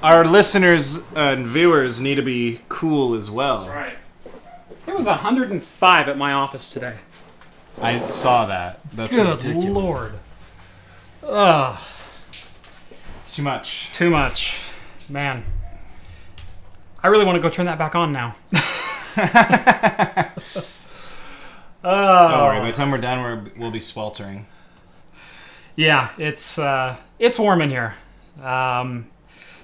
our listeners and viewers need to be cool as well. That's right. It was 105 at my office today. I saw that. That's Good ridiculous. Lord. Ugh. It's too much. Too much. Man. I really want to go turn that back on now. Don't worry, by the time we're done, we'll be sweltering. Yeah, it's warm in here.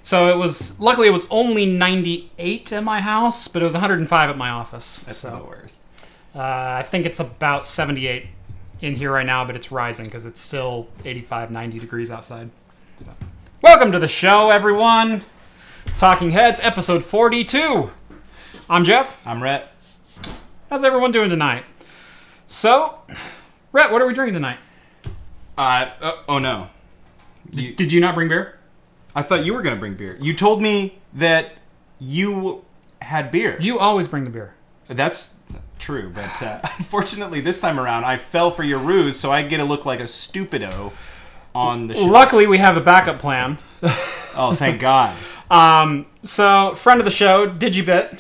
So luckily it was only 98 at my house, but it was 105 at my office. That's the worst. I think it's about 78 in here right now, but it's rising because it's still 85, 90 degrees outside. So. Welcome to the show, everyone. Talking Heads, episode 42. I'm Jeff. I'm Rhett. How's everyone doing tonight? So, Rhett, what are we drinking tonight? Oh no. Did you not bring beer? I thought you were going to bring beer. You told me that you had beer. You always bring the beer. That's true, but unfortunately this time around I fell for your ruse, so I get to look like a stupido on the show. Luckily, we have a backup plan. Oh, thank God. So, friend of the show, Digibit,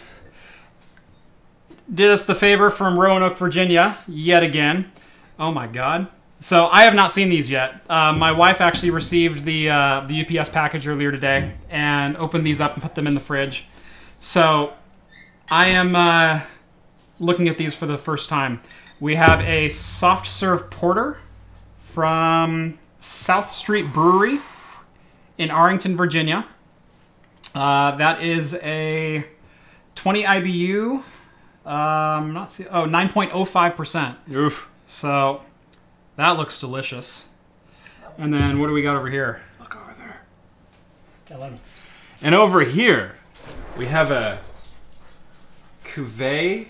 did us the favor from Roanoke, Virginia, yet again. Oh my God. So, I have not seen these yet. My wife actually received the UPS package earlier today and opened these up and put them in the fridge. So, I am looking at these for the first time. We have a soft serve porter from South Street Brewery in Arlington, Virginia. That is a 20 IBU. 9.05%. Oof. So that looks delicious. And then what do we got over here? Look over there. Yeah, let me. And over here, we have a Cuvée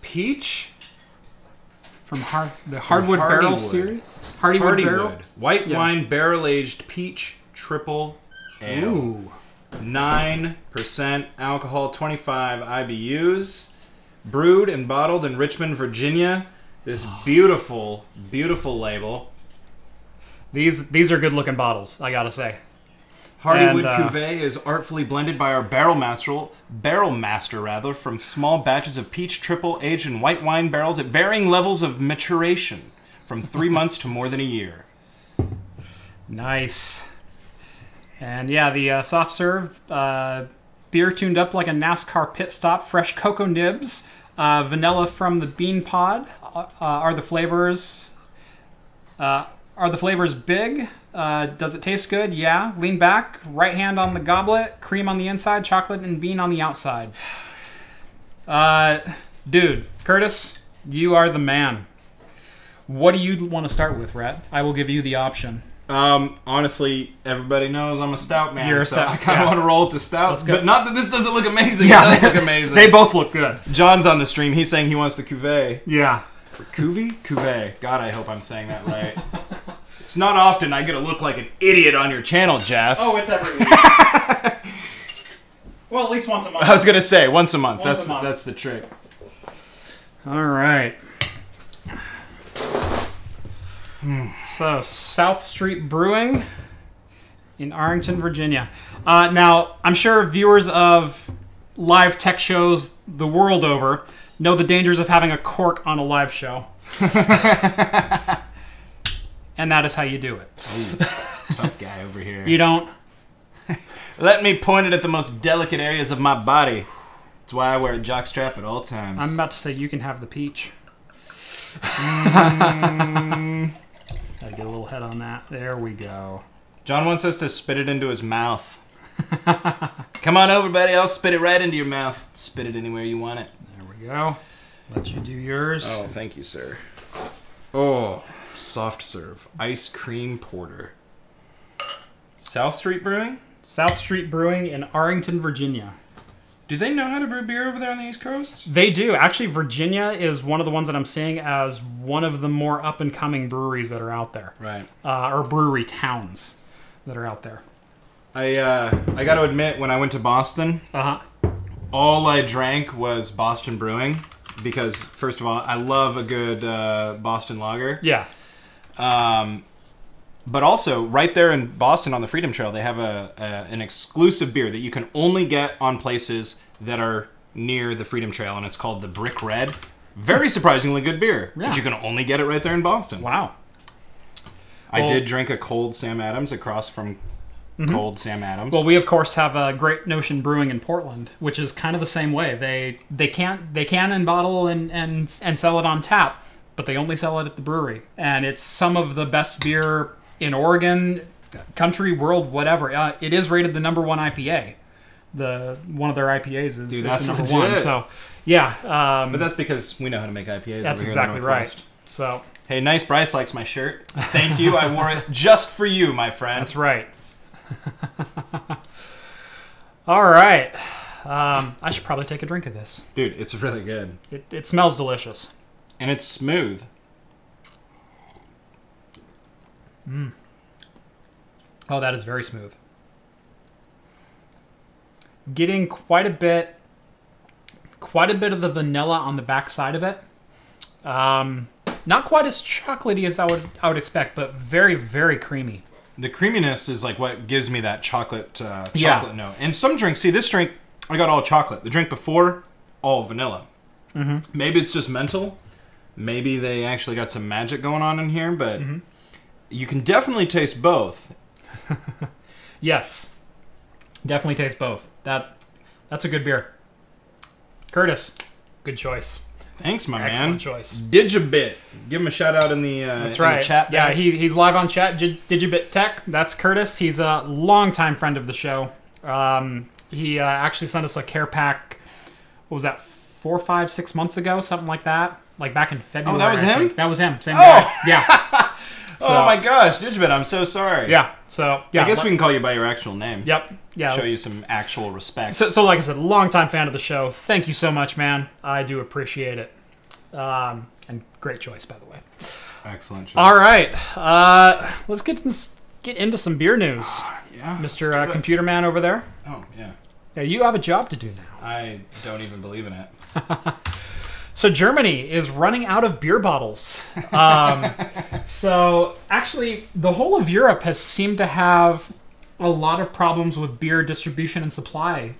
Peach From the Hardwood Barrel Hardywood. series? Hardywood Barrel? White wine barrel-aged peach triple ale. Ooh. 9% alcohol, 25 IBUs. Brewed and bottled in Richmond, Virginia. This beautiful, beautiful label. These are good looking bottles, I gotta say. Hardywood And, Cuvée is artfully blended by our barrel master from small batches of peach triple aged in white wine barrels at varying levels of maturation, from 3 months to more than a year. Nice. And yeah, the soft serve beer tuned up like a NASCAR pit stop, fresh cocoa nibs, vanilla from the bean pod. Are the flavors big? Does it taste good? Yeah. Lean back, right hand on the goblet, cream on the inside, chocolate and bean on the outside. Dude, Curtis, you are the man. What do you want to start with, Rhett? I will give you the option. Honestly, everybody knows I'm a stout man, You're a so stout, I kind of want to roll with the stout. But not that this doesn't look amazing. Yeah, it does look amazing. They both look good. John's on the stream. He's saying he wants the Cuvée. Yeah. Cuvée. God, I hope I'm saying that right. It's not often I get to look like an idiot on your channel, Jeff. Oh, it's every week. Well, at least once a month. I was going to say, once a month. Once a month. That's the trick. All right. So, South Street Brewing in Arlington, Virginia. Now, I'm sure viewers of live tech shows the world over know the dangers of having a cork on a live show. And that is how you do it. Ooh, tough guy over here. You don't... Let me point it at the most delicate areas of my body. That's why I wear a jockstrap at all times. I'm about to say you can have the peach. Gotta get a little head on that. There we go. John wants us to spit it into his mouth. Come on over, buddy. I'll spit it right into your mouth. Spit it anywhere you want it. There we go. Let you do yours. Oh, thank you, sir. Oh, soft serve. Ice cream porter. South Street Brewing? South Street Brewing in Arlington, Virginia. Do they know how to brew beer over there on the East Coast? They do. Actually, Virginia is one of the ones that I'm seeing as one of the more up-and-coming breweries that are out there. Right. Or brewery towns that are out there. I got to admit, when I went to Boston, all I drank was Boston Brewing because, first of all, I love a good Boston lager. Yeah. But also, right there in Boston on the Freedom Trail, they have an exclusive beer that you can only get on places that are near the Freedom Trail, and it's called the Brick Red. Very surprisingly good beer, but you can only get it right there in Boston. Wow. I did drink a cold Sam Adams across from cold Sam Adams. Well, we of course have a Great Notion Brewing in Portland, which is kind of the same way. They can and bottle and sell it on tap, but they only sell it at the brewery, and it's some of the best beer in Oregon, country, world, whatever. It is rated the #1 IPA. One of their IPAs is the #1. So, yeah. But that's because we know how to make IPAs. That's exactly right. So, hey, nice. Bryce likes my shirt. Thank you. I wore it just for you, my friend. That's right. All right. I should probably take a drink of this. Dude, it's really good. It smells delicious. And it's smooth. Oh, that is very smooth. Getting quite a bit of the vanilla on the back side of it. Not quite as chocolatey as I would expect, but very, very creamy. The creaminess is like what gives me that chocolate note. And some drinks, see this drink, I got all chocolate. The drink before, all vanilla. Maybe it's just mental. Maybe they actually got some magic going on in here, but you can definitely taste both. Yes. Definitely taste both. That's a good beer. Curtis, good choice. Thanks, my man. Excellent choice. Digibit. Give him a shout out in the, that's right. In the chat. Yeah, he's live on chat. Digibit Tech. That's Curtis. He's a longtime friend of the show. He actually sent us a care pack. What was that? 4, 5, 6 months ago, something like that. Like back in February. Oh, that was him? That was him. Same guy. Yeah. So, oh my gosh, Digibit, I'm so sorry. Yeah. So yeah. I guess we can call you by your actual name. Yep. Yeah. Show you some actual respect. So like I said, longtime fan of the show. Thank you so much, man. I do appreciate it. And great choice, by the way. Excellent choice. All right. Let's get into some beer news. Yeah. Mr. Computer Man over there. Oh, yeah. Yeah, you have a job to do now. I don't even believe in it. So Germany is running out of beer bottles. So actually, the whole of Europe has seemed to have a lot of problems with beer distribution and supply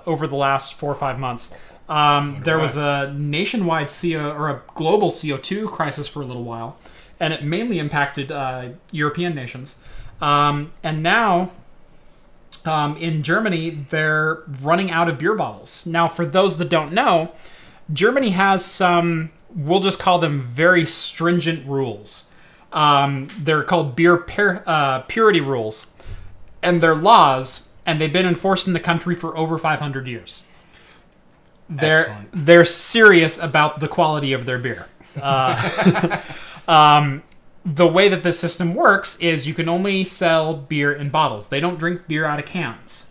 over the last 4 or 5 months. There was a nationwide or a global CO2 crisis for a little while, and it mainly impacted European nations. And now, in Germany, they're running out of beer bottles. Now, for those that don't know, Germany has some, we'll just call them very stringent rules. They're called beer purity rules. And they're laws, and they've been enforced in the country for over 500 years. They're serious about the quality of their beer. The way that this system works is you can only sell beer in bottles. They don't drink beer out of cans.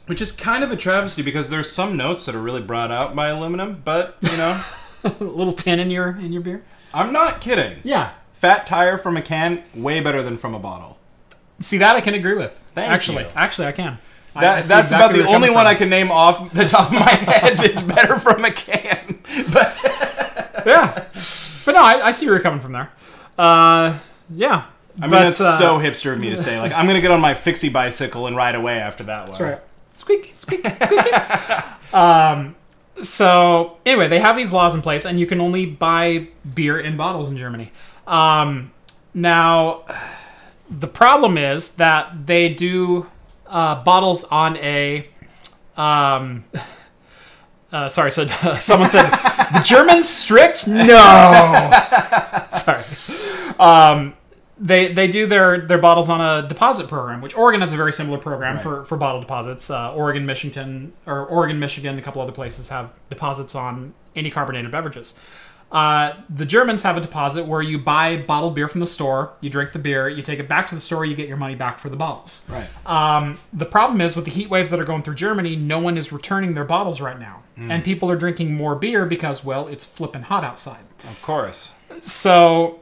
Which is kind of a travesty because there's some notes that are really brought out by aluminum, but, you know. A little tin in your beer? I'm not kidding. Yeah. Fat tire from a can, way better than from a bottle. See, that I can agree with. Thank you. Actually, I can. That's exactly about the only one I can name off the top of my head that's better from a can. But yeah. But no, I see where you're coming from there. Yeah. I mean, that's so hipster of me to say. Like, I'm going to get on my fixie bicycle and ride away after that one. That's right. Squeak, squeak, squeak. So, anyway, they have these laws in place, and you can only buy beer in bottles in Germany. Now, the problem is that they do bottles on a... sorry, someone said, the Germans strict? No! Sorry. They do their bottles on a deposit program, which Oregon has a very similar program for bottle deposits. Oregon, Michigan, a couple other places have deposits on any carbonated beverages. The Germans have a deposit where you buy bottled beer from the store, you drink the beer, you take it back to the store, you get your money back for the bottles. Right. The problem is with the heat waves that are going through Germany, no one is returning their bottles right now. And people are drinking more beer because, well, it's flipping hot outside. Of course. So...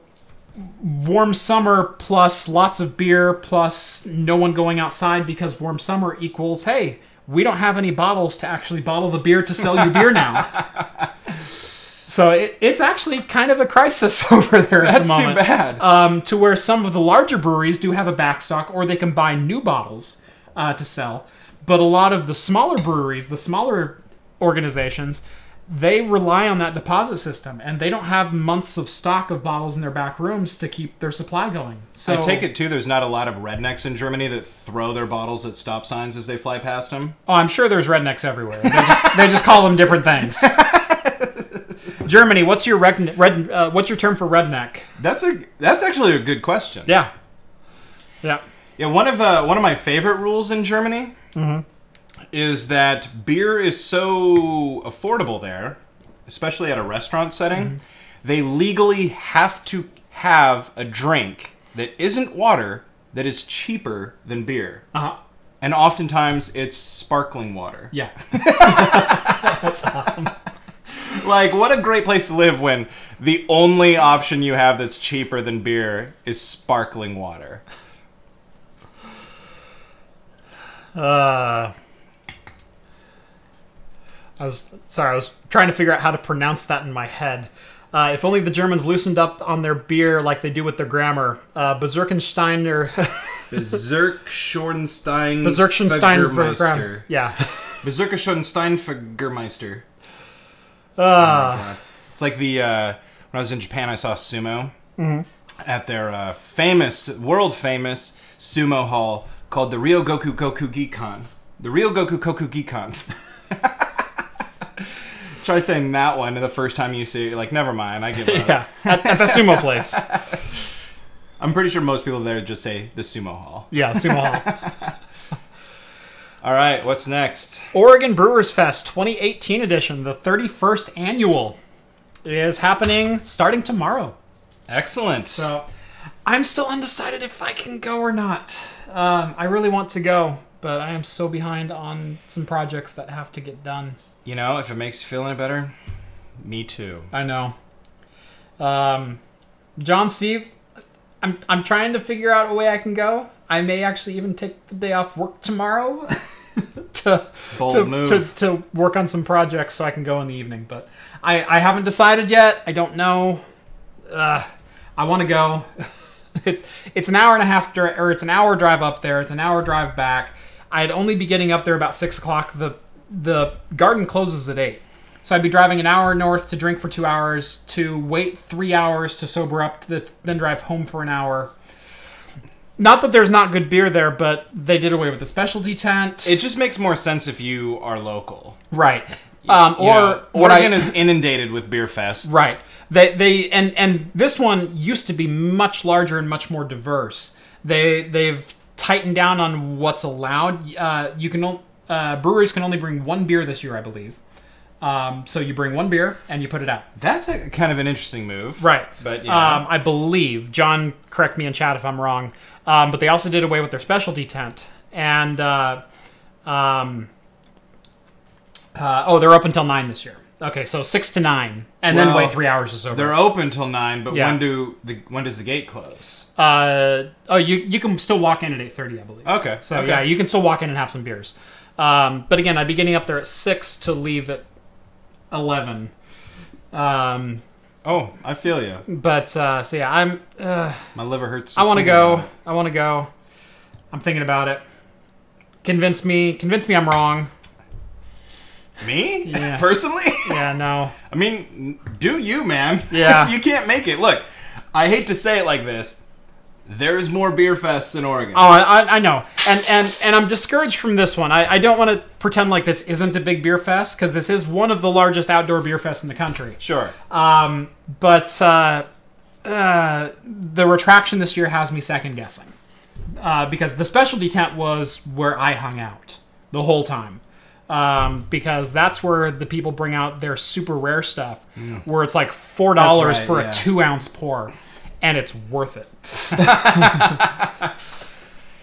warm summer plus lots of beer plus no one going outside because warm summer equals, hey, we don't have any bottles to actually bottle the beer to sell you beer now. So it's actually kind of a crisis over there at the moment. That's too bad. To where some of the larger breweries do have a backstock, or they can buy new bottles to sell. But a lot of the smaller breweries, the smaller organizations, they rely on that deposit system, and they don't have months of stock of bottles in their back rooms to keep their supply going. So I take it, too, there's not a lot of rednecks in Germany that throw their bottles at stop signs as they fly past them? Oh, I'm sure there's rednecks everywhere. They just call them different things. Germany, what's your what's your term for redneck? That's actually a good question. Yeah. One of my favorite rules in Germany is that beer is so affordable there, especially at a restaurant setting. They legally have to have a drink that isn't water that is cheaper than beer. And oftentimes it's sparkling water. Yeah. That's awesome. Like, what a great place to live when the only option you have that's cheaper than beer is sparkling water. I was trying to figure out how to pronounce that in my head. If only the Germans loosened up on their beer like they do with their grammar. Berserkenstein or... Berserkenstein Yeah. Berserkenstein Oh it's like the when I was in Japan, I saw sumo at their world famous sumo hall called the Ryogoku Kokugikan. The Ryogoku Kokugikan. Try saying that one the first time you see it. You're like, never mind, I give up. Yeah, at the sumo place. I'm pretty sure most people there just say the sumo hall. Yeah, sumo hall. All right, what's next? Oregon Brewers Fest 2018 edition, the 31st annual, is happening starting tomorrow. Excellent. So, I'm still undecided if I can go or not. I really want to go, but I am so behind on some projects that have to get done. You know, if it makes you feel any better, me too. I know. John, Steve, I'm trying to figure out a way I can go. I may actually even take the day off work tomorrow to work on some projects so I can go in the evening. But I haven't decided yet. I don't know. I want to go. It's an hour and a half, or it's an hour drive up there. It's an hour drive back. I'd only be getting up there about 6 o'clock. The garden closes at 8. So I'd be driving an hour north to drink for 2 hours, to wait 3 hours to sober up, then drive home for an hour. Not that there's not good beer there, but they did away with the specialty tent. It just makes more sense if you are local. Right. Oregon is inundated with beer fests. Right. And this one used to be much larger and much more diverse. They've tightened down on what's allowed. Breweries can only bring one beer this year, I believe. So you bring one beer and you put it out. That's a kind of an interesting move. Right. But yeah. I believe, John, correct me in chat if I'm wrong, but they also did away with their specialty tent. And, they're open till 9 this year. Okay, so 6 to 9, and then wait 3 hours to sober. They're open till 9, but Yeah. when does the gate close? You can still walk in at 8:30, I believe. Okay. So okay. yeah, you can still walk in and have some beers. But again, I'd be getting up there at 6 to leave at 11. I feel you. But so yeah, I'm. My liver hurts. I want to go. I'm thinking about it. Convince me I'm wrong. Me? Yeah. Personally? Yeah, no. I mean, do you, man? Yeah. If you can't make it, look. I hate to say it like this. There's more beer fests in Oregon. Oh, I know. And I'm discouraged from this one. I don't want to pretend like this isn't a big beer fest, because this is one of the largest outdoor beer fests in the country. Sure. But the retraction this year has me second guessing. Because the specialty tent was where I hung out the whole time. Because that's where the people bring out their super rare stuff, where it's like $4 for a 2-ounce pour. And it's worth it.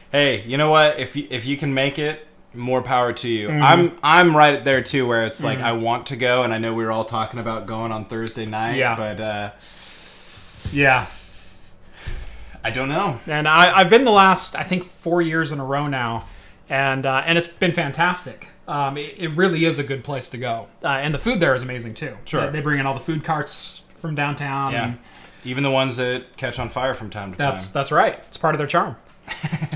Hey, you know what? If you can make it, more power to you. I'm right there too, where it's like I want to go, and I know we were all talking about going on Thursday night. Yeah. But yeah, I don't know. And I've been the last 4 years in a row now, and it's been fantastic. it really is a good place to go. And the food there is amazing, too. Sure. They bring in all the food carts from downtown. Yeah. Even the ones that catch on fire from time to time. That's right. It's part of their charm.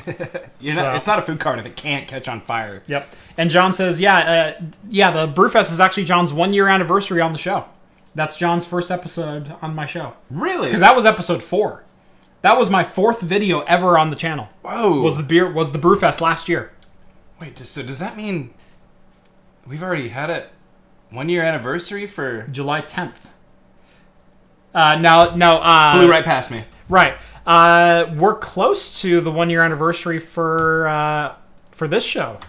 It's not a food cart if it can't catch on fire. Yep. And John says, the Brewfest is actually John's 1-year anniversary on the show. That's John's first episode on my show. Really? Because that was episode 4. That was my 4th video ever on the channel. Whoa. Was the Brewfest last year. Wait, so does that mean we've already had a 1-year anniversary for July 10th? No. Blew right past me. Right. We're close to the 1-year anniversary for this show.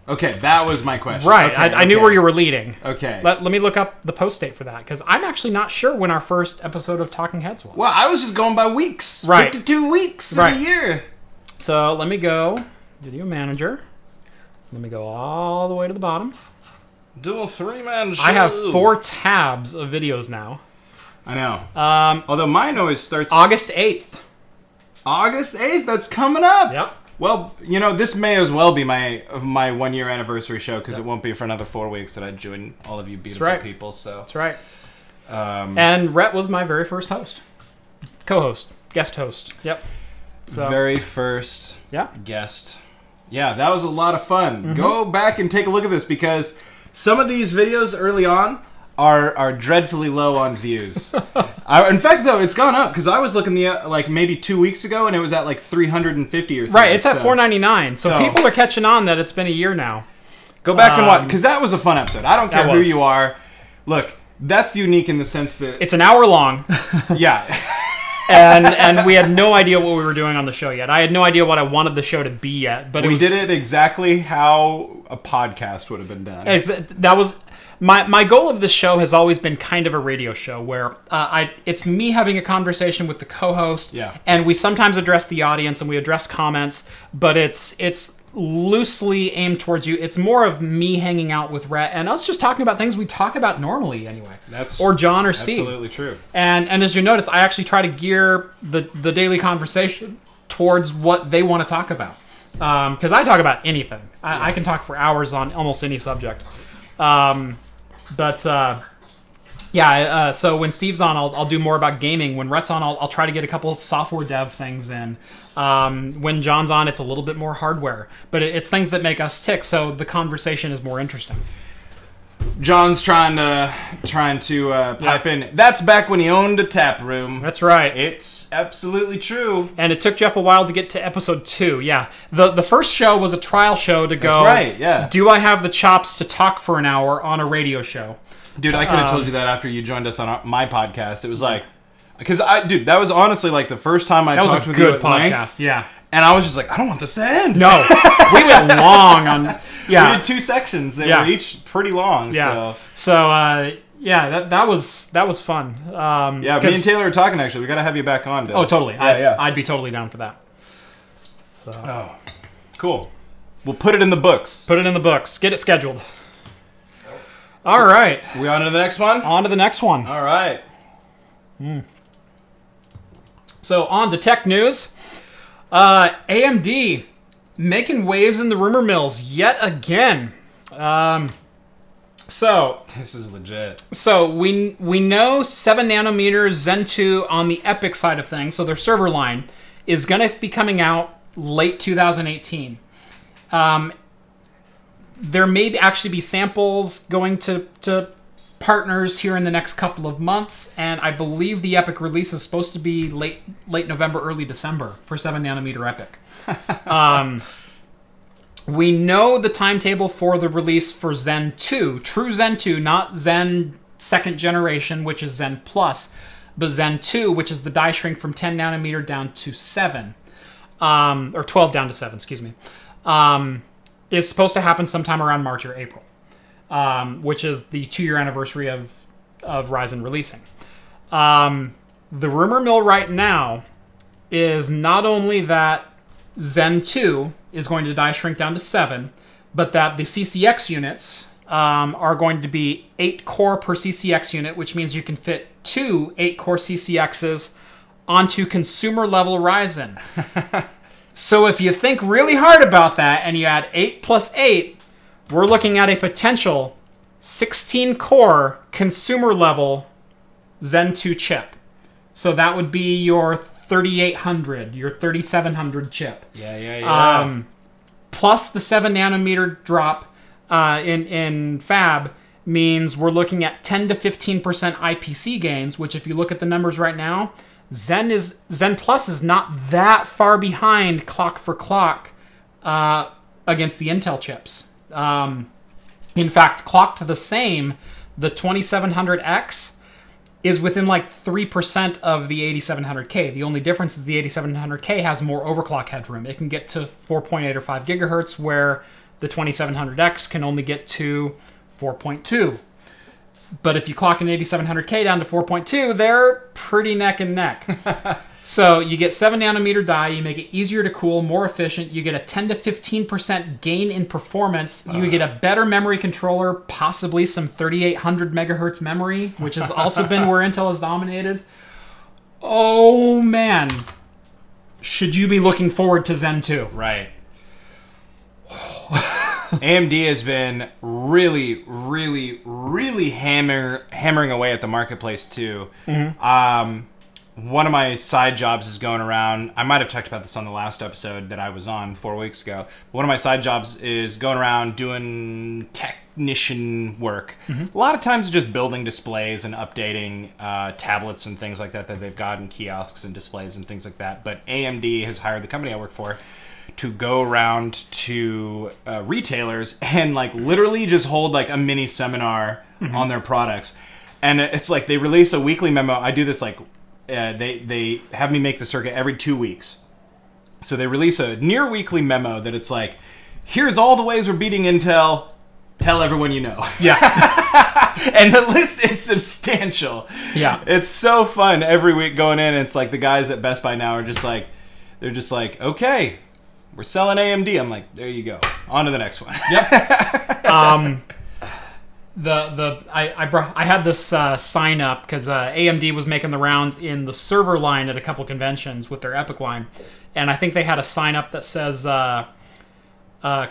Okay, that was my question. Right. Okay, I knew where you were leading. Okay. Let me look up the post date for that, because I'm actually not sure when our first episode of Talking Heads was. Well, I was just going by weeks. Right. 52 weeks in a year. So let me go Video Manager. Let me go all the way to the bottom. Dual 3-man show. I have 4 tabs of videos now. I know. Although mine always starts August 8th. August 8th, that's coming up. Yep. Well, this may as well be my 1-year anniversary show, because it won't be for another 4 weeks that I join all of you beautiful people. So that's right. And Rhett was my very first host, co-host, guest host. Yep. So. Very first guest. Yeah, that was a lot of fun. Mm-hmm. Go back and take a look at this, because some of these videos early on are dreadfully low on views. In fact, though, it's gone up, because I was looking maybe 2 weeks ago, and it was at 350 or something. Right, it's at $4.99. So people are catching on that it's been a year now. Go back and watch, because that was a fun episode. I don't care who you are. Look, that's unique in the sense that it's an hour long. Yeah. and we had no idea what we were doing on the show yet. I had no idea what I wanted the show to be yet. But we did it exactly how a podcast would have been done. That was my goal of this show has always been kind of a radio show where it's me having a conversation with the co-host, and we sometimes address the audience and we address comments, but it's loosely aimed towards you. It's more of me hanging out with Rhett and us just talking about things we talk about normally anyway. Or John or Steve. Absolutely true. And as you notice, I actually try to gear the daily conversation towards what they want to talk about. Because I talk about anything. I can talk for hours on almost any subject. So when Steve's on, I'll do more about gaming. When Rhett's on, I'll try to get a couple of software dev things in. When John's on, it's a little bit more hardware. But it's things that make us tick, so the conversation is more interesting. John's trying to pipe in. That's back when he owned a tap room. That's right. It's absolutely true. And it took Jeff a while to get to episode 2. Yeah. The first show was a trial show to go. That's right, yeah. Do I have the chops to talk for an hour on a radio show? Dude, I could have told you that after you joined us on my podcast. It was because that was honestly the first time I talked with you at length. Podcast, yeah. And I was just I don't want this to end. No, we went long on. Yeah, we did 2 sections. They were each pretty long. Yeah. So that was fun. Me and Taylor are talking. Actually, we got to have you back on. Oh, totally. I'd be totally down for that. So. Oh, cool. We'll put it in the books. Put it in the books. Get it scheduled. All right. We on to the next one? On to the next one. All right. So on to tech news. AMD making waves in the rumor mills yet again. So this is legit. So we know 7 nanometer Zen 2 on the EPYC side of things, so their server line, is going to be coming out late 2018. There may actually be samples going to partners here in the next couple of months, and I believe the EPYC release is supposed to be late November, early December for 7 nanometer EPYC. We know the timetable for the release for Zen 2, true Zen 2, not Zen 2nd generation, which is Zen Plus, but Zen 2, which is the die shrink from 10 nanometer down to 7, or 12 down to 7, excuse me. Is supposed to happen sometime around March or April, which is the 2-year anniversary of Ryzen releasing. The rumor mill right now is not only that Zen 2 is going to die shrink down to 7, but that the CCX units are going to be 8 core per CCX unit, which means you can fit 2 8-core CCXs onto consumer level Ryzen. So if you think really hard about that and you add 8 plus 8, we're looking at a potential 16-core consumer-level Zen 2 chip. So that would be your 3800, your 3700 chip. Yeah. Plus the 7-nanometer drop in fab means we're looking at 10 to 15% IPC gains, which if you look at the numbers right now, Zen Plus is not that far behind clock for clock against the Intel chips. In fact, clocked the same, the 2700X is within like 3% of the 8700K. The only difference is the 8700K has more overclock headroom. It can get to 4.8 or 5 gigahertz, where the 2700X can only get to 4.2. But if you clock an 8700K down to 4.2, they're pretty neck and neck. So you get 7-nanometer die, you make it easier to cool, more efficient, you get a 10 to 15% gain in performance, you get a better memory controller, possibly some 3800 megahertz memory, which has also been where Intel has dominated. Oh man, should you be looking forward to Zen 2? Right. AMD has been really, really, really hammering away at the marketplace too. One of my side jobs is going around. I might have talked about this on the last episode that I was on 4 weeks ago. One of my side jobs is going around doing technician work. A lot of times just building displays and updating tablets and things like that they've got in kiosks and displays and things like that. But AMD has hired the company I work for to go around to retailers and like literally just hold like a mini seminar on their products. And it's like they release a weekly memo. I do this like they have me make the circuit every 2 weeks. So they release a near weekly memo that it's like, here's all the ways we're beating Intel. Tell everyone you know. Yeah. And the list is substantial. Yeah. It's so fun every week going in. And it's like the guys at Best Buy now are just like, they're just like, okay, we're selling AMD. I'm like, there you go. On to the next one. Yep. I had this sign up because AMD was making the rounds in the server line at a couple conventions with their Epic line, and I think they had a sign up that says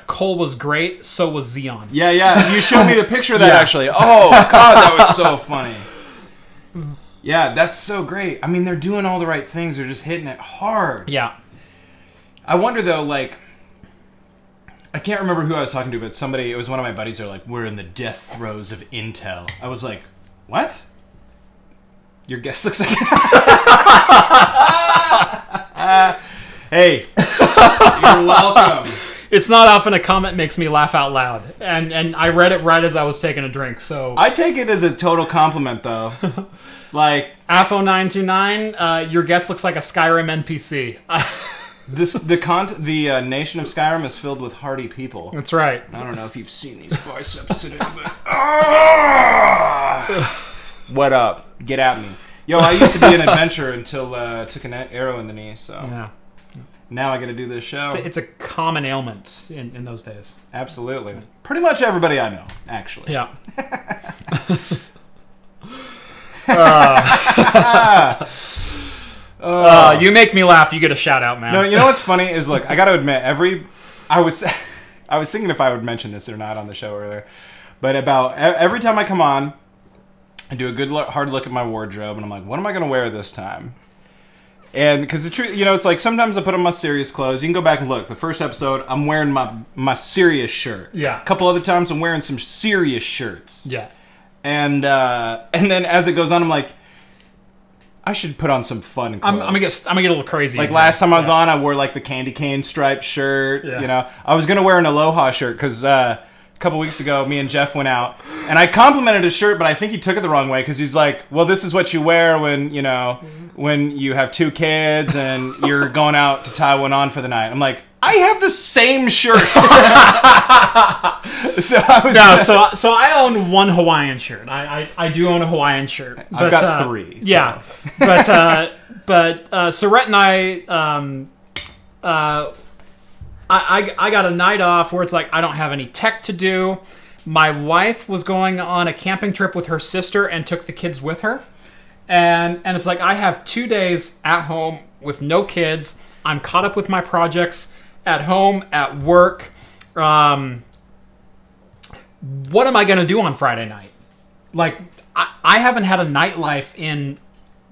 Cole was great, so was Xeon. Yeah. You showed me the picture of that actually. Oh god, that was so funny. Yeah, that's so great. I mean, they're doing all the right things. They're just hitting it hard. Yeah. I wonder though, like, I can't remember who I was talking to, but somebody, it was one of my buddies, they're like, we're in the death throes of Intel. I was like, what? Your guest looks like... Hey, you're welcome. It's not often a comment makes me laugh out loud. And I read it right as I was taking a drink, so... I take it as a total compliment, though. Like... AFO929, your guest looks like a Skyrim NPC. The nation of Skyrim is filled with hardy people. That's right. I don't know if you've seen these biceps today, but what up? Get at me, yo! I used to be an adventurer until took an arrow in the knee. So yeah. Now I got to do this show. It's a common ailment in those days. Absolutely, pretty much everybody I know, actually. Yeah. You make me laugh. You get a shout out, man. No, you know what's funny is, look, I got to admit, I was thinking if I would mention this or not on the show earlier, but about every time I come on, I do a good hard look at my wardrobe, and I'm like, what am I going to wear this time? And because the truth, you know, it's like sometimes I put on my serious clothes. You can go back and look. The first episode, I'm wearing my serious shirt. Yeah. A couple other times, I'm wearing some serious shirts. Yeah. And then as it goes on, I'm like, I should put on some fun clothes. I'm gonna get a little crazy. Like last time I was on, I wore like the candy cane striped shirt. Yeah. You know, I was gonna wear an Aloha shirt because a couple weeks ago, me and Jeff went out, and I complimented his shirt, but I think he took it the wrong way because he's like, "Well, this is what you wear when when you have 2 kids and you're going out to tie one on for the night." I'm like, I have the same shirt. So I own one Hawaiian shirt. I do own a Hawaiian shirt. But, I've got 3. So. Yeah, but so Rhett and I got a night off where it's like I don't have any tech to do. My wife was going on a camping trip with her sister and took the kids with her, and it's like I have 2 days at home with no kids. I'm caught up with my projects at home, at work. what am I going to do on Friday night? Like, I haven't had a nightlife in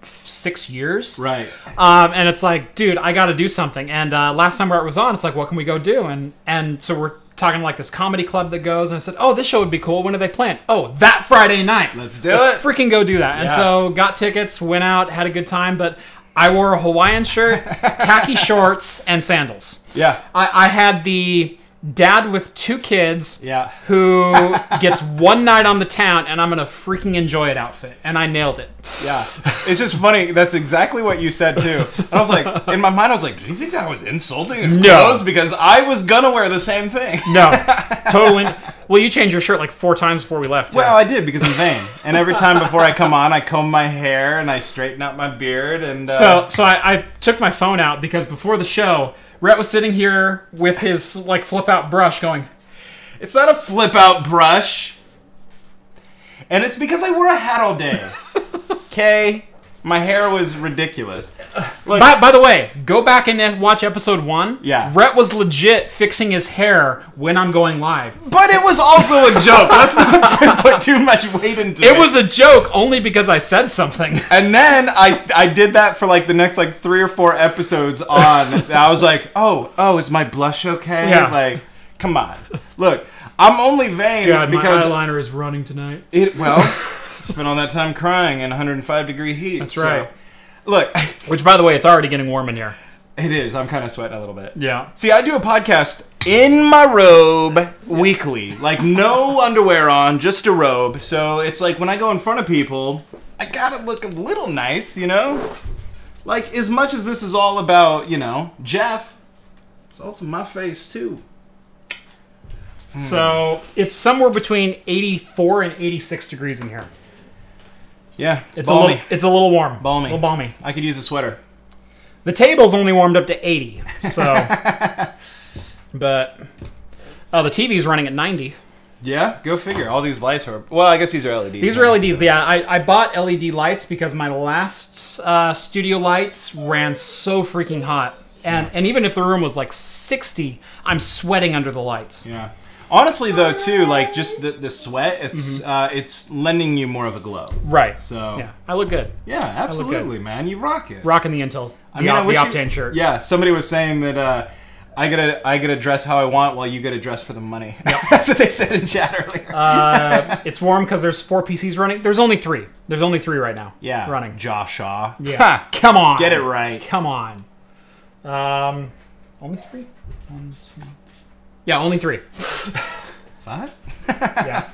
6 years. Right. And it's like, dude, I got to do something. And last time Art was on, it's like, what can we go do? And so we're talking like this comedy club that goes, and I said, oh, this show would be cool. When are they playing? Oh, that Friday night. Let's freaking go do that. Yeah. And so got tickets, went out, had a good time, but I wore a Hawaiian shirt, khaki shorts, and sandals. Yeah. I had the dad with 2 kids who gets one night on the town and I'm going to freaking enjoy it outfit. And I nailed it. Yeah. It's just funny. That's exactly what you said, too. And I was like, in my mind, I was like, do you think that was insulting his clothes? Because I was going to wear the same thing. No. Totally. Well, you changed your shirt like 4 times before we left. Well, I did because I'm vain. And every time before I come on, I comb my hair and I straighten out my beard. And So I took my phone out because before the show, Rhett was sitting here with his like flip-out brush going, it's not a flip-out brush. And it's because I wore a hat all day. Okay? My hair was ridiculous. Look, by the way, go back and watch episode 1. Yeah. Rhett was legit fixing his hair when I'm going live. But it was also a joke. Let's not put too much weight into it. It was a joke only because I said something. And then I did that for like the next like 3 or 4 episodes on. And I was like, oh, is my blush okay? Yeah. Like, come on. Look, I'm only vain because my eyeliner is running tonight. Spent all that time crying in 105-degree heat. That's right. Look. Which, by the way, it's already getting warm in here. It is. I'm kind of sweating a little bit. Yeah. See, I do a podcast in my robe weekly. Like, no underwear on, just a robe. So it's like when I go in front of people, I gotta look a little nice, you know? Like, as much as this is all about, you know, Jeff, it's also my face, too. So it's somewhere between 84 and 86 degrees in here. Yeah, it's balmy. It's a little warm. Balmy. A little balmy. I could use a sweater. The table's only warmed up to 80, so... But... Oh, the TV's running at 90. Yeah, go figure. All these lights are... Well, I guess these are LEDs. These are LEDs, so. Yeah. I bought LED lights because my last studio lights ran so freaking hot. And even if the room was like 60, I'm sweating under the lights. Yeah. Honestly, though, too, like, just the sweat, it's lending you more of a glow. Right. So... Yeah, I look good. Yeah, absolutely, man. You rock it. Rocking the Intel. The Octane shirt. Yeah, somebody was saying that I gotta dress how I want while you gotta dress for the money. Yep. That's what they said in chat earlier. It's warm because there's 4 PCs running. There's only 3. There's only 3 right now. Yeah. Running. Josh Shaw. Yeah. Ha, come on. Get it right. Come on. Only 3? 1, 2... Yeah, only 3. 5? Yeah.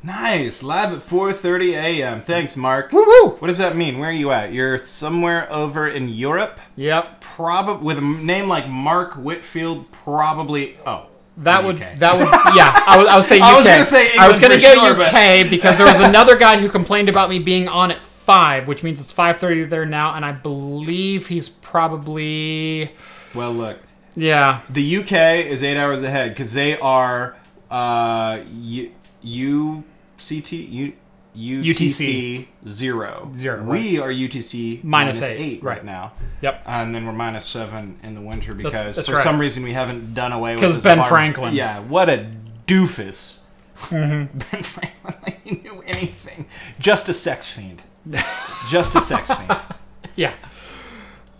Nice. Live at 4:30 a.m. Thanks, Mark. Woo-woo! What does that mean? Where are you at? You're somewhere over in Europe? Yep. Probably with a name like Mark Whitfield, probably... Oh. That would, yeah. I was saying UK. I was going to say England. I was going to go UK because there was another guy who complained about me being on at 5, which means it's 5:30 there now, and I believe he's probably... Well, look. Yeah. The UK is 8 hours ahead because they are UTC 0. We are UTC minus 8 right now. Yep. And then we're minus 7 in the winter because that's for some reason we haven't done away with because Ben Franklin. Yeah, what a doofus. Mm-hmm. Ben Franklin, like he knew anything. Just a sex fiend. Just a sex fiend. Yeah.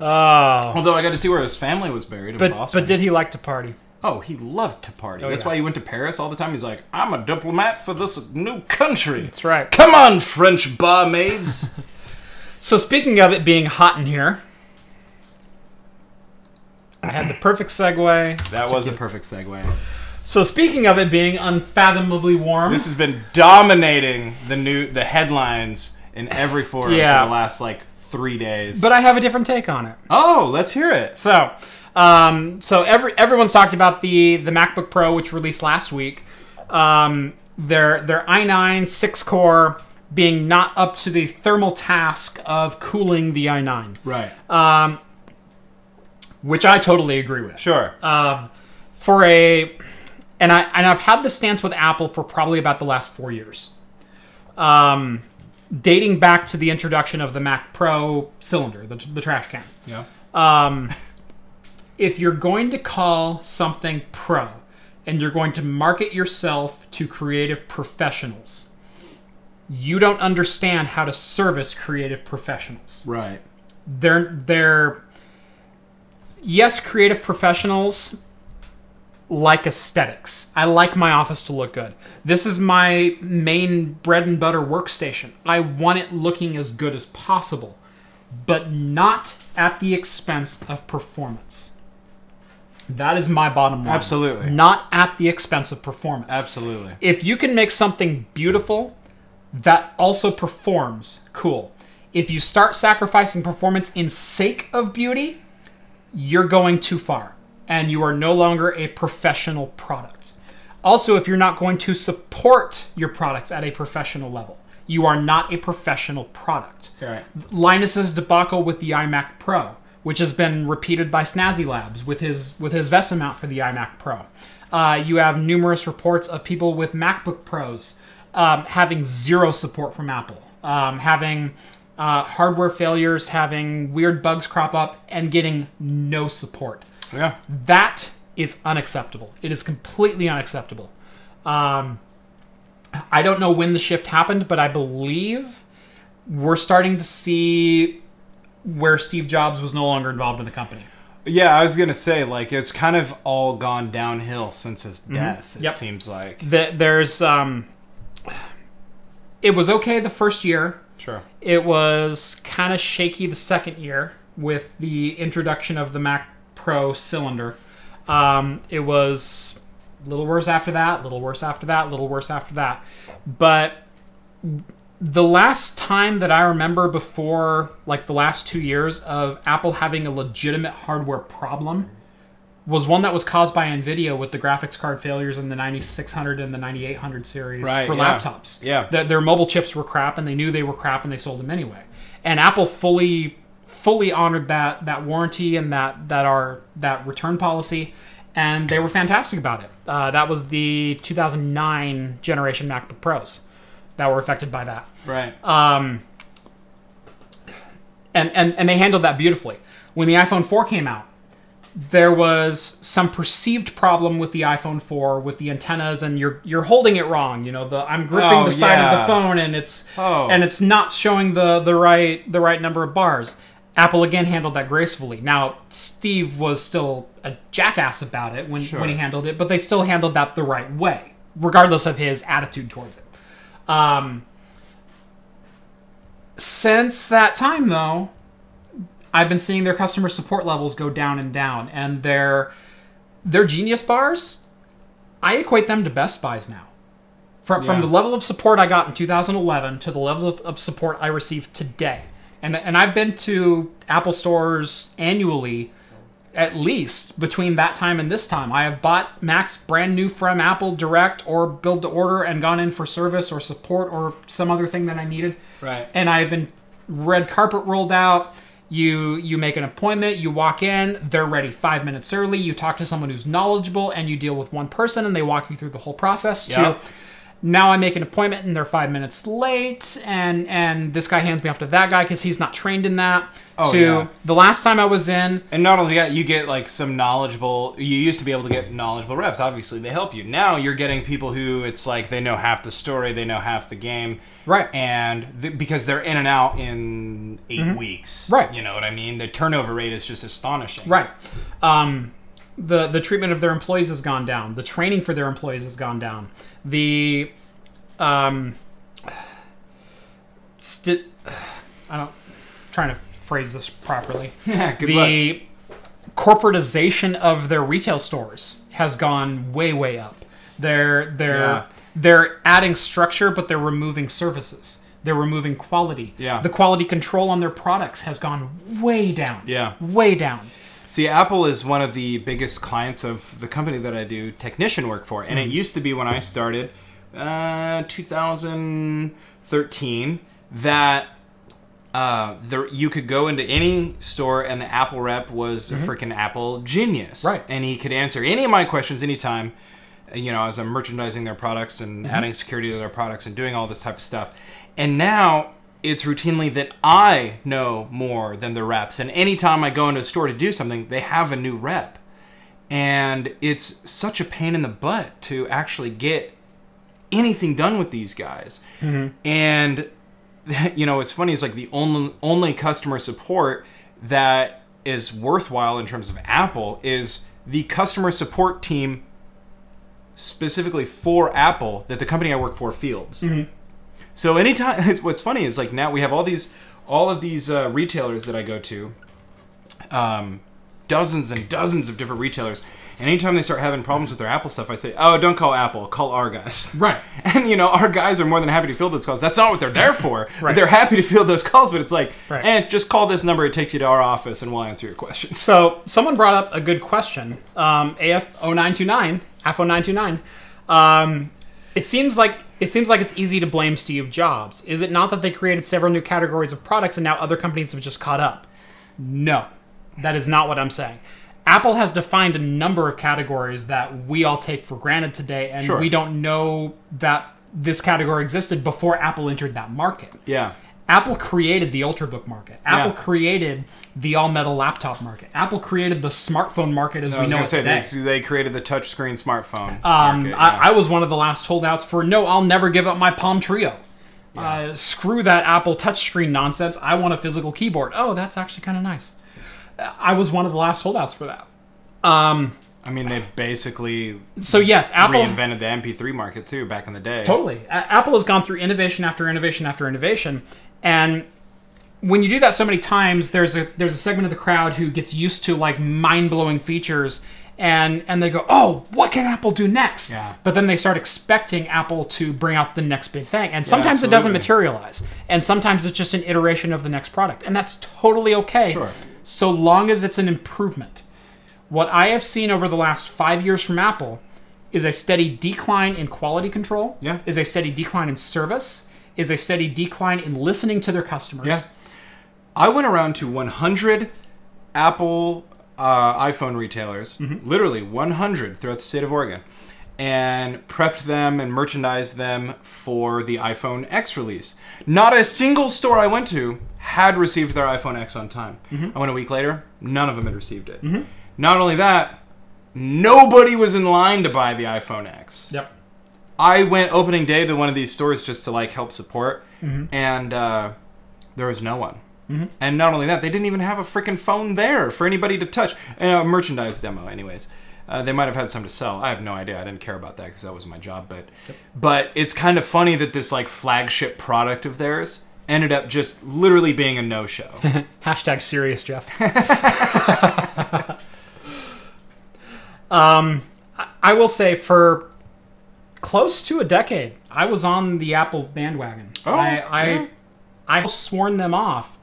Although I got to see where his family was buried in Boston. But did he like to party? Oh, he loved to party. That's why he went to Paris all the time. He's like, I'm a diplomat for this new country. That's right. Come on, French barmaids. So speaking of it being hot in here, I had the perfect segue. That was a perfect segue. So speaking of it being unfathomably warm, this has been dominating the headlines in every forum for the last 3 days. But I have a different take on it. Oh, let's hear it. So everyone's talked about the MacBook Pro, which released last week. Their i9 6-core being not up to the thermal task of cooling the i9. Right. Which I totally agree with. Sure. And I've had this stance with Apple for probably about the last 4 years. Dating back to the introduction of the Mac Pro cylinder, the trash can. Yeah. If you're going to call something Pro and you're going to market yourself to creative professionals, you don't understand how to service creative professionals. Right. Yes, creative professionals like aesthetics. I like my office to look good. This is my main bread and butter workstation. I want it looking as good as possible, but not at the expense of performance. That is my bottom line. Absolutely. Not at the expense of performance. Absolutely. If you can make something beautiful that also performs, cool. If you start sacrificing performance in sake of beauty, you're going too far, and you are no longer a professional product. Also, if you're not going to support your products at a professional level, you are not a professional product. Right. Linus's debacle with the iMac Pro, which has been repeated by Snazzy Labs with his VESA mount for the iMac Pro. You have numerous reports of people with MacBook Pros having zero support from Apple, having hardware failures, having weird bugs crop up, and getting no support. Yeah. That is unacceptable. It is completely unacceptable. I don't know when the shift happened, but I believe we're starting to see where Steve Jobs was no longer involved in the company. Yeah, I was going to say, like, it's kind of all gone downhill since his death, it seems like. There's, it was okay the first year. Sure. It was kind of shaky the second year with the introduction of the Mac Pro cylinder. It was a little worse after that, a little worse after that, a little worse after that. But the last time that I remember before, like the last 2 years of Apple having a legitimate hardware problem was one that was caused by NVIDIA with the graphics card failures in the 9600 and the 9800 series for laptops. Yeah. Their mobile chips were crap, and they knew they were crap, and they sold them anyway. And Apple fully honored that warranty and that return policy, and they were fantastic about it. That was the 2009 generation MacBook Pros that were affected by that. Right. And they handled that beautifully. When the iPhone 4 came out, there was some perceived problem with the iPhone 4 with the antennas, and you're holding it wrong. You know, I'm gripping the side of the phone, and it's not showing the right number of bars. Apple again handled that gracefully. Now, Steve was still a jackass about it when he handled it, but they still handled that the right way, regardless of his attitude towards it. Since that time, though, I've been seeing their customer support levels go down and down, and their Genius bars, I equate them to Best Buys now. From the level of support I got in 2011 to the level of support I receive today. And I've been to Apple stores annually, at least between that time and this time. I have bought Macs brand new from Apple direct or build to order and gone in for service or support or some other thing that I needed. Right. And I've been red carpet rolled out. You make an appointment, you walk in, they're ready 5 minutes early, you talk to someone who's knowledgeable, and you deal with one person, and they walk you through the whole process. Yep. Now I make an appointment, and they're 5 minutes late, and this guy hands me off to that guy because he's not trained in that. The last time I was in... And not only that, you get like some knowledgeable... You used to be able to get knowledgeable reps. Obviously, they help you. Now you're getting people who it's like they know half the story, they know half the game. Right. And because they're in and out in 8 weeks. Right. You know what I mean? The turnover rate is just astonishing. Right. The treatment of their employees has gone down. The training for their employees has gone down. I'm trying to phrase this properly. Good luck. Corporatization of their retail stores has gone way up. They're adding structure, but they're removing services. They're removing quality. Yeah. The quality control on their products has gone way down. Yeah. Way down. See, Apple is one of the biggest clients of the company that I do technician work for. And it used to be when I started, 2013, that you could go into any store and the Apple rep was a freaking Apple genius. Right. And he could answer any of my questions anytime, you know, as I'm merchandising their products and adding security to their products and doing all this type of stuff. And now it's routinely that I know more than the reps. And anytime I go into a store to do something, they have a new rep. And it's such a pain in the butt to actually get anything done with these guys. And, you know, what's funny is like the only customer support that is worthwhile in terms of Apple is the customer support team specifically for Apple that the company I work for fields. So anytime, what's funny is like now we have all of these retailers that I go to, dozens and dozens of different retailers. And anytime they start having problems with their Apple stuff, I say, oh, don't call Apple, call our guys. Right. And, you know, our guys are more than happy to field those calls. That's not what they're there for. Right. They're happy to field those calls, but it's like, just call this number. It takes you to our office, and we'll answer your questions. So someone brought up a good question. AF0929, AF0929. It seems like it's easy to blame Steve Jobs. Is it not that they created several new categories of products and now other companies have just caught up? No, that is not what I'm saying. Apple has defined a number of categories that we all take for granted today, and we don't know that this category existed before Apple entered that market. Yeah. Apple created the Ultrabook market. Apple created the all-metal laptop market. Apple created the smartphone market as we know it today. They created the touchscreen smartphone market. I was one of the last holdouts for, no, I'll never give up my Palm Trio. Screw that Apple touchscreen nonsense. I want a physical keyboard. Oh, that's actually kind of nice. I was one of the last holdouts for that. I mean, they basically Apple reinvented the MP3 market too back in the day. Totally. Apple has gone through innovation after innovation after innovation, and when you do that so many times, there's a segment of the crowd who gets used to like mind-blowing features, and they go, oh, what can Apple do next? Yeah. But then they start expecting Apple to bring out the next big thing, and sometimes it doesn't materialize, and sometimes it's just an iteration of the next product, and that's totally okay. Sure. So long as it's an improvement. What I have seen over the last 5 years from Apple is a steady decline in quality control, is a steady decline in service, is a steady decline in listening to their customers. Yeah. I went around to 100 Apple iPhone retailers, literally 100 throughout the state of Oregon, and prepped them and merchandised them for the iPhone X release. Not a single store I went to had received their iPhone X on time. I went a week later, none of them had received it. Not only that, nobody was in line to buy the iPhone X. Yep. I went opening day to one of these stores just to like help support, and there was no one. And not only that, they didn't even have a freaking phone there for anybody to touch. A merchandise demo, anyways. They might have had some to sell. I have no idea. I didn't care about that because that was my job. But it's kind of funny that this like flagship product of theirs ended up just literally being a no-show. Hashtag serious, Jeff. I will say for close to a decade, I was on the Apple bandwagon. I sworn them off.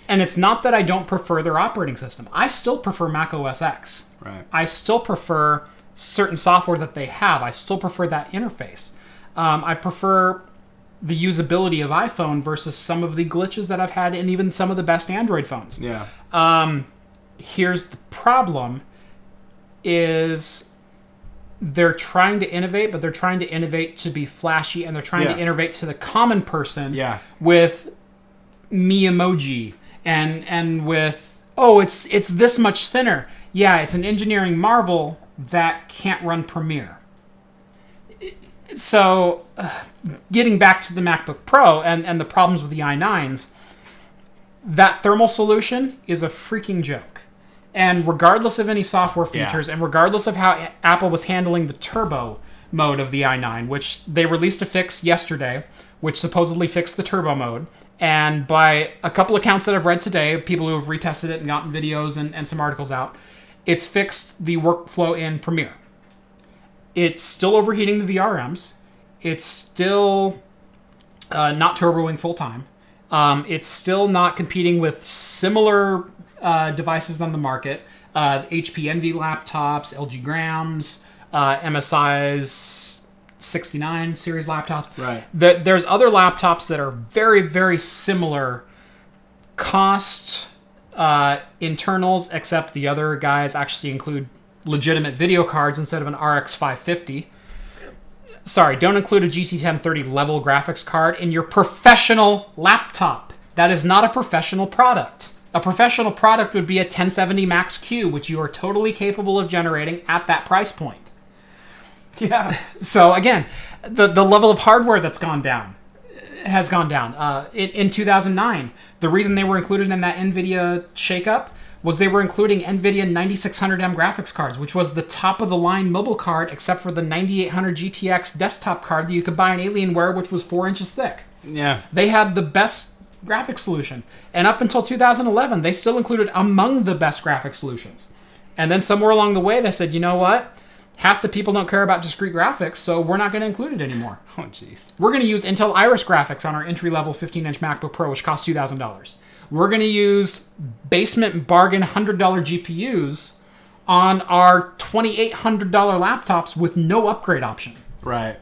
And it's not that I don't prefer their operating system. I still prefer Mac OS X. Right. I still prefer certain software that they have. I still prefer that interface. I prefer the usability of iPhone versus some of the glitches that I've had in even some of the best Android phones. Yeah. Here's the problem is they're trying to innovate, but they're trying to innovate to be flashy, and they're trying to innovate to the common person with me emoji and with, oh, it's this much thinner. Yeah, it's an engineering marvel that can't run Premiere. So, getting back to the MacBook Pro and the problems with the i9s, that thermal solution is a freaking joke. And regardless of any software features, and regardless of how Apple was handling the turbo mode of the i9, which they released a fix yesterday, which supposedly fixed the turbo mode, and by a couple accounts that I've read today, people who have retested it and gotten videos and some articles out, it's fixed the workflow in Premiere. It's still overheating the VRMs. It's still not turboing full time. It's still not competing with similar devices on the market. HP Envy laptops, LG Grams, MSI's 69 series laptops. Right. There's other laptops that are very, very similar cost, internals, except the other guys actually include legitimate video cards instead of an RX 550. Sorry, don't include a GT 1030 level graphics card in your professional laptop. That is not a professional product. A professional product would be a 1070 Max Q, which you are totally capable of generating at that price point. Yeah. So again, the level of hardware that's gone down has gone down. In 2009, the reason they were included in that NVIDIA shakeup was they were including NVIDIA 9600M graphics cards, which was the top-of-the-line mobile card, except for the 9800 GTX desktop card that you could buy in Alienware, which was 4 inches thick. Yeah. They had the best graphics solution. And up until 2011, they still included among the best graphics solutions. And then somewhere along the way, they said, you know what? Half the people don't care about discrete graphics, so we're not going to include it anymore. Oh, jeez. We're going to use Intel Iris graphics on our entry-level 15-inch MacBook Pro, which costs $2,000. We're going to use basement bargain $100 GPUs on our $2,800 laptops with no upgrade option. Right.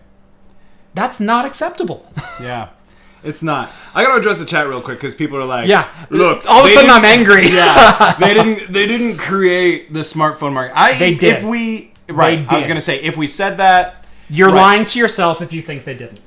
That's not acceptable. Yeah. It's not. I gotta address the chat real quick because people are like, yeah, look, all of a sudden I'm angry. Yeah, they didn't create the smartphone market. They did. If we I was gonna say if we said that, you're lying to yourself if you think they didn't.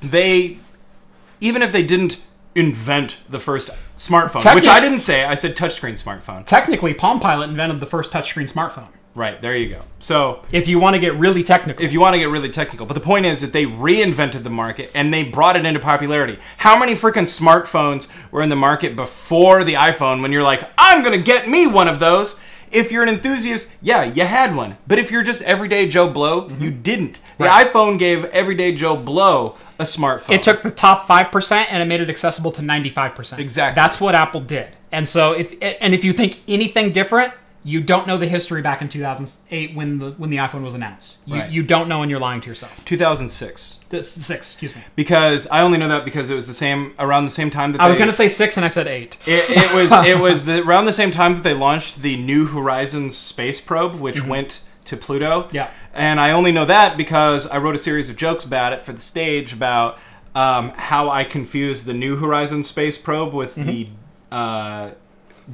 Even if they didn't invent the first smartphone, which I didn't say, I said touchscreen smartphone. Technically, Palm Pilot invented the first touchscreen smartphone. Right, there you go. So if you want to get really technical. But the point is that they reinvented the market and they brought it into popularity. How many freaking smartphones were in the market before the iPhone when you're like, I'm going to get me one of those? If you're an enthusiast, yeah, you had one. But if you're just everyday Joe Blow, you didn't. The iPhone gave everyday Joe Blow a smartphone. It took the top 5% and it made it accessible to 95%. Exactly. That's what Apple did. And so if you think anything different, you don't know the history back in 2008 when the iPhone was announced. You don't know and you're lying to yourself. 2006. 6, excuse me. Because I only know that because it was around the same time that I was going to say 6 and I said 8. It was around the same time that they launched the New Horizons space probe, which went to Pluto. Yeah. And I only know that because I wrote a series of jokes about it for the stage about how I confused the New Horizons space probe with the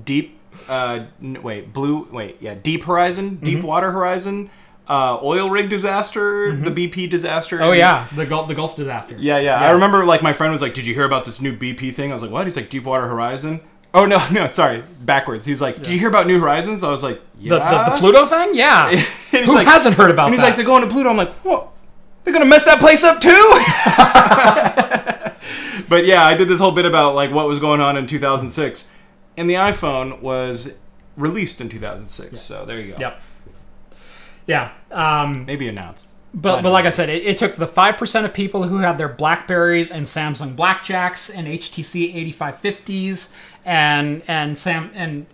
Deep Horizon, Deepwater Horizon, oil rig disaster, the BP disaster. Oh yeah, the Gulf disaster. Yeah. I remember like my friend was like, "Did you hear about this new BP thing?" I was like, "What?" He's like, "Deepwater Horizon." Oh no, sorry, backwards. He's like, "Did you hear about New Horizons?" I was like, "Yeah." The Pluto thing, yeah. Who like, hasn't heard about that? And he's like, "They're going to Pluto." I'm like, "What? They're gonna mess that place up too?" But yeah, I did this whole bit about like what was going on in 2006. And the iPhone was released in 2006, so there you go. Yep. Yeah. Maybe announced. But like I said, it took the 5% of people who had their BlackBerries and Samsung Blackjacks and HTC 8550s and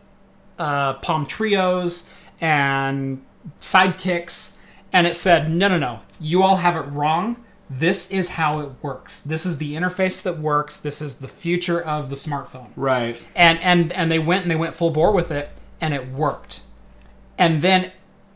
Palm Trios and Sidekicks, and it said, no, you all have it wrong. This is how it works. This is the interface that works. This is the future of the smartphone. Right. And they went full bore with it, and it worked. And then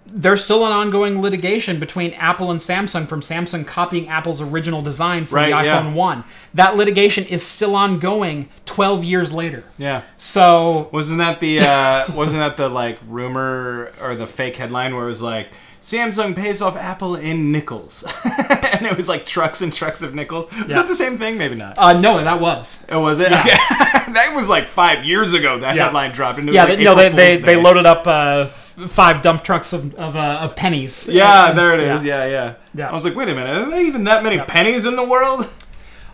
there's still an ongoing litigation between Apple and Samsung from Samsung copying Apple's original design for the iPhone 1. That litigation is still ongoing 12 years later. Yeah. So wasn't that the like rumor or the fake headline where it was like Samsung pays off Apple in nickels, and it was like trucks and trucks of nickels. Was that the same thing? Maybe not. No, that was. Oh, was it? Yeah. Okay. That was like 5 years ago. That headline dropped. And they loaded up 5 dump trucks of pennies. Yeah, there it is. Yeah. I was like, wait a minute, are there even that many pennies in the world?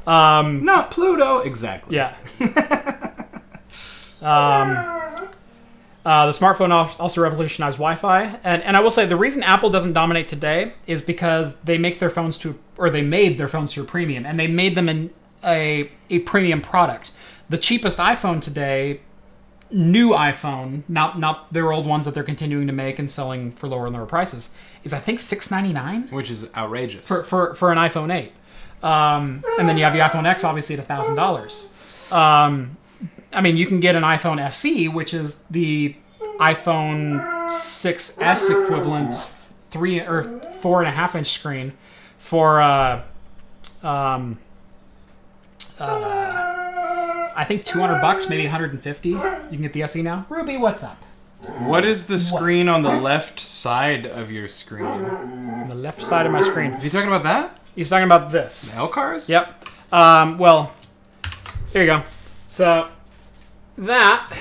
Not Pluto. Exactly. Yeah. The smartphone also revolutionized Wi-Fi, and I will say the reason Apple doesn't dominate today is because they made their phones to a premium, and they made them a premium product. The cheapest iPhone today, new iPhone, not their old ones that they're continuing to make and selling for lower and lower prices, is I think $699, which is outrageous for an iPhone 8. And then you have the iPhone X, obviously at $1,000. I mean, you can get an iPhone SE, which is the iPhone 6S equivalent, 3 or 4.5-inch screen, for I think $200, maybe $150. You can get the SE now. Ruby, what's up? What is the screen on the left side of your screen? On the left side of my screen. Is he talking about that? He's talking about this. The L-cars? Yep. Well, here you go. So that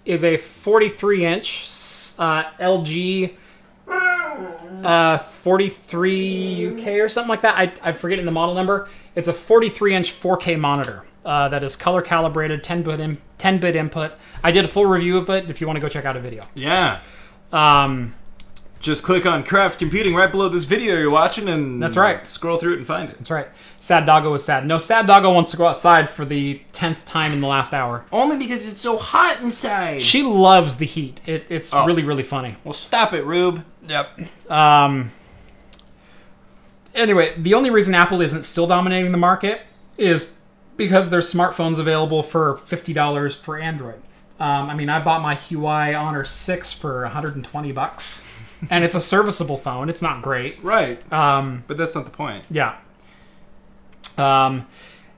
is a 43-inch LG 43 UK or something like that. I'm forgetting the model number. It's a 43-inch 4K monitor that is color calibrated, 10-bit input. I did a full review of it if you want to go check out a video. Yeah. Just click on Craft Computing right below this video you're watching, and that's right. Scroll through it and find it. That's right. Sad Doggo is sad. No, Sad Doggo wants to go outside for the 10th time in the last hour. Only because it's so hot inside. She loves the heat. It's really, really funny. Well, stop it, Rube. Yep. Anyway, the only reason Apple isn't still dominating the market is because there's smartphones available for $50 for Android. I mean, I bought my Huawei Honor 6 for $120. And it's a serviceable phone. It's not great. Right. But that's not the point. Yeah.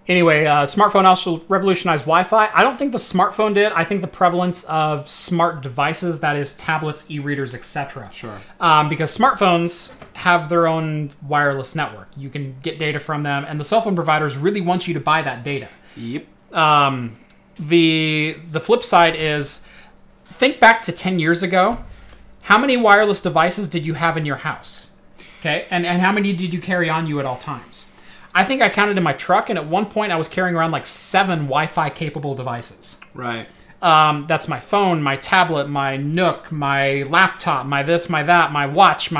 Anyway, smartphone also revolutionized Wi-Fi. I don't think the smartphone did. I think the prevalence of smart devices, that is tablets, e-readers, etc. Sure. Because smartphones have their own wireless network. You can get data from them, and the cell phone providers really want you to buy that data. Yep. The flip side is, think back to 10 years ago. How many wireless devices did you have in your house? Okay, and how many did you carry on you at all times? I think I counted in my truck, and at one point I was carrying around like 7 Wi-Fi capable devices. Right. That's my phone, my tablet, my Nook, my laptop, my this, my that, my watch,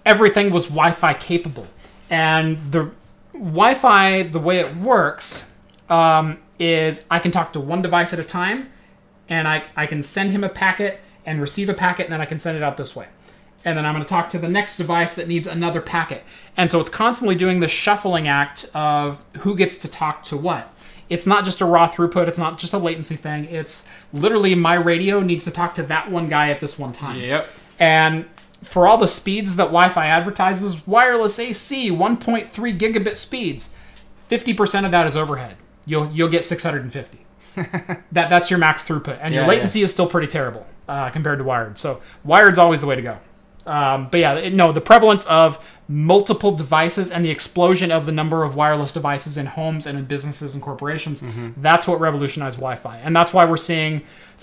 everything was Wi-Fi capable. And the Wi-Fi, the way it works, is I can talk to one device at a time, and I can send him a packet and receive a packet, and then I can send it out this way. And then I'm going to talk to the next device that needs another packet. And so it's constantly doing the shuffling act of who gets to talk to what. It's not just a raw throughput. It's not just a latency thing. It's literally my radio needs to talk to that one guy at this one time. Yep. And for all the speeds that Wi-Fi advertises, wireless AC, 1.3 gigabit speeds, 50% of that is overhead. You'll get 650. That's your max throughput. And your latency is still pretty terrible compared to wired. So wired's always the way to go. But yeah, the prevalence of multiple devices and the explosion of the number of wireless devices in homes and in businesses and corporations, that's what revolutionized Wi-Fi. And that's why we're seeing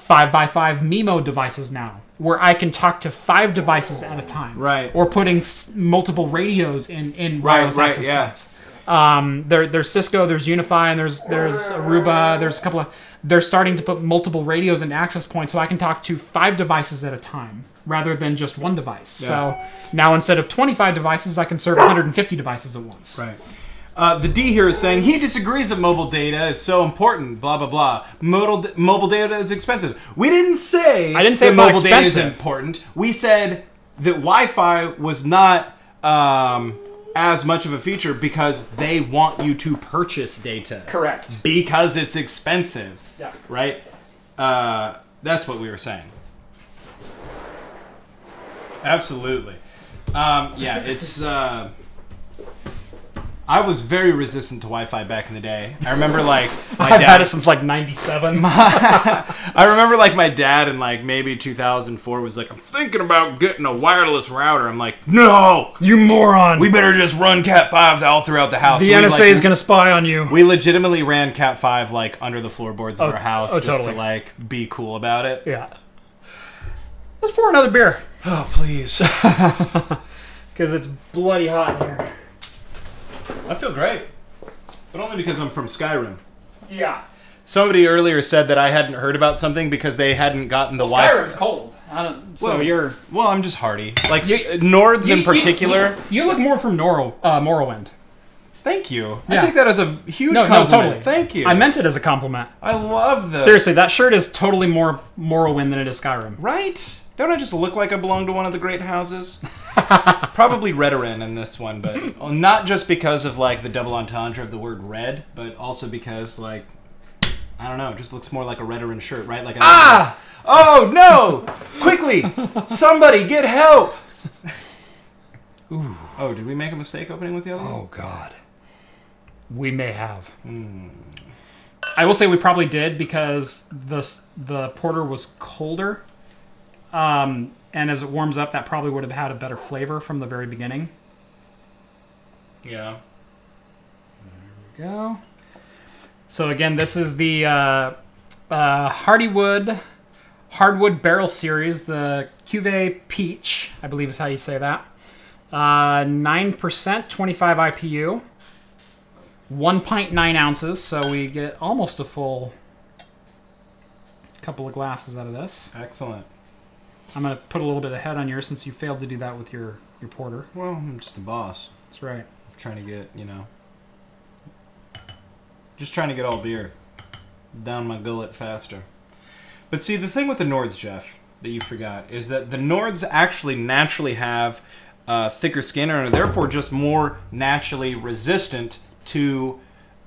5x5 MIMO devices now, where I can talk to 5 devices at a time. Right. Or putting multiple radios in wireless access points. There's Cisco, there's Unify, and there's Aruba. There's a couple of. They're starting to put multiple radios into access points, so I can talk to 5 devices at a time rather than just one device. Yeah. So now instead of 25 devices, I can serve 150 devices at once. Right. The D here is saying he disagrees that mobile data is so important. Blah blah blah. Mobile data is expensive. We didn't say. I didn't say that mobile data is important. We said that Wi-Fi was not. As much of a feature because they want you to purchase data. Correct. Because it's expensive. Yeah. Right? That's what we were saying. Absolutely. Yeah, it's... I was very resistant to Wi-Fi back in the day. I remember, like, my I've had it since, like, 97. I remember, like, my dad in, like, maybe 2004 was like, I'm thinking about getting a wireless router. I'm like, no! You moron! We better just run Cat5s all throughout the house. The NSA is going to spy on you. We legitimately ran Cat5, like, under the floorboards of our house just to, like, be cool about it. Yeah. Let's pour another beer. Oh, please. Because it's bloody hot in here. I feel great. But only because I'm from Skyrim. Yeah. Somebody earlier said that I hadn't heard about something because they hadn't gotten the Wi-Fi. Skyrim's cold. You're... Well, I'm just hardy. Like, Nords in particular. You look more from Morrowind. Thank you. Yeah. I take that as a huge compliment. No, totally. Thank you. I meant it as a compliment. I love this. Seriously, that shirt is totally more Morrowind than it is Skyrim. Right? Don't I just look like I belong to one of the great houses? Probably Redoran in this one, but not just because of, like, the double entendre of the word red, but also because, like, I don't know, it just looks more like a Redoran shirt, right? Like Oh, no! Quickly! Somebody get help! Ooh. Oh, did we make a mistake opening with the other one? Oh, God. We may have. I will say we probably did because the porter was colder. And as it warms up, that probably would have had a better flavor from the very beginning. Yeah. There we go. So again, this is the Hardywood hardwood barrel series, the Cuvée Peach, I believe is how you say that. 9%, 25 IPU, 1.9 ounces, so we get almost a full couple of glasses out of this. Excellent. I'm going to put a little bit of head on yours since you failed to do that with your porter. Well, I'm just a boss. That's right. I'm trying to get, just trying to get all beer down my gullet faster. But see, the thing with the Nords, Jeff, that you forgot, is that the Nords actually naturally have thicker skin and are therefore just more naturally resistant to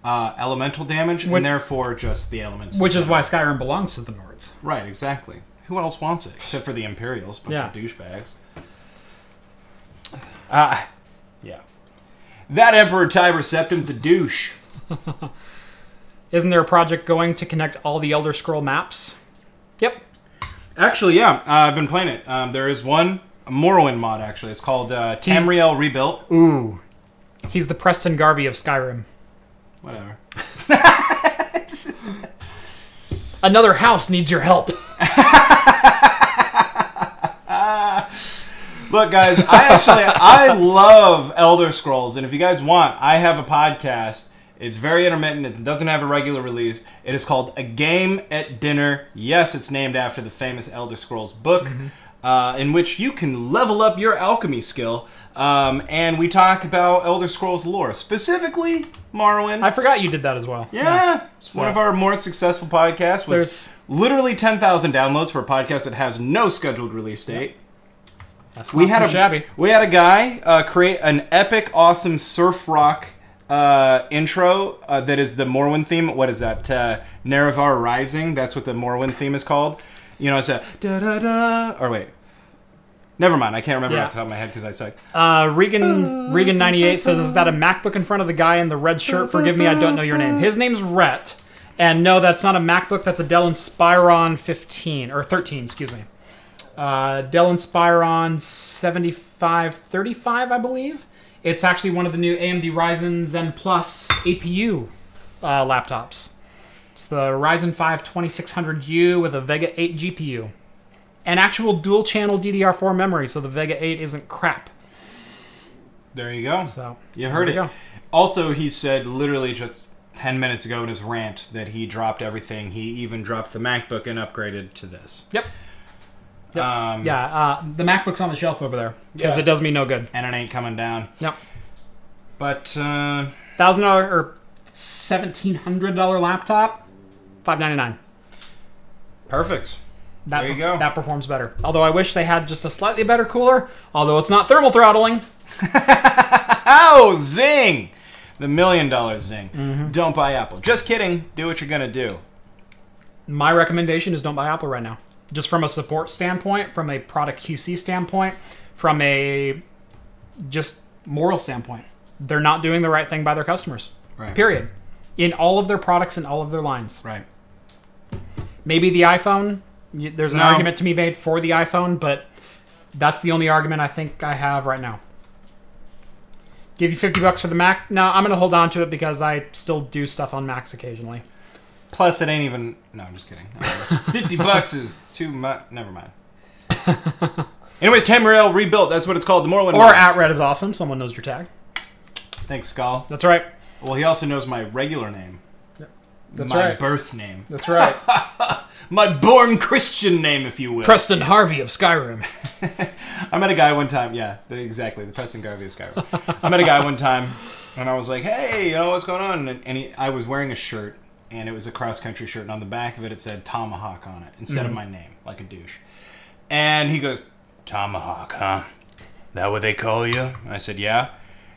elemental damage, and therefore just the elements. Which is why Skyrim belongs to the Nords. Right, exactly. Who else wants it? Except for the Imperials, bunch of douchebags. Yeah. That Emperor Tiber Septim's a douche. Isn't there a project going to connect all the Elder Scroll maps? Yep. Actually, yeah. I've been playing it. There is one, a Morrowind mod, actually. It's called Tamriel Rebuilt. Ooh. He's the Preston Garvey of Skyrim. Whatever. Another house needs your help. Look, guys, I love Elder Scrolls, and if you guys want, I have a podcast. It's very intermittent. It doesn't have a regular release. It is called A Game at Dinner. Yes, it's named after the famous Elder Scrolls book, in which you can level up your alchemy skill. And we talk about Elder Scrolls lore, specifically Morrowind. I forgot you did that as well. Yeah. It's one of our more successful podcasts with literally 10,000 downloads for a podcast that has no scheduled release date. That's not too shabby. We had a guy create an epic, awesome surf rock intro that is the Morrowind theme. What is that? Nerevar Rising. That's what the Morrowind theme is called. It's a da-da-da. Or wait. Never mind. I can't remember off the top of my head because I suck. Regan98 says, is that a MacBook in front of the guy in the red shirt? Forgive me, I don't know your name. His name's Rhett. And no, that's not a MacBook. That's a Dell Inspiron 13, excuse me. Dell Inspiron 7535, I believe. It's actually one of the new AMD Ryzen Zen Plus APU laptops. It's the Ryzen 5 2600U with a Vega 8 GPU. An actual dual-channel DDR4 memory, so the Vega 8 isn't crap. There you go. So you heard it. Also, he said literally just 10 minutes ago in his rant that he dropped everything. He even dropped the MacBook and upgraded to this. Yep. The MacBook's on the shelf over there because it does me no good, and it ain't coming down. Yep. But $1,000 or $1,700 laptop, $599. Perfect. There you go. That performs better. Although I wish they had just a slightly better cooler. Although it's not thermal throttling. Oh, zing! The $1 million zing. Don't buy Apple. Just kidding. Do what you're gonna do. My recommendation is don't buy Apple right now. Just from a support standpoint, from a product QC standpoint, from a just moral standpoint. They're not doing the right thing by their customers. Right. Period. In all of their products and all of their lines. Right. Maybe the iPhone. There's an argument to be made for the iPhone, but that's the only argument I think I have right now. Give you $50 for the Mac? No, I'm going to hold on to it because I still do stuff on Macs occasionally. Plus, it ain't even... No, I'm just kidding. $50 is too much. Never mind. Anyways, Tamriel Rebuilt. That's what it's called. The Morrowind. Or @red is awesome. Someone knows your tag. Thanks, Skull. That's right. Well, he also knows my regular name. Yep. That's my right. birth name. That's right. My born Christian name, if you will. Preston Harvey of Skyrim. I met a guy one time. Yeah, exactly. The Preston Harvey of Skyrim. I met a guy one time, and I was like, hey, what's going on? And I was wearing a shirt. And it was a cross-country shirt, and on the back of it said Tomahawk on it, instead of my name, like a douche. And he goes, Tomahawk, huh? That what they call you? And I said, yeah.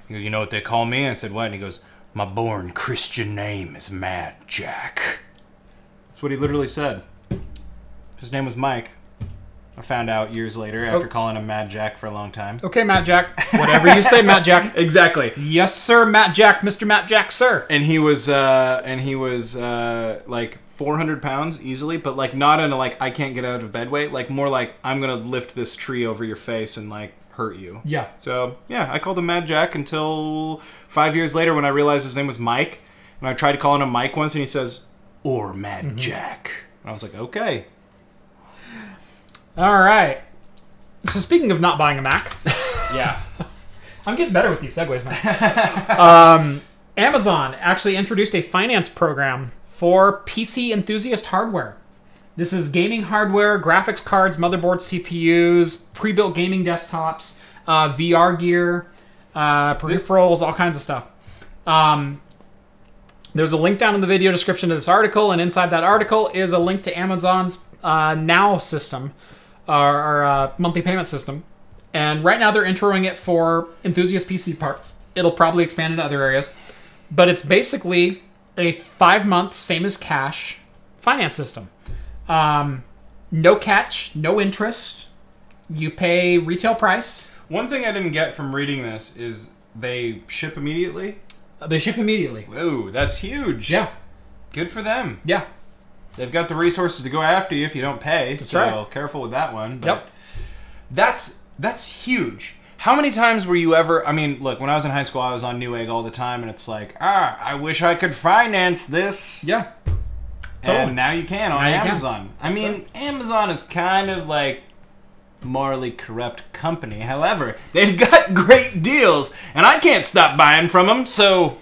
He goes, you know what they call me? And I said, what? And he goes, my born Christian name is Mad Jack. That's what he literally said. His name was Mike. I found out years later after calling him Mad Jack for a long time. Okay, Matt Jack. Whatever you say, Matt Jack. Exactly. Yes, sir, Matt Jack. Mr. Matt Jack, sir. And he was like 400 pounds easily, but like not in a like I can't get out of bed weight, like more like I'm gonna lift this tree over your face and like hurt you. Yeah. So yeah, I called him Mad Jack until 5 years later when I realized his name was Mike, and I tried calling him Mike once, and he says, "Or Mad Jack," and I was like, okay. All right. So speaking of not buying a Mac, Yeah. I'm getting better with these segues, man. Amazon actually introduced a finance program for PC enthusiast hardware. This is gaming hardware, graphics cards, motherboards, CPUs, pre-built gaming desktops, VR gear, peripherals, all kinds of stuff. There's a link down in the video description to this article, and inside that article is a link to Amazon's Now system, or monthly payment system. And right now they're introing it for enthusiast PC parts. It'll probably expand into other areas. But it's basically a 5-month, same as cash, finance system. No catch, no interest. You pay retail price. One thing I didn't get from reading this is they ship immediately. They ship immediately. Whoa, that's huge. Yeah. Good for them. Yeah. They've got the resources to go after you if you don't pay. That's so right. Careful with that one. But Yep. That's huge. How many times were you ever... I mean, look, when I was in high school, I was on Newegg all the time, and it's like, I wish I could finance this. Yeah. Totally. And now you can on Now you Amazon. I mean, Amazon is kind of like morally corrupt company. However, they've got great deals, and I can't stop buying from them, so...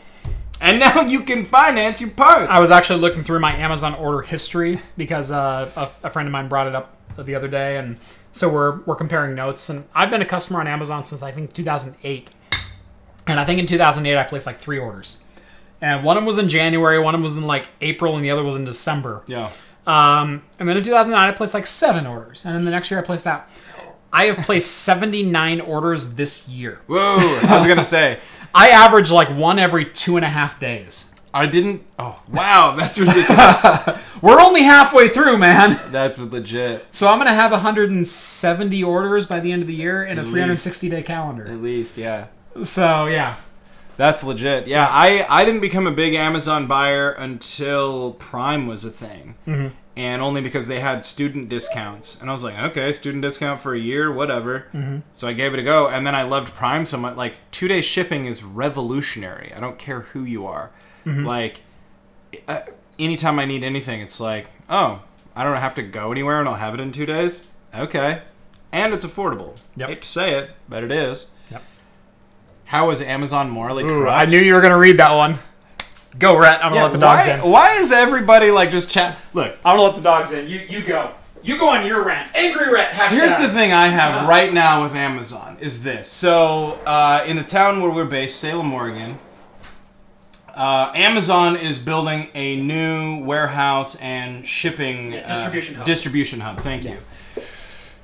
And now you can finance your parts. I was actually looking through my Amazon order history because a friend of mine brought it up the other day, and so we're comparing notes. And I've been a customer on Amazon since I think 2008, and I think in 2008 I placed like 3 orders, and one of them was in January, one of them was in like April, and the other was in December. Yeah. And then in 2009 I placed like 7 orders, and then the next year I placed that. I have placed 79 orders this year. Whoa! I was gonna say. I average like one every 2.5 days. I didn't... Oh, wow. That's ridiculous. We're only halfway through, man. That's legit. So I'm going to have 170 orders by the end of the year in a At 360-day calendar. At least, yeah. So, yeah. That's legit. Yeah, I didn't become a big Amazon buyer until Prime was a thing. Mm-hmm. And only because they had student discounts. And I was like, okay, student discount for a year, whatever. Mm-hmm. So I gave it a go. And then I loved Prime so much. Like, 2-day shipping is revolutionary. I don't care who you are. Mm-hmm. Like, anytime I need anything, it's like, oh, I don't have to go anywhere and I'll have it in 2 days? Okay. And it's affordable. Yep. Hate to say it, but it is. Yep. How is Amazon morally corrupt? I knew you were going to read that one. Go, Rhett. I'm going to let the dogs in. Why is everybody like just chat? Look. I'm going to let the dogs in. You go. You go on your rant. Angry Rhett. #. Here's the thing I have right now with Amazon is this. So, in the town where we're based, Salem, Oregon, Amazon is building a new warehouse and shipping... distribution hub. Thank you.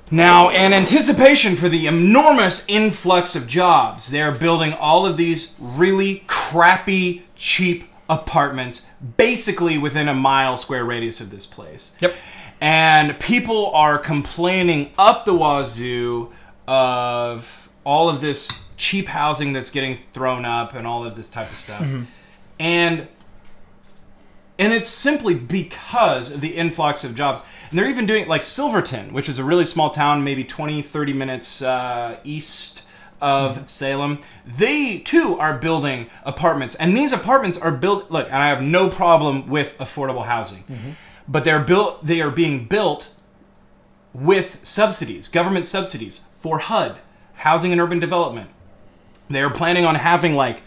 Now, in anticipation for the enormous influx of jobs, they're building all of these really crappy, cheap apartments basically within a mile square radius of this place. Yep. And people are complaining up the wazoo of all of this cheap housing that's getting thrown up and all of this type of stuff. Mm-hmm. And it's simply because of the influx of jobs. And they're even doing, like, Silverton, which is a really small town, maybe 20, 30 minutes east of Salem. They, too, are building apartments. And these apartments are built... Look, and I have no problem with affordable housing. Mm-hmm. But they are being built with subsidies, government subsidies, for HUD, Housing and Urban Development. They are planning on having, like,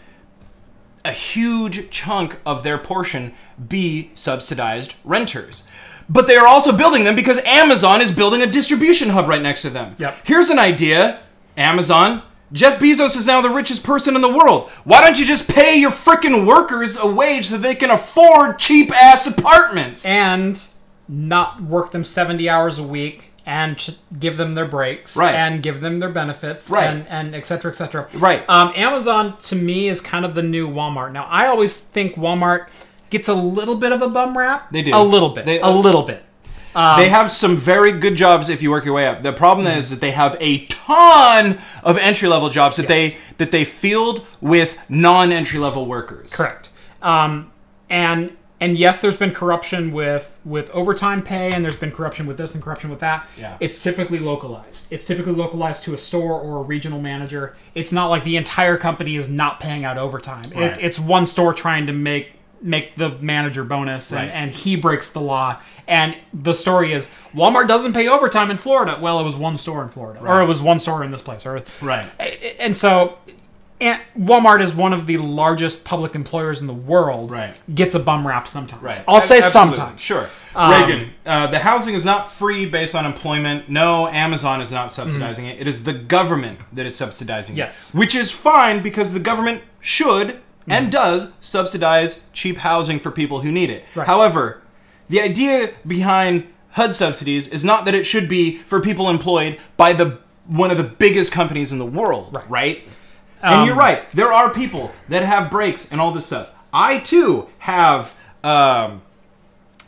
a huge chunk of their portion be subsidized renters. But they are also building them because Amazon is building a distribution hub right next to them. Yep. Here's an idea, Amazon. Jeff Bezos is now the richest person in the world. Why don't you just pay your frickin' workers a wage so they can afford cheap-ass apartments? And not work them 70 hours a week and give them their breaks. Right. And give them their benefits. Right. And et cetera, et cetera. Right. Amazon, to me, is kind of the new Walmart. Now, I always think Walmart gets a little bit of a bum rap. They do. A little bit. A little bit. They have some very good jobs if you work your way up. The problem is that they have a ton of entry-level jobs that they field with non-entry-level workers. Correct. And yes, there's been corruption with overtime pay, and there's been corruption with this and corruption with that. Yeah. It's typically localized. It's typically localized to a store or a regional manager. It's not like the entire company is not paying out overtime. Right. It's one store trying to make make the manager bonus, and he breaks the law. And the story is Walmart doesn't pay overtime in Florida. Well, it was one store in Florida, or it was one store in this place, and so. And Walmart is one of the largest public employers in the world. Gets a bum rap sometimes. I'll say sometimes. Sure. Reagan, the housing is not free based on employment. No, Amazon is not subsidizing it. It is the government that is subsidizing it. Which is fine because the government should and does subsidize cheap housing for people who need it. However, the idea behind HUD subsidies is not that it should be for people employed by one of the biggest companies in the world, right? And you're right. There are people that have breaks and all this stuff. I too have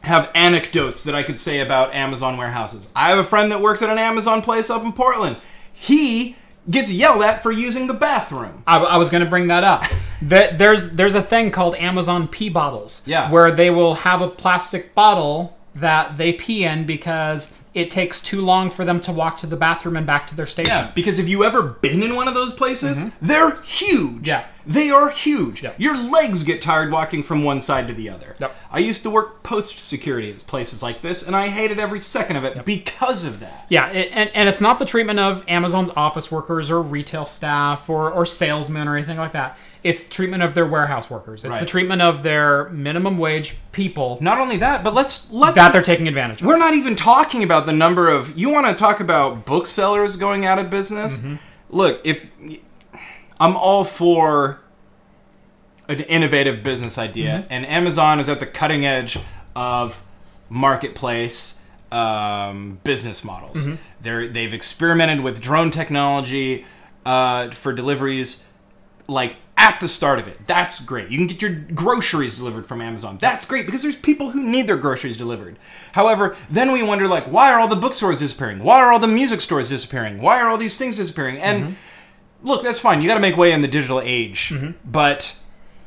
anecdotes that I could say about Amazon warehouses. I have a friend that works at an Amazon place up in Portland. He gets yelled at for using the bathroom. I was going to bring that up. There's a thing called Amazon pee bottles. Where they will have a plastic bottle that they pee in because it takes too long for them to walk to the bathroom and back to their station. Yeah, because if you ever been in one of those places, they're huge. They are huge. Your legs get tired walking from one side to the other. I used to work post security at places like this, and I hated every second of it because of that. And it's not the treatment of Amazon's office workers or retail staff or salesmen or anything like that. It's the treatment of their warehouse workers. It's the treatment of their minimum wage people. Not only that, but let's that they're taking advantage of. We're not even talking about the number of... You want to talk about booksellers going out of business? Look, if... I'm all for an innovative business idea, and Amazon is at the cutting edge of marketplace business models. They've experimented with drone technology for deliveries, like at the start of it. That's great. You can get your groceries delivered from Amazon. That's great because there's people who need their groceries delivered. However, then we wonder, like, why are all the bookstores disappearing? Why are all the music stores disappearing? Why are all these things disappearing? And look, that's fine. You got to make way in the digital age. But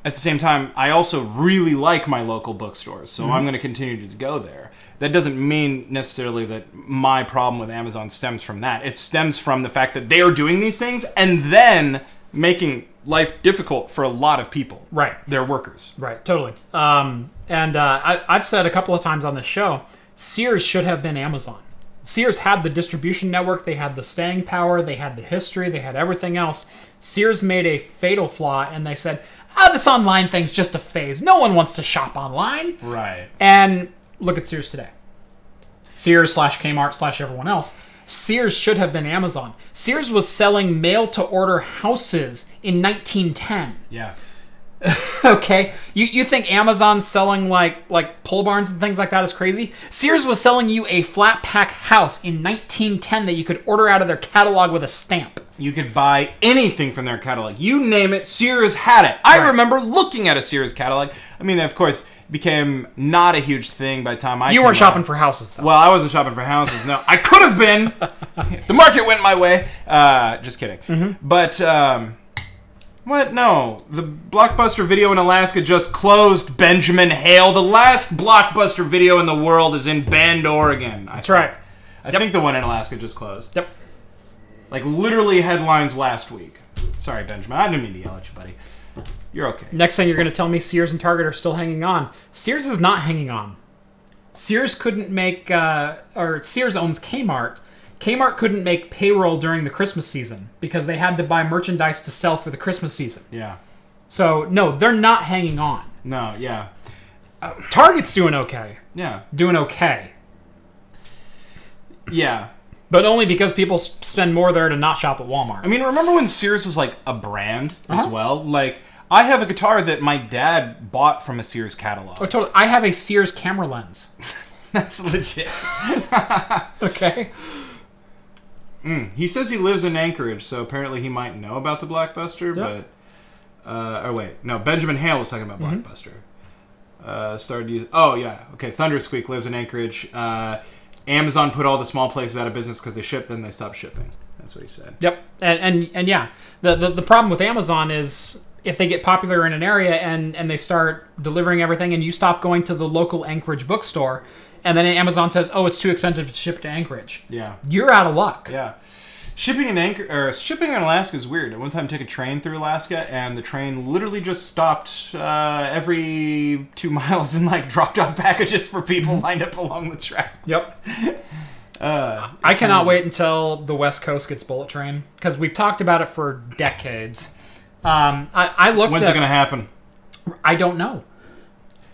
at the same time, I also really like my local bookstores, so I'm going to continue to go there. That doesn't mean necessarily that my problem with Amazon stems from that. It stems from the fact that they are doing these things and then making life difficult for a lot of people. Their workers. Totally. I've said a couple of times on this show, Sears should have been Amazon. Sears had the distribution network, they had the staying power, they had the history, they had everything else. Sears made a fatal flaw, and they said, this online thing's just a phase. No one wants to shop online. And look at Sears today. Sears / Kmart / everyone else. Sears should have been Amazon. Sears was selling mail-to-order houses in 1910. Okay? You think Amazon's selling like pole barns and things like that is crazy? Sears was selling you a flat pack house in 1910 that you could order out of their catalog with a stamp. You could buy anything from their catalog. You name it, Sears had it. I remember looking at a Sears catalog. I mean, of course, became not a huge thing by the time I You weren't shopping for houses, though. Well, I wasn't shopping for houses, no. I could have been if the market went my way. Just kidding. But, what? No. The Blockbuster Video in Alaska just closed, Benjamin Hale. The last Blockbuster Video in the world is in Bend, Oregon. That's right. I think the one in Alaska just closed. Like, literally headlines last week. Sorry, Benjamin. I didn't mean to yell at you, buddy. You're okay. Next thing you're going to tell me Sears and Target are still hanging on. Sears is not hanging on. Sears couldn't make... or Sears owns Kmart. Kmart couldn't make payroll during the Christmas season because they had to buy merchandise to sell for the Christmas season. So, no, they're not hanging on. No, Target's doing okay. Doing okay. But only because people spend more there to not shop at Walmart. I mean, remember when Sears was like a brand as well? Like, I have a guitar that my dad bought from a Sears catalog. Oh, totally. I have a Sears camera lens. That's legit. Okay. He says he lives in Anchorage, so apparently he might know about the Blockbuster, but... oh, wait. No, Benjamin Hale was talking about Blockbuster. Started using... Oh, yeah. Okay, Thundersqueak lives in Anchorage. Amazon put all the small places out of business because they shipped, then they stopped shipping. That's what he said. And yeah, the problem with Amazon is if they get popular in an area and they start delivering everything and you stop going to the local Anchorage bookstore and then Amazon says, oh, it's too expensive to ship to Anchorage. You're out of luck. Shipping in Alaska is weird. At one time, I took a train through Alaska, and the train literally just stopped every 2 miles and like dropped off packages for people lined up along the tracks. Yep. I cannot wait until the West Coast gets bullet train, because we've talked about it for decades. I looked. When's it going to happen? I don't know.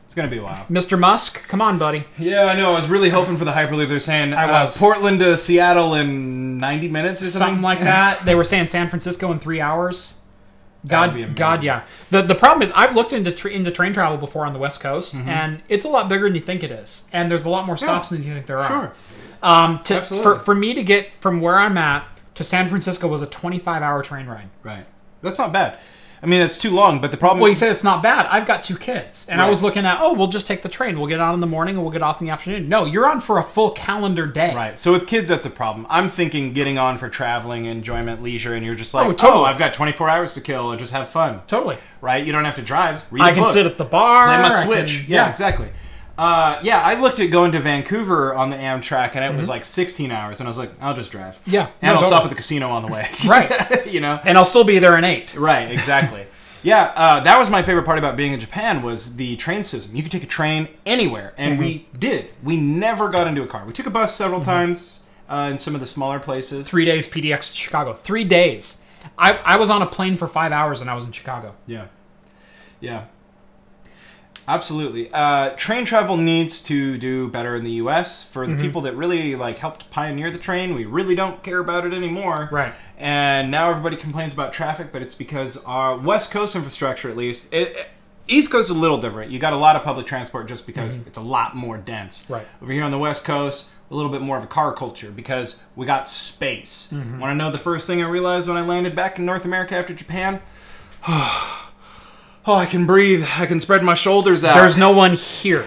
It's going to be a while. Mr. Musk, come on, buddy. Yeah, I know. I was really hoping for the Hyperloop. They're saying Portland to Seattle in 90 minutes or something like that. They were saying San Francisco in 3 hours. That'd be amazing. God, yeah. The problem is, I've looked into train travel before on the West Coast, and it's a lot bigger than you think it is. And there's a lot more stops than you think there are. Sure. For me to get from where I'm at to San Francisco was a 25-hour train ride. Right. That's not bad. I mean, it's too long, but the problem... Well, you say it's not bad. I've got 2 kids. And I was looking at, we'll just take the train. We'll get on in the morning and we'll get off in the afternoon. No, you're on for a full calendar day. Right. So with kids, that's a problem. I'm thinking getting on for traveling, enjoyment, leisure, and you're just like, totally. I've got 24 hours to kill and just have fun. Totally. Right? You don't have to drive. Read I a can book. sit at the bar. Play my Switch. Yeah, exactly. I looked at going to Vancouver on the Amtrak, and it was like 16 hours, and I was like, I'll just drive. Yeah. And I'll stop at the casino on the way. Right. You know? And I'll still be there in 8. Right, exactly. Yeah, that was my favorite part about being in Japan was the train system. You could take a train anywhere, and we did. We never got into a car. We took a bus several times in some of the smaller places. 3 days PDX to Chicago. 3 days. I was on a plane for 5 hours, and I was in Chicago. Yeah. Yeah. Absolutely. Train travel needs to do better in the U.S. For the people that really like helped pioneer the train, we really don't care about it anymore. Right. And now everybody complains about traffic, but it's because our West Coast infrastructure, at least, East Coast is a little different. You got a lot of public transport just because it's a lot more dense. Right. Over here on the West Coast, a little bit more of a car culture because we got space. Want to know the first thing I realized when I landed back in North America after Japan? Oh, I can breathe. I can spread my shoulders out. There's no one here.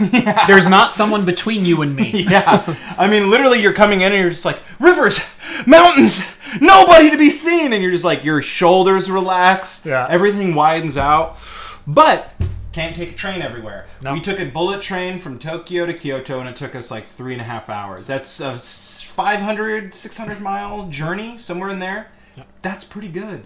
There's not someone between you and me. Yeah. I mean, literally, you're coming in and you're just like, rivers, mountains, nobody to be seen. And you're just like, your shoulders relax. Yeah. Everything widens out. But can't take a train everywhere. No. We took a bullet train from Tokyo to Kyoto, and it took us like 3.5 hours. That's a 500, 600-mile journey, somewhere in there. Yeah. That's pretty good.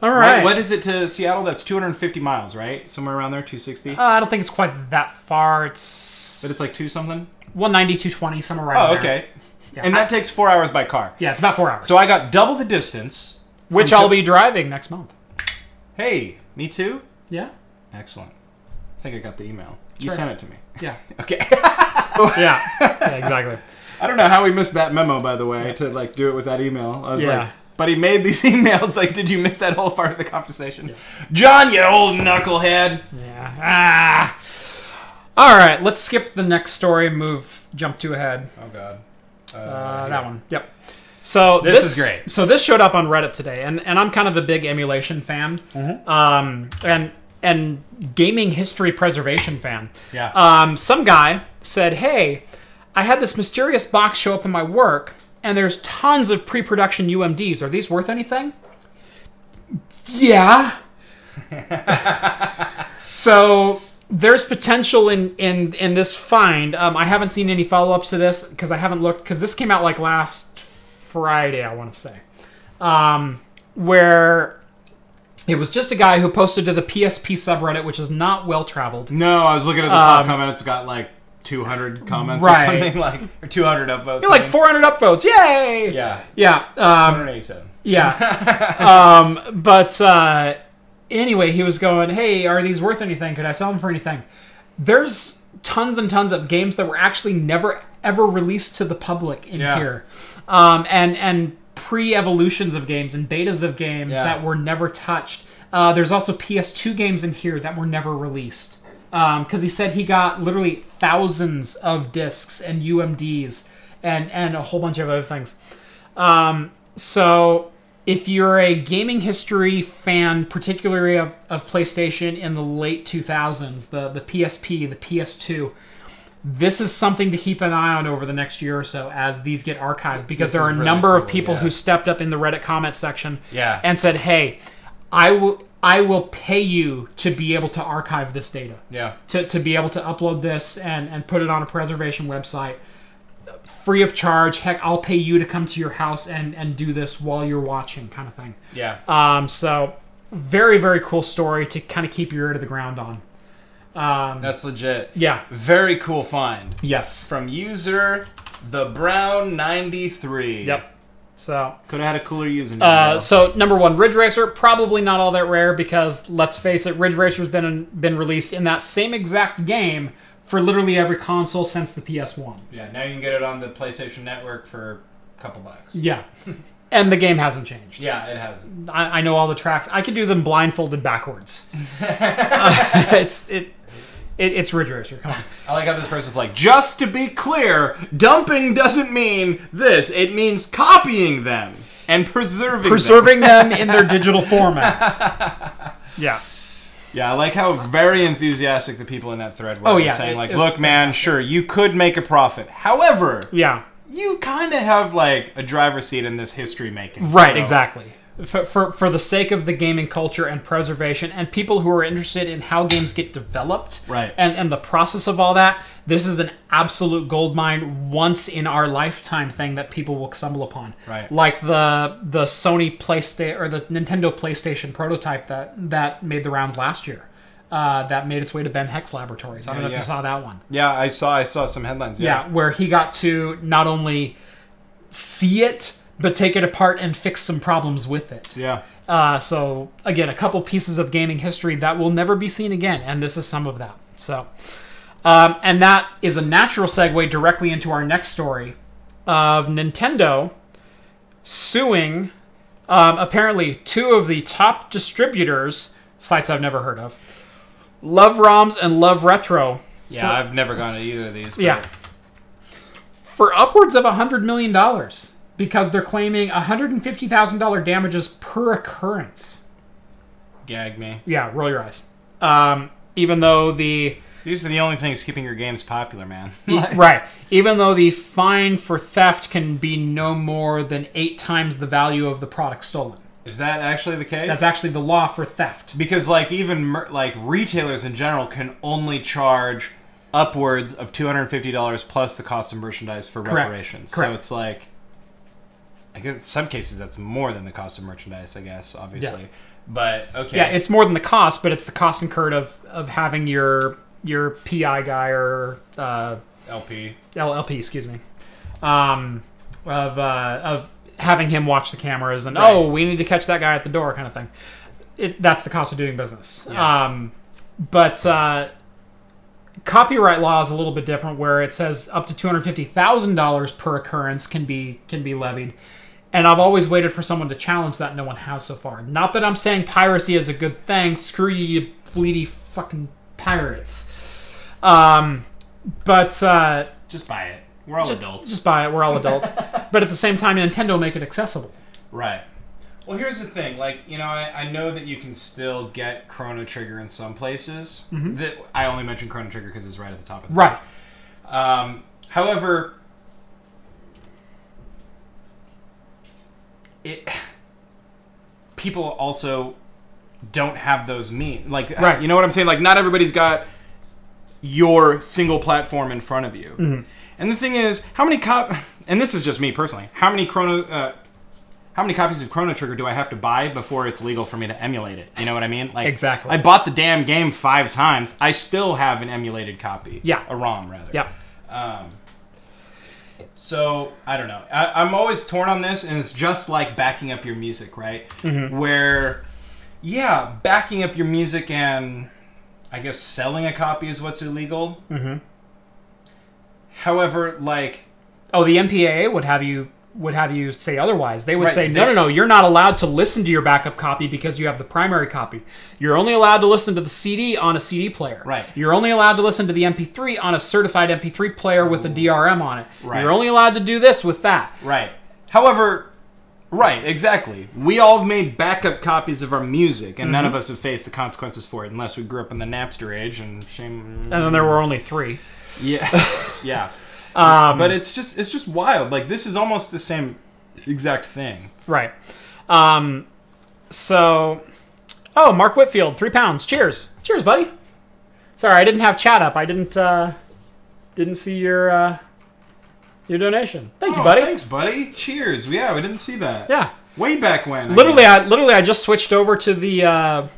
All right. What is it to Seattle? That's 250 miles, right? Somewhere around there, 260? I don't think it's quite that far. But it's like 2 something? 190, 220, somewhere around there. Oh, okay. Yeah. And that takes 4 hours by car. Yeah, it's about 4 hours. So I got double the distance. Which I'll be driving next month. Hey, me too? Yeah. Excellent. I think I got the email. That's you right. sent it to me. Yeah. Okay. Yeah, exactly. I don't know how we missed that memo, by the way, to like do it with that email. I was like... But he made these emails. Like, did you miss that whole part of the conversation? Yeah. John, you old knucklehead. Yeah. All right, let's skip the next story. Jump 2 ahead. Oh God. That one. Yep. So this is great. So this showed up on Reddit today, and I'm kind of a big emulation fan, and gaming history preservation fan. Yeah. Some guy said, "Hey, I had this mysterious box show up in my work." And there's tons of pre-production UMDs. Are these worth anything? Yeah. So there's potential in this find. I haven't seen any follow-ups to this because I haven't looked, because this came out like last Friday, I want to say, where it was just a guy who posted to the PSP subreddit, which is not well-traveled. No, I was looking at the top comment. It's got like 200 comments or something, like, or 200 upvotes. You're like 400 upvotes. Yay! Yeah. Yeah. 287. Yeah. But anyway, he was going, hey, are these worth anything? Could I sell them for anything? There's tons and tons of games that were actually never, ever released to the public in here. And pre-evolutions of games and betas of games that were never touched. There's also PS2 games in here that were never released. Because he said he got literally thousands of discs and UMDs and a whole bunch of other things. So if you're a gaming history fan, particularly of PlayStation in the late 2000s, the PSP, the PS2, this is something to keep an eye on over the next year or so as these get archived. Because there are a number of people who stepped up in the Reddit comment section and said, hey, I will pay you to be able to archive this data. Yeah. To be able to upload this and put it on a preservation website. free of charge. Heck, I'll pay you to come to your house and do this while you're watching, kind of thing. Yeah. So very, very cool story to kind of keep your ear to the ground on. That's legit. Yeah. Very cool find. Yes. From user the Brown 93. Yep. So could have had a cooler username. So number one, Ridge Racer, probably not all that rare because let's face it, Ridge Racer's been released in that same exact game for literally every console since the PS1. Yeah, now you can get it on the PlayStation Network for a couple bucks. Yeah. And the game hasn't changed. Yeah, it hasn't. I know all the tracks. I could do them blindfolded backwards. It's Ridge Racer. Come on. I like how this person's like, just to be clear, dumping doesn't mean this. It means copying them and preserving them in their digital format. Yeah. Yeah, I like how very enthusiastic the people in that thread were. Saying like, look, man, sure, you could make a profit. However, you kind of have like a driver's seat in this history making. Right, so. Exactly. For the sake of the gaming culture and preservation and people who are interested in how games get developed right. and the process of all that, this is an absolute goldmine, once in our lifetime thing that people will stumble upon. Right. Like the Sony PlayStation or the Nintendo PlayStation prototype that made the rounds last year. That made its way to Ben Heck's laboratories. I don't know if you saw that one. Yeah, I saw some headlines. Yeah, where he got to not only see it, but take it apart and fix some problems with it. Yeah. So, again, a couple pieces of gaming history that will never be seen again, and this is some of that. So, and that is a natural segue directly into our next story of Nintendo suing, apparently, two of the top distributors, sites I've never heard of, LoveROMs and LoveRetro. Yeah, I've never gone to either of these. But... Yeah. For upwards of $100 million. Because they're claiming $150,000 damages per occurrence. Gag me. Yeah, roll your eyes. Even though these are the only things keeping your games popular, man. Right. Even though the fine for theft can be no more than 8 times the value of the product stolen. Is that actually the case? That's actually the law for theft. Because like even like retailers in general can only charge upwards of $250 plus the cost of merchandise for reparations. Correct. So it's like, I guess in some cases that's more than the cost of merchandise, I guess, obviously. Yeah. But, okay. Yeah, it's more than the cost, but it's the cost incurred of having your PI guy or... LP, excuse me. Of having him watch the cameras and, we need to catch that guy at the door kind of thing. That's the cost of doing business. Yeah. But copyright law is a little bit different, where it says up to $250,000 per occurrence can be levied. And I've always waited for someone to challenge that. No one has so far. Not that I'm saying piracy is a good thing. Screw you, you bleedy fucking pirates. But just buy it. We're all adults. Just buy it. We're all adults. But at the same time, Nintendo make it accessible. Right. Well, here's the thing. Like, you know, I know that you can still get Chrono Trigger in some places. Mm-hmm. I only mentioned Chrono Trigger because it's right at the top of the page. However, people also don't have those means. Like, you know what I'm saying? Like, not everybody's got your single platform in front of you. Mm-hmm. And the thing is, how many and this is just me personally, how many copies of Chrono Trigger do I have to buy before it's legal for me to emulate it? You know what I mean? Like, exactly. I bought the damn game 5 times. I still have an emulated copy. Yeah. A ROM, rather. Yeah. So, I don't know. I'm always torn on this, and it's just like backing up your music, right? Mm-hmm. Where, yeah, backing up your music and, I guess, selling a copy is what's illegal. Mm-hmm. However, like... Oh, the MPAA would have you say otherwise. They would say, no, you're not allowed to listen to your backup copy because you have the primary copy. You're only allowed to listen to the CD on a CD player. Right. You're only allowed to listen to the MP3 on a certified MP3 player with a DRM on it. Right. You're only allowed to do this with that. Right. However, right, exactly. We all have made backup copies of our music, and none of us have faced the consequences for it unless we grew up in the Napster age, and shame... And then there were only 3. Yeah. Yeah. But it's just wild. Like, this is almost the same exact thing. Right. So, Mark Whitfield, £3. Cheers. Cheers, buddy. Sorry, I didn't have chat up. I didn't see your your donation. Thank you, buddy. Thanks, buddy. Cheers. Yeah, we didn't see that. Yeah. Way back when. I just switched over to the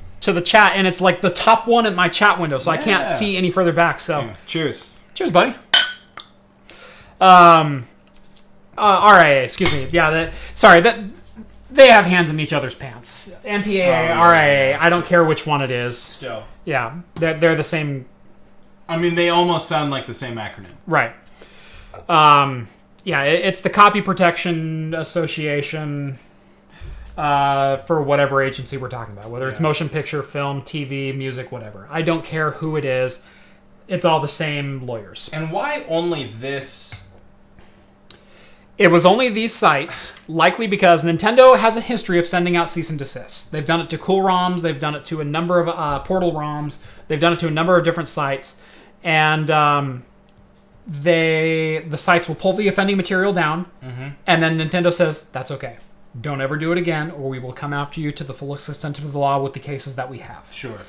chat, and it's like the top one in my chat window, so I can't see any further back. So, cheers. Cheers, buddy. RIA, excuse me. Yeah, they have hands in each other's pants. NPAA, RIA. I don't care which one it is. Still. Yeah, they're the same. I mean, they almost sound like the same acronym. Right. Yeah, it's the Copy Protection Association for whatever agency we're talking about, whether it's motion picture, film, TV, music, whatever. I don't care who it is. It's all the same lawyers. And why only this? It was only these sites, likely because Nintendo has a history of sending out cease and desist. They've done it to Cool ROMs. They've done it to a number of Portal ROMs. They've done it to a number of different sites. And the sites will pull the offending material down, and then Nintendo says, that's okay. Don't ever do it again, or we will come after you to the fullest extent of the law with the cases that we have. Sure.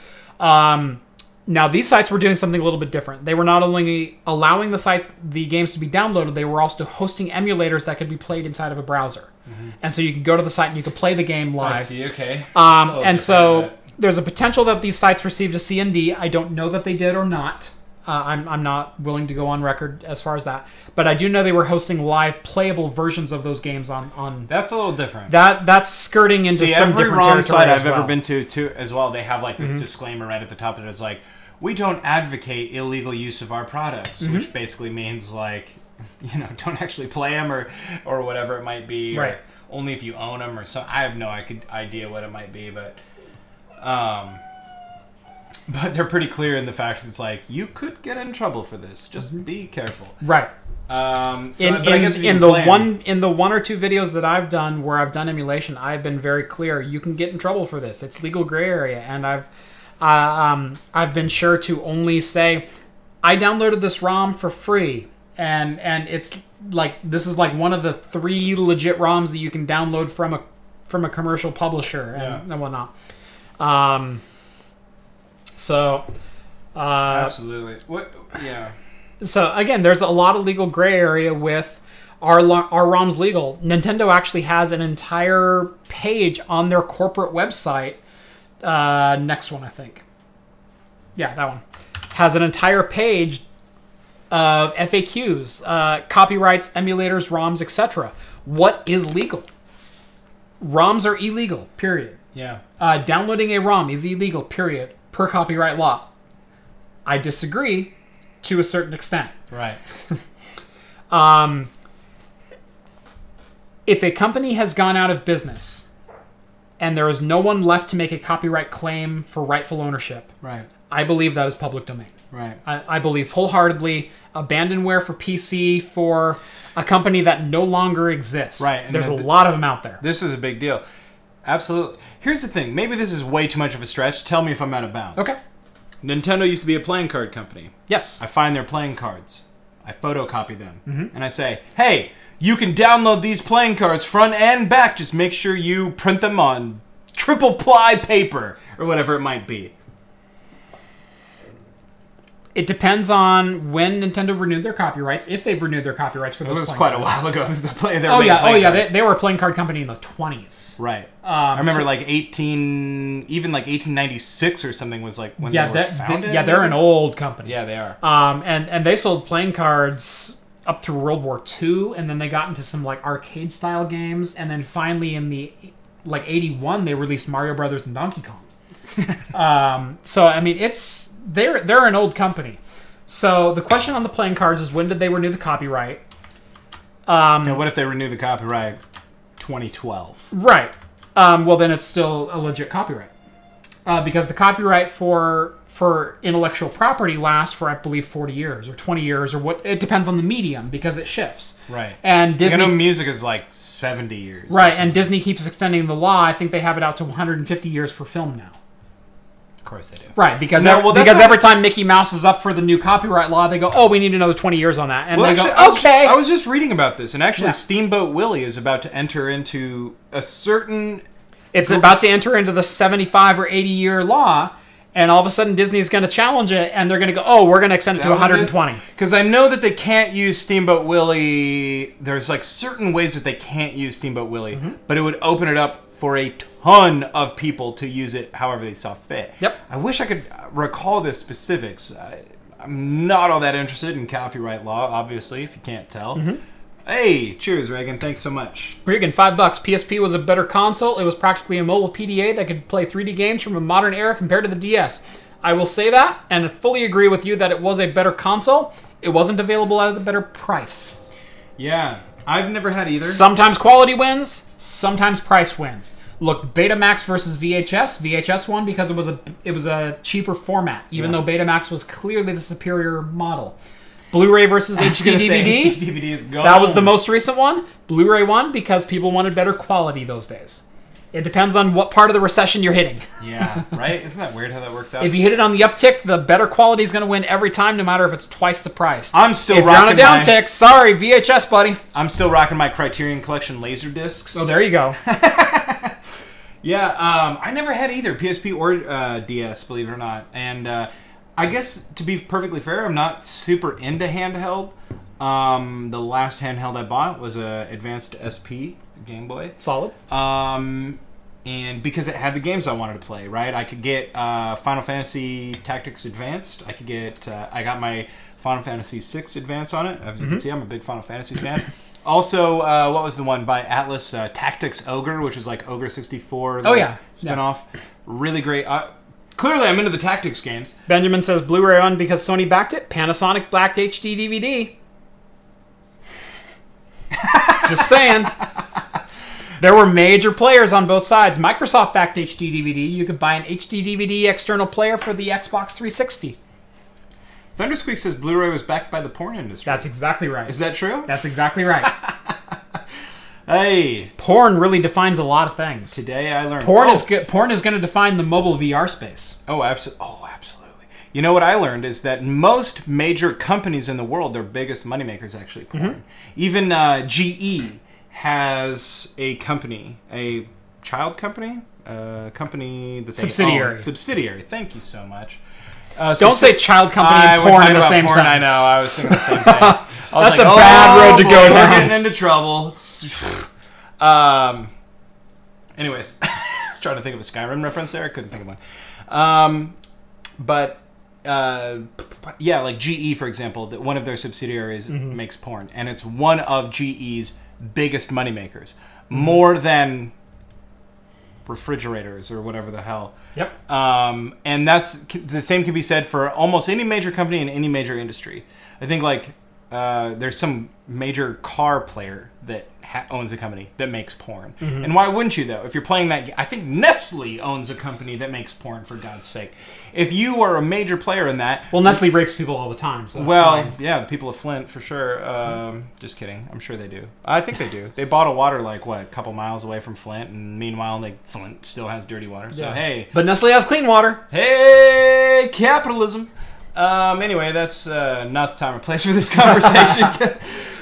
Now, these sites were doing something a little bit different. They were not only allowing the games to be downloaded, they were also hosting emulators that could be played inside of a browser. And so you could go to the site and you could play the game live. I see, okay. And so there's a potential that these sites received a CND. I don't know that they did or not. I'm not willing to go on record as far as that. But I do know they were hosting live playable versions of those games on That's a little different. That's skirting into some every different ROM territory site I've well. ever been to as well, they have like this disclaimer right at the top that is like, we don't advocate illegal use of our products, which basically means like, don't actually play them or whatever it might be. Right. Or only if you own them or something. I have no idea what it might be, but they're pretty clear in the fact that it's like, you could get in trouble for this. Just be careful. Right. In the one or two videos that I've done where I've done emulation, I've been very clear. You can get in trouble for this. It's legal gray area, and I've been sure to only say, I downloaded this ROM for free, and it's like this is like one of the 3 legit ROMs that you can download from a commercial publisher and whatnot. Absolutely. What? Yeah. So again, there's a lot of legal gray area with are ROMs legal. Nintendo actually has an entire page on their corporate website. Next one, I think. Yeah, that one has an entire page of FAQs, copyrights, emulators, ROMs, etc. What is legal? ROMs are illegal. Period. Yeah. Downloading a ROM is illegal. Period. Per copyright law. I disagree to a certain extent. Right. If a company has gone out of business and there is no one left to make a copyright claim for rightful ownership, right, I believe that is public domain. Right. I believe wholeheartedly abandonware for PC for a company that no longer exists. Right. And there's a lot of them out there. This is a big deal. Absolutely. Here's the thing. Maybe this is way too much of a stretch. Tell me if I'm out of bounds. Okay. Nintendo used to be a playing card company. Yes. I find their playing cards. I photocopy them. And I say, hey, you can download these playing cards front and back. Just make sure you print them on triple ply paper or whatever it might be. It depends on when Nintendo renewed their copyrights, if they've renewed their copyrights for those. It was quite a while ago. They were a playing card company in the 20s. Right. I remember like 1896 or something was like when they were founded. They're an old company. Yeah, they are. And they sold playing cards up through World War II, and then they got into some like arcade style games, and then finally in the like 81 they released Mario Brothers and Donkey Kong. So I mean they're an old company. So the question on the playing cards is, when did they renew the copyright? And what if they renew the copyright 2012? Right. Well, then it's still a legit copyright. Because the copyright for intellectual property lasts for, I believe, 40 years or 20 years or what. It depends on the medium because it shifts. Right. And Disney, I know music is like 70 years. Right, and Disney keeps extending the law. I think they have it out to 150 years for film now. Of course they do. Right, because every time Mickey Mouse is up for the new copyright law, they go, "Oh, we need another 20 years on that," and they go, "Okay." I was just reading about this, and actually, Steamboat Willie is about to enter into a certain. It's about to enter into the 75 or 80 year law, and all of a sudden Disney's going to challenge it, and they're going to go, oh, we're going to extend it to 120. Because I know that they can't use Steamboat Willie. There's like certain ways that they can't use Steamboat Willie, but it would open it up for a ton of people to use it however they saw fit. Yep. I wish I could recall the specifics. I'm not all that interested in copyright law, obviously, if you can't tell. Hey, cheers, Reagan. Thanks so much. Reagan, $5. PSP was a better console. It was practically a mobile PDA that could play 3D games from a modern era compared to the DS. I will say that, and fully agree with you that it was a better console. It wasn't available at a better price. Yeah, I've never had either. Sometimes quality wins, sometimes price wins. Look, Betamax versus VHS. VHS won because it was a cheaper format, even though Betamax was clearly the superior model. Blu-ray versus HD DVD. HD DVD is gone. That was the most recent one. Blu-ray won because people wanted better quality those days. It depends on what part of the recession you're hitting. Yeah, right? Isn't that weird how that works out? If you hit it on the uptick, the better quality is going to win every time, no matter if it's twice the price. I'm still if rocking you're on a downtick, sorry, VHS, buddy. I'm still rocking my Criterion Collection laser discs. Oh, there you go. Yeah, I never had either PSP or DS, believe it or not. And I guess, to be perfectly fair, I'm not super into handheld. The last handheld I bought was a Advanced SP Game Boy. Solid. And because it had the games I wanted to play, right? I could get Final Fantasy Tactics Advanced. I could get... I got my Final Fantasy VI Advance on it. As you can see, I'm a big Final Fantasy fan. Also, what was the one by Atlas? Tactics Ogre, which is like Ogre 64. Oh, yeah. Spinoff. Yeah. Really great. Clearly, I'm into the tactics games. Benjamin says Blu-ray on because Sony backed it. Panasonic backed HD DVD. Just saying. There were major players on both sides. Microsoft backed HD DVD. You could buy an HD DVD external player for the Xbox 360. Thundersqueak says Blu-ray was backed by the porn industry. That's exactly right. Is that true? That's exactly right. Hey. Porn really defines a lot of things. Today I learned... Porn is going to define the mobile VR space. Oh, absolutely. You know what I learned is that most major companies in the world, their biggest moneymakers actually porn. Even GE has a company, a child company, a company that they Subsidiary. own. Subsidiary. Thank you so much. Don't say child company and porn in the same sentence. I know. I was thinking the same thing. That's a bad road to go down. We're getting into trouble. Anyways, I was trying to think of a Skyrim reference there. I couldn't think of one. Yeah, like GE, for example, that one of their subsidiaries makes porn, and it's one of GE's biggest moneymakers, more than refrigerators or whatever the hell. Yep. And that's the same can be said for almost any major company in any major industry. I think like there's some major car player that owns a company that makes porn. And why wouldn't you, though? If you're playing that... I think Nestle owns a company that makes porn, for God's sake. If you are a major player in that... Well, Nestle rapes people all the time, so that's fine. Yeah, the people of Flint, for sure. Just kidding. I'm sure they do. I think they do. They bottle water, like, what, a couple miles away from Flint, and meanwhile, like, Flint still has dirty water. So, hey... But Nestle has clean water. Hey, capitalism! Anyway, that's not the time or place for this conversation.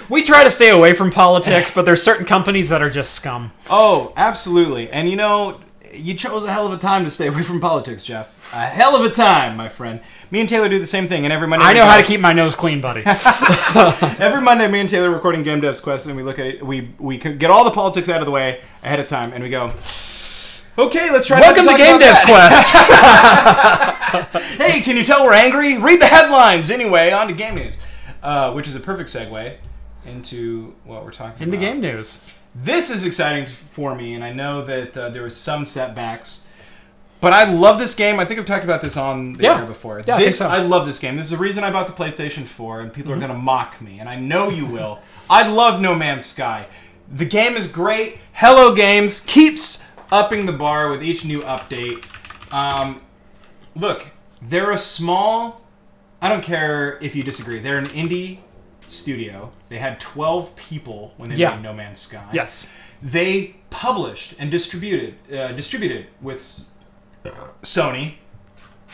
We try to stay away from politics, but there's certain companies that are just scum. Oh, absolutely. And you know, you chose a hell of a time to stay away from politics, Jeff. A hell of a time, my friend. Me and Taylor do the same thing, and every Monday... I know how to keep my nose clean, buddy. Every Monday, me and Taylor are recording Game Devs Quest, and we look at it, we get all the politics out of the way ahead of time, and we go... Okay, let's try Welcome to Game Devs Quest. Hey, can you tell we're angry? Read the headlines. Anyway, on to game news, which is a perfect segue into what we're talking about. Into game news. This is exciting for me, and I know that there was some setbacks, but I love this game. I think I've talked about this on the air before. Yeah, I love this game. This is the reason I bought the PlayStation 4, and people are going to mock me, and I know you will. I love No Man's Sky. The game is great. Hello Games keeps upping the bar with each new update. Look, they're a small... I don't care if you disagree. They're an indie studio. They had 12 people when they made No Man's Sky. Yes. They published and distributed with Sony,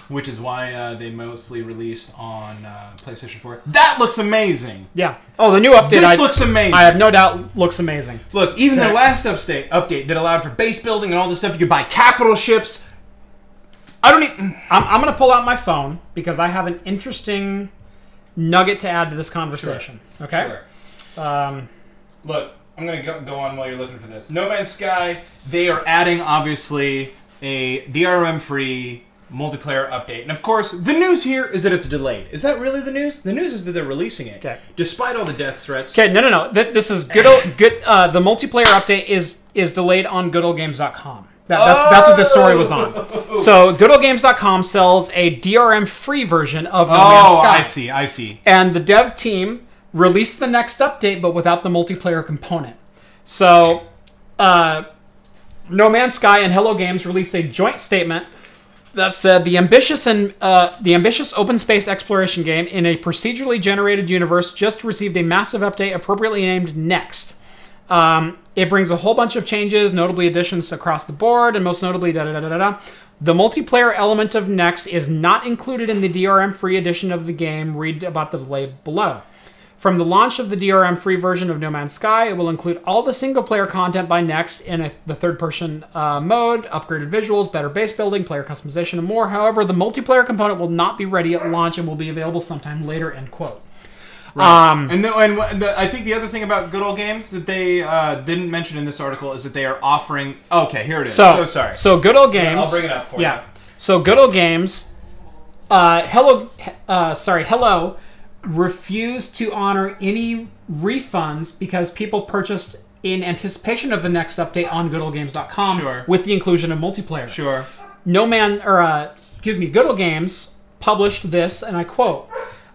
which is why they mostly released on PlayStation 4. That looks amazing. Yeah. Oh, the new update. This looks amazing. I have no doubt looks amazing. Look, even their last update that allowed for base building and all this stuff, you could buy capital ships. I don't even... I'm going to pull out my phone because I have an interesting nugget to add to this conversation. Sure. Okay? Sure. Look, I'm going to go on while you're looking for this. No Man's Sky, they are adding, obviously, a DRM-free multiplayer update. And, of course, the news here is that it's delayed. Is that really the news? The news is that they're releasing it. Okay. Despite all the death threats. Okay, no. This is good. The multiplayer update is delayed on goodoldgames.com. That's what this story was on. So, goodoldgames.com sells a DRM-free version of No Man's Sky. I see. And the dev team released the next update, but without the multiplayer component. So, No Man's Sky and Hello Games released a joint statement that said the ambitious open space exploration game in a procedurally generated universe just received a massive update appropriately named Next. It brings a whole bunch of changes, notably additions across the board, and most notably The multiplayer element of Next is not included in the DRM-free edition of the game. Read about the delay below. From the launch of the DRM-free version of No Man's Sky, it will include all the single-player content by Next in the third-person mode, upgraded visuals, better base building, player customization, and more. However, the multiplayer component will not be ready at launch and will be available sometime later, end quote. Right. I think the other thing about Good Old Games that they didn't mention in this article is that they are offering... Okay, here it is. So sorry. So Good Old Games... I'll bring it up for you. So Good Old Games... Hello refused to honor any refunds because people purchased in anticipation of the next update on goodoldgames.com with the inclusion of multiplayer. Sure. Good Old Games published this, and I quote,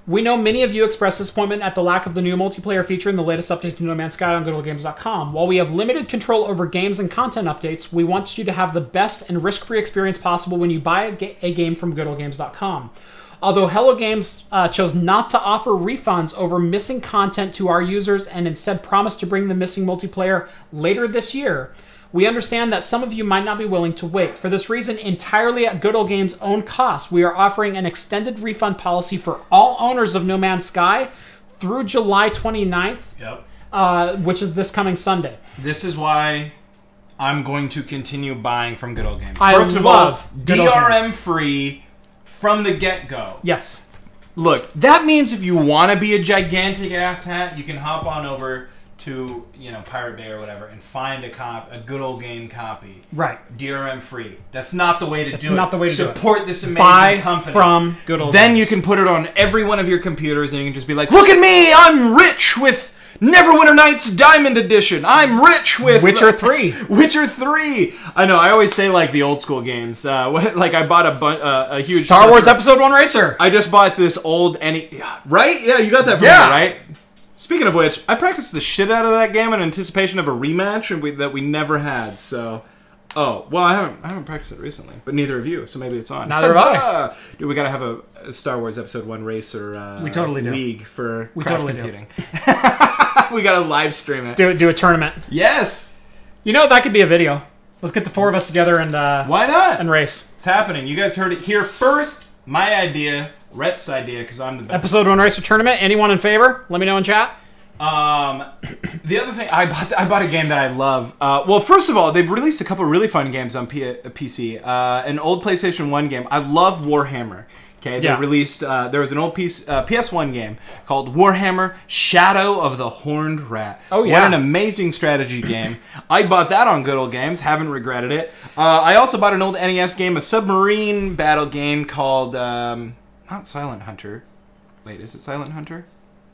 "We know many of you expressed disappointment at the lack of the new multiplayer feature in the latest update to No Man's Sky on goodoldgames.com. While we have limited control over games and content updates, we want you to have the best and risk-free experience possible when you buy a game from goodoldgames.com. Although Hello Games chose not to offer refunds over missing content to our users and instead promised to bring the missing multiplayer later this year, we understand that some of you might not be willing to wait. For this reason, entirely at Good Old Games' own cost, we are offering an extended refund policy for all owners of No Man's Sky through July 29th, which is this coming Sunday." This is why I'm going to continue buying from Good Old Games. First of all, DRM-free from the get-go. Yes. Look, that means if you want to be a gigantic asshat, you can hop on over to, Pirate Bay or whatever and find a Good Old Game copy. Right. DRM-free. That's not the way to do it. That's not the way to do it. Support this amazing company. From Good Old Games. Then you can put it on every one of your computers and you can just be like, look at me! I'm rich with Neverwinter Nights Diamond Edition. I'm rich with... Witcher 3. Witcher 3. I know, I always say like the old school games. Like I bought a huge... Star Wars Episode 1 Racer. I just bought this old... Right? Yeah, you got that from me, right? Speaking of which, I practiced the shit out of that game in anticipation of a rematch that we never had, so... Oh, well, I haven't practiced it recently, but neither of you, so maybe it's on. Neither have I. Dude, we gotta have a Star Wars Episode 1 Racer we totally league for we craft totally computing. We gotta live stream it. Do a tournament. Yes! That could be a video. Let's get the four of us together and... Why not? And race. It's happening. You guys heard it here first. My idea, Rhett's idea, because I'm the best. Episode 1 Racer tournament. Anyone in favor? Let me know in chat. The other thing, I bought a game that I love. Well, first of all, they've released a couple really fun games on PC. An old PlayStation 1 game. I love Warhammer. Okay, they released, there was an old PS1 game called Warhammer Shadow of the Horned Rat. Oh, yeah. What an amazing strategy game. I bought that on Good Old Games. Haven't regretted it. I also bought an old NES game, a submarine battle game called, not Silent Hunter. Wait, is it Silent Hunter?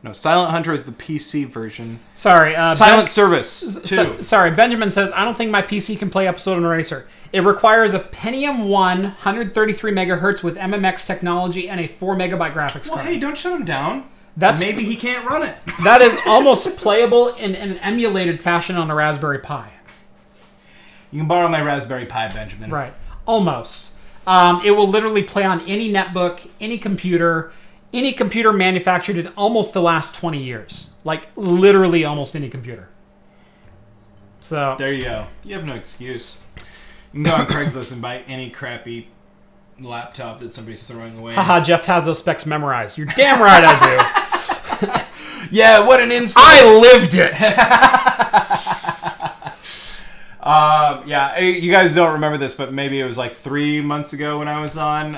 No, Silent Hunter is the PC version. Sorry. Silent Service 2. Sorry, Benjamin says, I don't think my PC can play Episode 1 Racer. It requires a Pentium 1, 133 megahertz with MMX technology and a 4 megabyte graphics card. Well, hey, don't shut him down. Maybe he can't run it. That is almost playable in an emulated fashion on a Raspberry Pi. You can borrow my Raspberry Pi, Benjamin. Right. Almost. It will literally play on any netbook, any computer manufactured in almost the last 20 years. Like, literally almost any computer. So there you go. You have no excuse. You can go on Craigslist and buy any crappy laptop that somebody's throwing away. Haha, Jeff has those specs memorized. You're damn right I do. Yeah, what an insight. I lived it. Yeah, you guys don't remember this, but maybe it was like 3 months ago when I was on.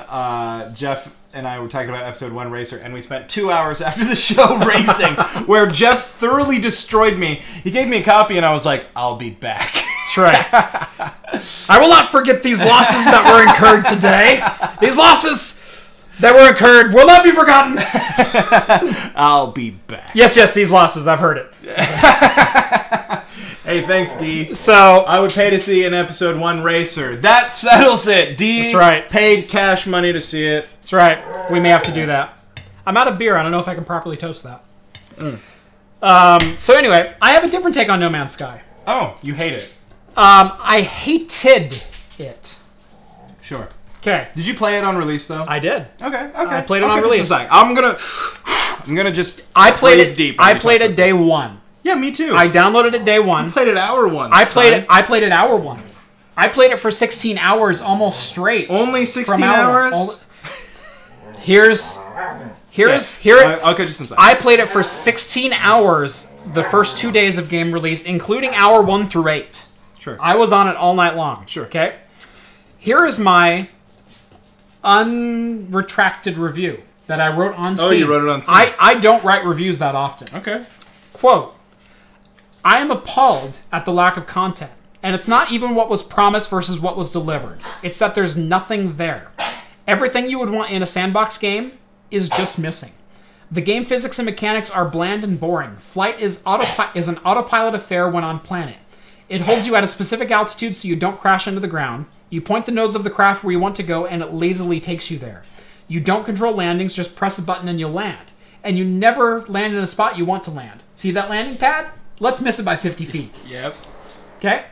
Jeff and I were talking about episode 1 Racer, and we spent 2 hours after the show racing, where Jeff thoroughly destroyed me. He gave me a copy, and I was like, I'll be back. That's right. I will not forget these losses that were incurred today. These losses that were incurred will not be forgotten. I'll be back. Yes, these losses. I've heard it. Hey, thanks, D. So I would pay to see an episode 1 Racer. That settles it. D. That's right. Paid cash money to see it. That's right. We may have to do that. I'm out of beer. I don't know if I can properly toast that. So anyway, I have a different take on No Man's Sky. Oh, you hate it. I hated it. Sure. Okay. Did you play it on release though? I did. Okay. I played it on release. I'm gonna just. I played it. Deep I played it day 1. Yeah, me too. I downloaded it day 1. You played it hour 1. I played it hour 1. I played it for 16 hours almost straight. Only 16 hours. Here's I'll catch you sometime. I played it for 16 hours the first 2 days of game release, including hour 1 through 8. Sure. I was on it all night long. Sure. Okay. Here is my unretracted review that I wrote on Steam. Oh, you wrote it on Steam. I don't write reviews that often. Okay. Quote, I am appalled at the lack of content. And it's not even what was promised versus what was delivered. It's that there's nothing there. Everything you would want in a sandbox game is just missing. The game physics and mechanics are bland and boring. Flight is an autopilot affair when on planet. It holds you at a specific altitude so you don't crash into the ground. You point the nose of the craft where you want to go and it lazily takes you there. You don't control landings, just press a button and you'll land. And you never land in a spot you want to land. See that landing pad? Let's miss it by 50 feet. Yep. Okay?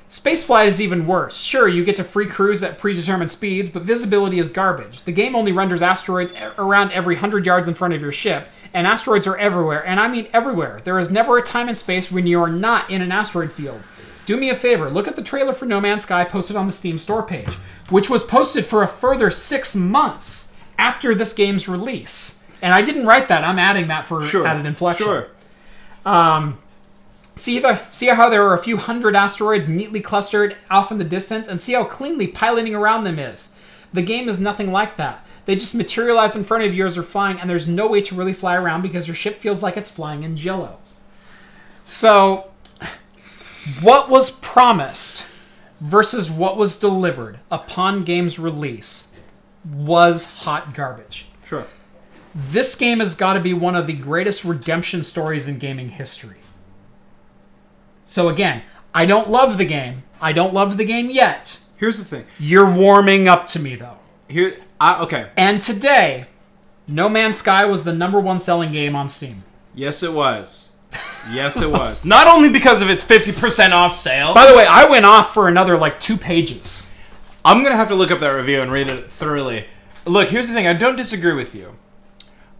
Spaceflight is even worse. Sure, you get to free cruise at predetermined speeds, but visibility is garbage. The game only renders asteroids around every 100 yards in front of your ship, and asteroids are everywhere, and I mean everywhere. There is never a time and space when you are not in an asteroid field. Do me a favor, look at the trailer for No Man's Sky posted on the Steam store page, which was posted for a further 6 months after this game's release. And I didn't write that, I'm adding that for added inflection. Sure. See how there are a few hundred asteroids neatly clustered off in the distance, and see how cleanly piloting around them is. The game is nothing like that. They just materialize in front of you as you're flying, and there's no way to really fly around because your ship feels like it's flying in jello. So, what was promised versus what was delivered upon game's release was hot garbage. Sure. This game has got to be one of the greatest redemption stories in gaming history. So again, I don't love the game. I don't love the game yet. Here's the thing. You're warming up to me, though. Okay. And today, No Man's Sky was the #1 selling game on Steam. Yes, it was. Yes, it was. Not only because of its 50% off sale. By the way, I went off for another, 2 pages. I'm going to have to look up that review and read it thoroughly. Look, here's the thing. I don't disagree with you.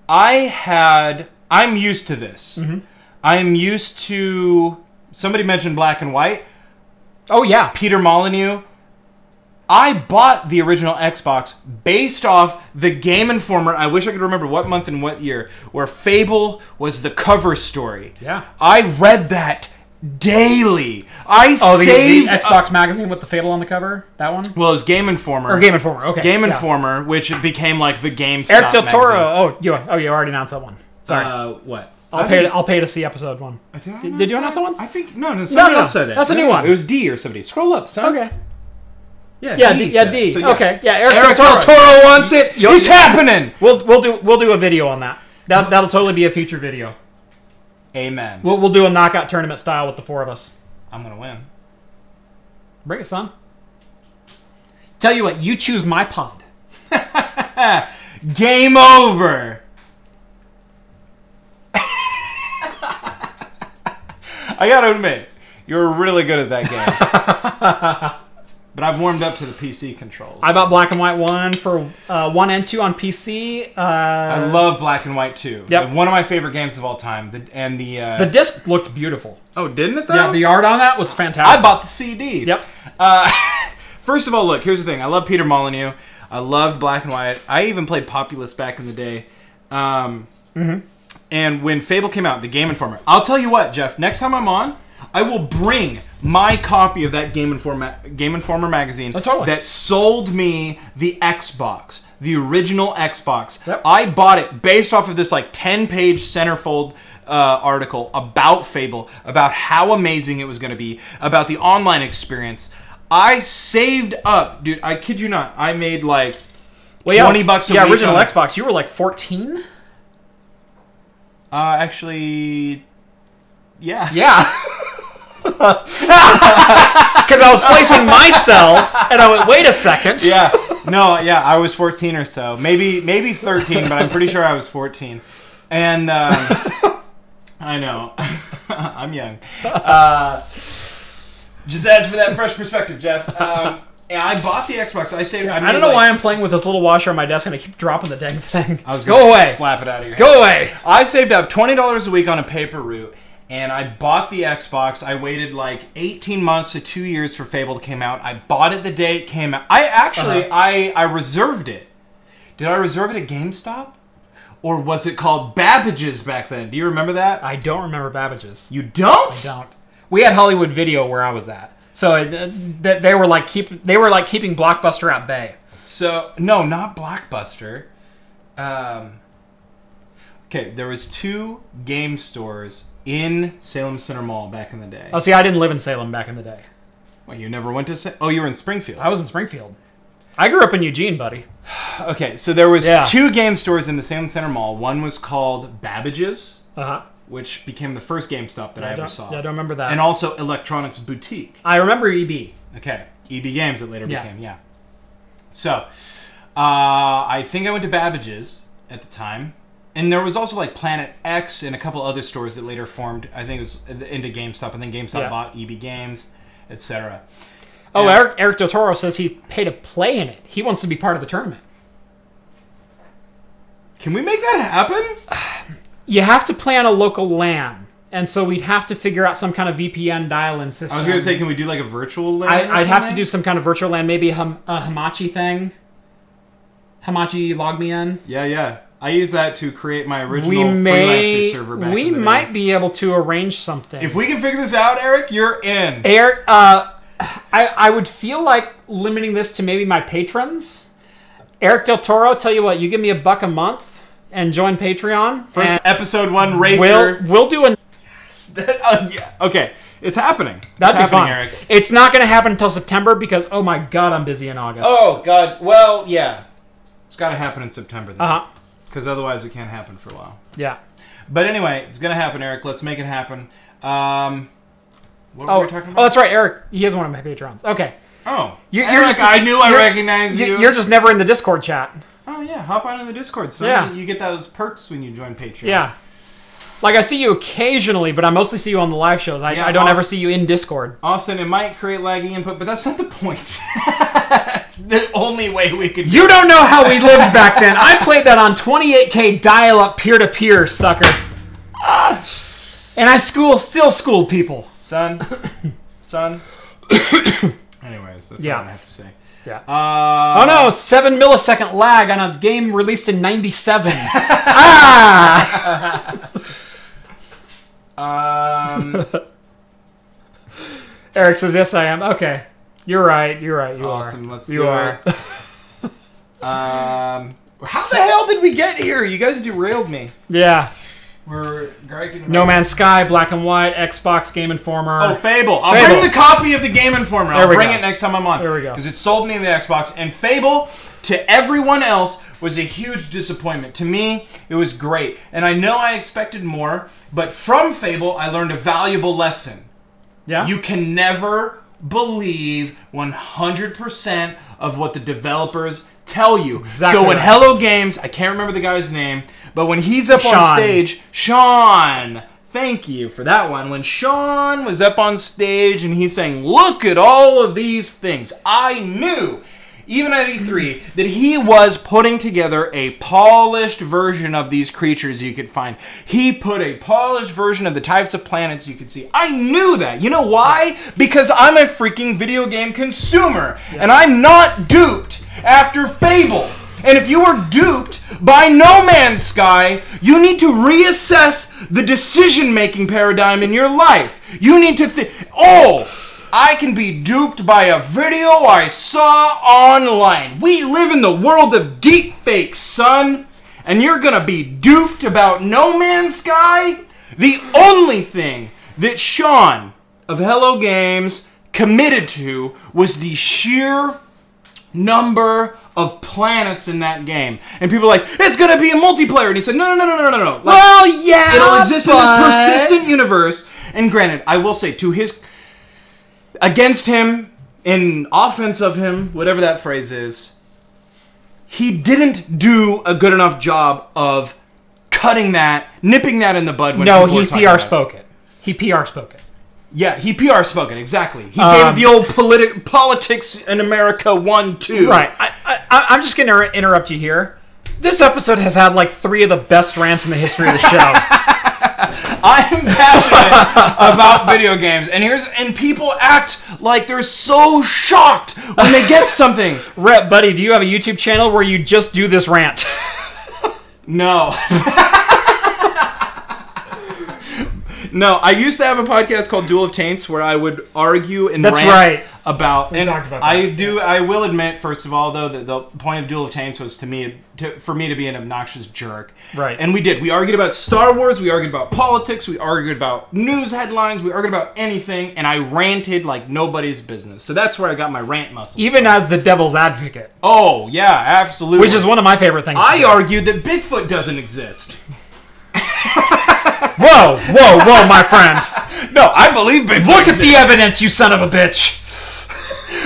I'm used to this. Mm-hmm. I'm used to... Somebody mentioned Black and White. Oh, yeah. Peter Molyneux. I bought the original Xbox based off the Game Informer. I wish I could remember what month and what year, where Fable was the cover story. Yeah. I read that daily. The Xbox magazine with the Fable on the cover? That one? Well, it was Game Informer. Or Game Informer, okay. Game Informer, which became like the GameStop Eric Del Toro. magazine. You already announced that one. Sorry. What? I'll pay to see episode 1. Did you announce that one? I think somebody else said it. That's a new one. It was D or somebody. Scroll up, son. Okay. Yeah, D. So, okay. Yeah, Eric Del Toro wants it. It's happening. We'll do a video on that. That'll totally be a future video. Amen. We'll do a knockout tournament style with the 4 of us. I'm gonna win. Bring it, son. Tell you what, you choose my pod. Game over. I gotta admit, you're really good at that game. But I've warmed up to the PC controls. I bought Black and White 1 for 1 and 2 on PC. I love Black and White 2. Yep. One of my favorite games of all time. The disc looked beautiful. Oh, didn't it though? Yeah, the art on that was fantastic. I bought the CD. Yep. First of all, look, here's the thing. I love Peter Molyneux. I loved Black and White. I even played Populous back in the day. And when Fable came out, the Game Informer. I'll tell you what, Jeff. Next time I'm on, I will bring my copy of that Game Informer magazine that sold me the Xbox, the original Xbox. Yep. I bought it based off of this like 10-page centerfold article about Fable, about how amazing it was going to be, about the online experience. I saved up, dude. I kid you not. I made like $20 a week. Yeah, original Xbox. You were like 14. Actually, yeah. Yeah. Because I was placing myself, and I went, wait a second. Yeah. No, yeah, I was 14 or so. Maybe 13, but I'm pretty sure I was 14. And I know. I'm young. Just adds for that fresh perspective, Jeff. And I bought the Xbox. I don't know why I'm playing with this little washer on my desk and I keep dropping the dang thing. I was going to slap it out of your head. Go away. I saved up $20 a week on a paper route, and I bought the Xbox. I waited like 18 months to 2 years for Fable to come out. I bought it the day it came out. I reserved it. Did I reserve it at GameStop? Or was it called Babbage's back then? Do you remember that? I don't remember Babbage's. You don't? I don't. We had Hollywood Video where I was at. So they were like keeping Blockbuster at bay. So no, not Blockbuster. Okay, there was 2 game stores in Salem Center Mall back in the day. Oh, see, I didn't live in Salem back in the day. Well, you never went to Oh, you were in Springfield. I was in Springfield. I grew up in Eugene, buddy. Okay, so there was 2 game stores in the Salem Center Mall. One was called Babbage's. Which became the first GameStop that I ever saw. Yeah, I don't remember that. And also Electronics Boutique. I remember EB. Okay, EB Games it later became, yeah. So, I think I went to Babbage's at the time. And there was also like Planet X and a couple other stores that later formed, I think it was into GameStop. And then GameStop bought EB Games, etc. Oh, Eric Del Toro says he paid to play in it. He wants to be part of the tournament. Can we make that happen? You have to play on a local LAN, and so we'd have to figure out some kind of VPN dial-in system. I was going to say, can we do like a virtual LAN? I'd have to do some kind of virtual LAN, maybe a Hamachi thing. Hamachi log me in. Yeah. I use that to create my original freelancer server back in the day. We might be able to arrange something. If we can figure this out, Eric, you're in. Eric, I would feel like limiting this to maybe my patrons. Eric Del Toro, tell you what, you give me $1 a month. And join Patreon. First episode 1 racer. We'll do a... yeah. Okay, it's happening. That'd be fun. Eric. It's not going to happen until September because, oh my God, I'm busy in August. Oh, God. Well, yeah. It's got to happen in September then. Because otherwise it can't happen for a while. Yeah. But anyway, it's going to happen, Eric. Let's make it happen. What were we talking about? Oh, that's right. Eric, he is one of my patrons. Okay. Oh. I knew I recognized you. You're just never in the Discord chat. Oh, yeah. Hop on in the Discord. So you get those perks when you join Patreon. Yeah. Like, I see you occasionally, but I mostly see you on the live shows. I don't ever see you in Discord. Austin, it might create laggy input, but that's not the point. It's the only way we could... You don't know how we lived back then. I played that on 28K dial-up peer-to-peer, sucker. And I still schooled people. Son. Anyways, that's all I have to say. Yeah. Oh no! 7 millisecond lag on a game released in '97. Eric says, "Yes, I am." Okay, you're right. You awesome. are. Let's do it. How the hell did we get here? You guys derailed me. Yeah. We're griping about No Man's Sky, Black and White, Xbox, Game Informer. Oh, Fable. I'll bring the copy of the Game Informer. I'll bring it next time I'm on. There we go. Because it sold me the Xbox. And Fable, to everyone else, was a huge disappointment. To me, it was great. And I know I expected more, but from Fable, I learned a valuable lesson. Yeah? You can never believe 100% of what the developers tell you. Exactly so when Hello Games, I can't remember the guy's name, but when he's up on stage, Sean, thank you for that one. When Sean was up on stage and he's saying, look at all of these things, I knew, even at E3, that he was putting together a polished version of these creatures you could find. He put a polished version of the types of planets you could see. I knew that. You know why? Because I'm a freaking video game consumer, and I'm not duped after Fable. And if you were duped by No Man's Sky, you need to reassess the decision-making paradigm in your life. You need to think, oh, I can be duped by a video I saw online. We live in the world of deepfakes, son. And you're gonna be duped about No Man's Sky? The only thing that Sean of Hello Games committed to was the sheer number of planets in that game. And people are like, it's gonna be a multiplayer. And he said, no. Like, well, yeah, it'll exist in this persistent universe. And granted, I will say, against him, in offense of him, whatever that phrase is, he didn't do a good enough job of nipping that in the bud. When no, he PR spoke it. He PR spoke it. Yeah, he PR spoke it, exactly. He gave it the old politics in America 1-2. Right. I'm just going to interrupt you here. This episode has had like 3 of the best rants in the history of the show. I am passionate about video games, and people act like they're so shocked when they get something. Buddy, do you have a YouTube channel where you just do this rant? No. No, I used to have a podcast called Duel of Taints where I would argue and rant about. We talked about that. I will admit, first of all, though, that the point of Duel of Taints was for me to be an obnoxious jerk. Right. And we did. We argued about Star Wars. We argued about politics. We argued about news headlines. We argued about anything, and I ranted like nobody's business. So that's where I got my rant muscles. Even as the devil's advocate. Oh yeah, absolutely. Which is one of my favorite things. I argued that Bigfoot doesn't exist. Whoa, my friend. No, I believe Bigfoot Look exists. at the evidence, you son of a bitch.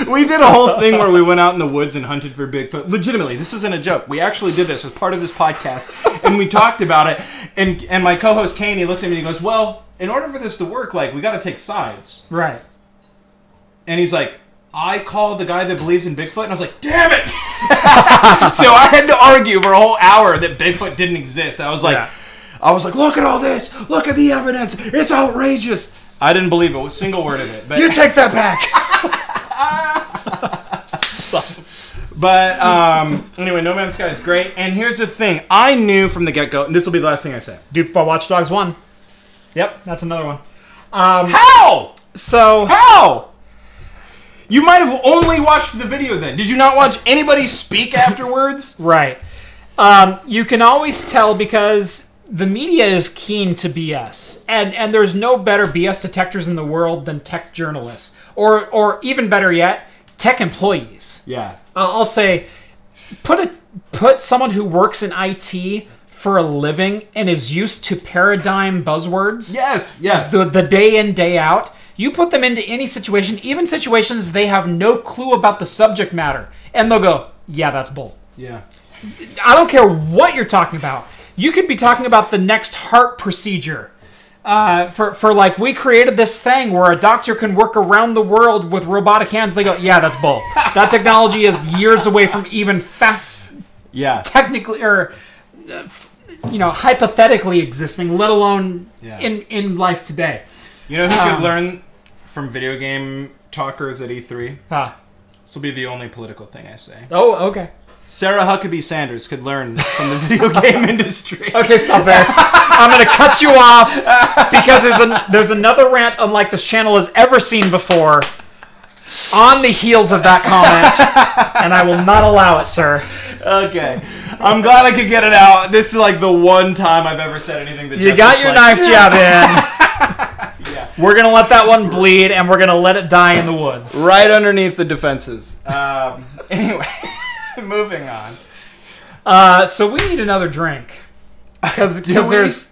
We did a whole thing where we went out in the woods and hunted for Bigfoot. Legitimately, this isn't a joke. We actually did this as part of this podcast, and we talked about it. And my co-host Kane, he looks at me and he goes, well, in order for this to work, like, we got to take sides. Right. And he's like, I call the guy that believes in Bigfoot, and I was like, damn it! So I had to argue for a whole hour that Bigfoot didn't exist. I was like, look at all this. Look at the evidence. It's outrageous. I didn't believe it. A single word of it. But you take that back. That's awesome. But anyway, No Man's Sky is great. And here's the thing. I knew from the get-go, and this will be the last thing I say. Duped by Watch Dogs 1. Yep, that's another one. How? So... How? You might have only watched the video then. Did you not watch anybody speak afterwards? Right. You can always tell because the media is keen to BS. And there's no better BS detectors in the world than tech journalists. Or even better yet, tech employees. Yeah. I'll say, put someone who works in IT for a living and is used to paradigm buzzwords. Yes. The day in, day out. You put them into any situation, even situations they have no clue about the subject matter. And they'll go, yeah, that's bull. Yeah. I don't care what you're talking about. You could be talking about the next heart procedure. For like, we created this thing where a doctor can work around the world with robotic hands. They go, yeah, that's bull. That technology is years away from even technically or hypothetically existing, let alone in life today. You know who could learn from video game talkers at E3? This will be the only political thing I say. Oh, okay. Sarah Huckabee Sanders could learn from the video game industry. Okay, stop there. I'm going to cut you off because there's another rant unlike this channel has ever seen before on the heels of that comment, and I will not allow it, sir. Okay. I'm glad I could get it out. This is like the one time I've ever said anything that you got your knife jab in. Yeah. We're going to let that one bleed, and we're going to let it die in the woods. Right underneath the defenses. Anyway, moving on. So we need another drink. Because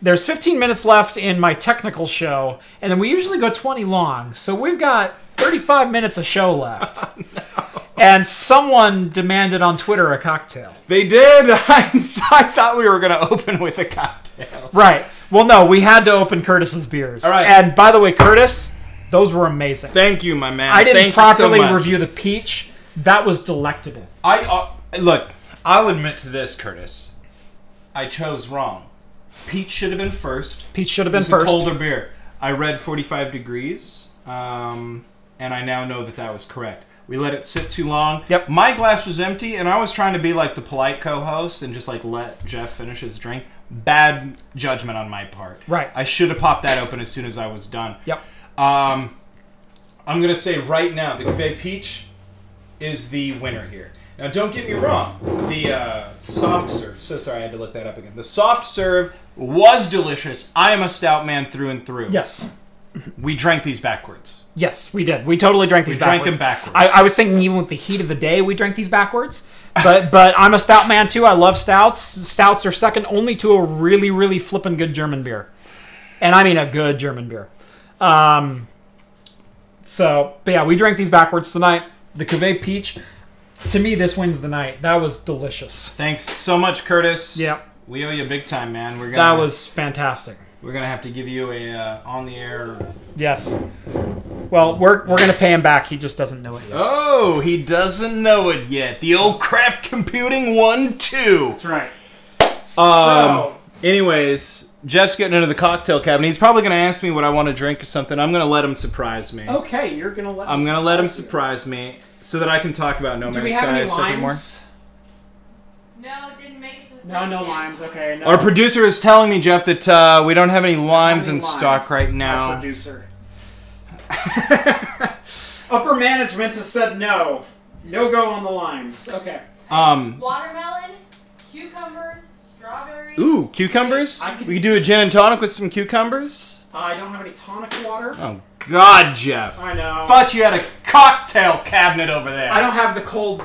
there's 15 minutes left in my technical show, and then we usually go 20 long. So we've got 35 minutes of show left. Oh, no. And someone demanded on Twitter a cocktail. They did. I thought we were going to open with a cocktail. Right. Well, no, we had to open Curtis's beers. All right. And by the way, Curtis, those were amazing. Thank you, my man. I didn't Thank properly you so much. review the peach. That was delectable. Look, I'll admit to this, Curtis. I chose wrong. Peach should have been first. Peach should have been first. first. A colder beer. I read 45 degrees, and I now know that was correct. We let it sit too long. Yep. My glass was empty, and I was trying to be like the polite co-host and just like let Jeff finish his drink. Bad judgment on my part. Right. I should have popped that open as soon as I was done. Yep. I'm going to say right now, the Cuvée Peach is the winner here. Now, don't get me wrong. The soft serve. So sorry, I had to look that up again. The soft serve was delicious. I am a stout man through and through. Yes. We drank these backwards. Yes, we did. We totally drank these backwards. We drank them backwards. I was thinking even with the heat of the day, we drank these backwards. But I'm a stout man too. I love stouts. Stouts are second only to a really, really flippin' good German beer. And I mean a good German beer. But yeah, we drank these backwards tonight. The Cuvée Peach, to me, this wins the night. That was delicious. Thanks so much, Curtis. Yep. We owe you big time, man. That was fantastic. We're going to have to give you a on-the-air... Yes. Well, we're going to pay him back. He just doesn't know it yet. Oh, he doesn't know it yet. The old craft computing 1-2. That's right. So... Anyways, Jeff's getting into the cocktail cabinet. He's probably going to ask me what I want to drink or something. I'm going to let him surprise me. Okay, you're going to let him I'm going to let him surprise me so that I can talk about No Man's Sky a second more. No, it didn't make it to the No limes. Okay. No. Our producer is telling me, Jeff, that we don't have any limes in stock right now. Our producer. Upper management has said no. No go on the limes. Okay. Watermelon, cucumbers, strawberries. Ooh, cucumbers? We could do a gin and tonic with some cucumbers? I don't have any tonic water. Oh, God, Jeff. I know. Thought you had a cocktail cabinet over there. I don't have the cold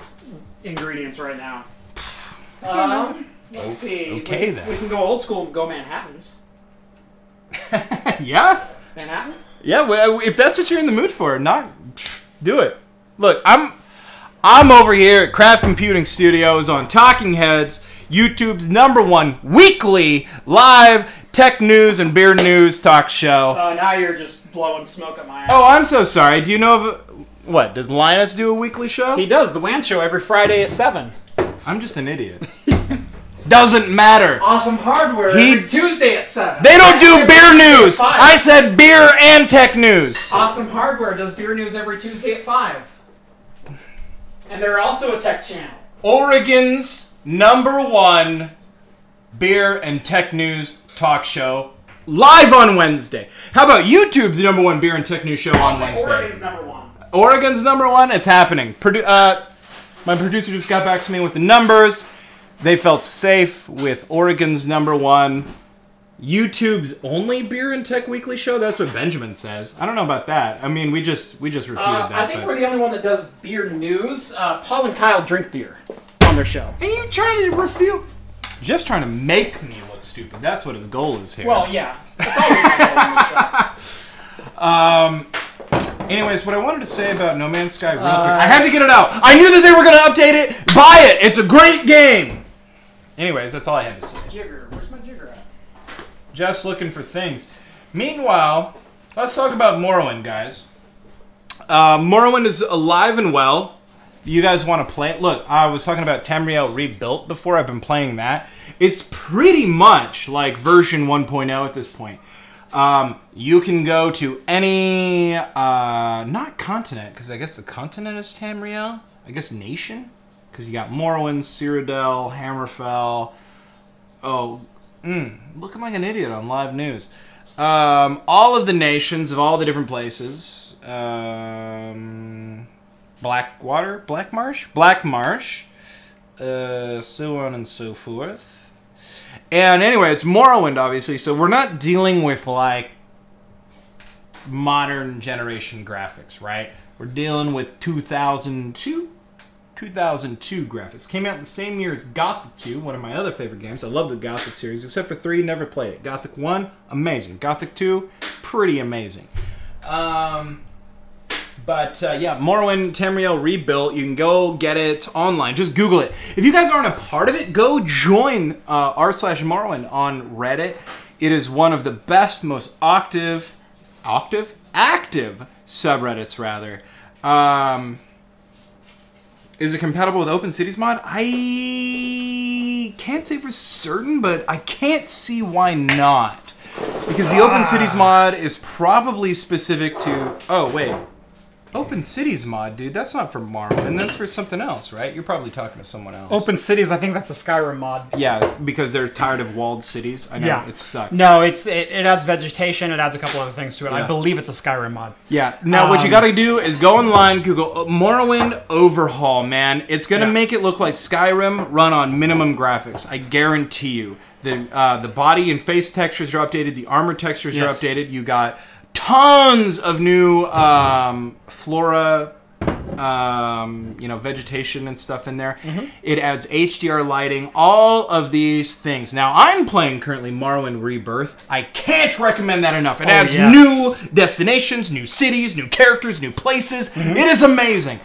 ingredients right now. Let's see. Okay, then. We can go old school and go Manhattans. Yeah? Manhattan? Yeah, well, if that's what you're in the mood for, do it. Look, I'm over here at Craft Computing Studios on Talking Heads, YouTube's #1 weekly live tech news and beer news talk show. Now you're just blowing smoke at my ass. Oh, I'm so sorry. Do you know of... What, does Linus do a weekly show? He does, the WAN show every Friday at 7. I'm just an idiot. Doesn't matter. Awesome Hardware every Tuesday at 7. They don't do beer news. I said beer and tech news. Awesome Hardware does beer news every Tuesday at 5. And they're also a tech channel. Oregon's #1 beer and tech news talk show live on Wednesday. How about YouTube's #1 beer and tech news show on Wednesday? Oregon's #1. Oregon's #1. It's happening. My producer just got back to me with the numbers. They felt safe with Oregon's #1. YouTube's only beer and tech weekly show. That's what Benjamin says. I don't know about that. I mean, we just refuted that. I think we're the only one that does beer news. Paul and Kyle drink beer on their show. And you trying to refute? Jeff's trying to make me look stupid. That's what his goal is here. Well, yeah. That's always my goal on the show. Anyways, what I wanted to say about No Man's Sky real quick. I had to get it out. I knew that they were going to update it. Buy it. It's a great game. Anyways, that's all I had to say. Jigger. Where's my jigger at? Jeff's looking for things. Meanwhile, let's talk about Morrowind, guys. Morrowind is alive and well. You guys want to play it? Look, I was talking about Tamriel Rebuilt before. I've been playing that. It's pretty much like version 1.0 at this point. You can go to any, not continent, because I guess the continent is Tamriel. I guess nation, because you got Morrowind, Cyrodiil, Hammerfell. Oh, looking like an idiot on live news. All of the nations of all the different places. Blackwater, Black Marsh, so on and so forth. And anyway, it's Morrowind, obviously, so we're not dealing with, like, modern generation graphics, right? We're dealing with 2002 graphics. Came out the same year as Gothic 2, one of my other favorite games. I love the Gothic series, except for 3, never played it. Gothic 1, amazing. Gothic 2, pretty amazing. Yeah, Morrowind Tamriel Rebuilt. You can go get it online. Just Google it. If you guys aren't a part of it, go join r/Morrowind on Reddit. It is one of the best, most active subreddits, rather. Is it compatible with OpenCities mod? I can't say for certain, but I can't see why not. Because the OpenCities mod is probably specific to... Oh, wait. Open Cities mod, dude. That's not for Morrowind. That's for something else, right? You're probably talking to someone else. Open Cities, I think that's a Skyrim mod. Yeah, because they're tired of walled cities. I know, Yeah. it sucks. No, it adds vegetation. It adds a couple other things to it. Yeah. I believe it's a Skyrim mod. Yeah. Now, what you got to do is go online, Google Morrowind Overhaul, man. It's going to make it look like Skyrim run on minimum graphics. I guarantee you. The body and face textures are updated. The armor textures are updated. You got tons of new flora, vegetation and stuff in there. It adds HDR lighting, all of these things. Now, I'm playing currently Morrowind Rebirth. I can't recommend that enough. It adds new destinations, new cities, new characters, new places. It is amazing.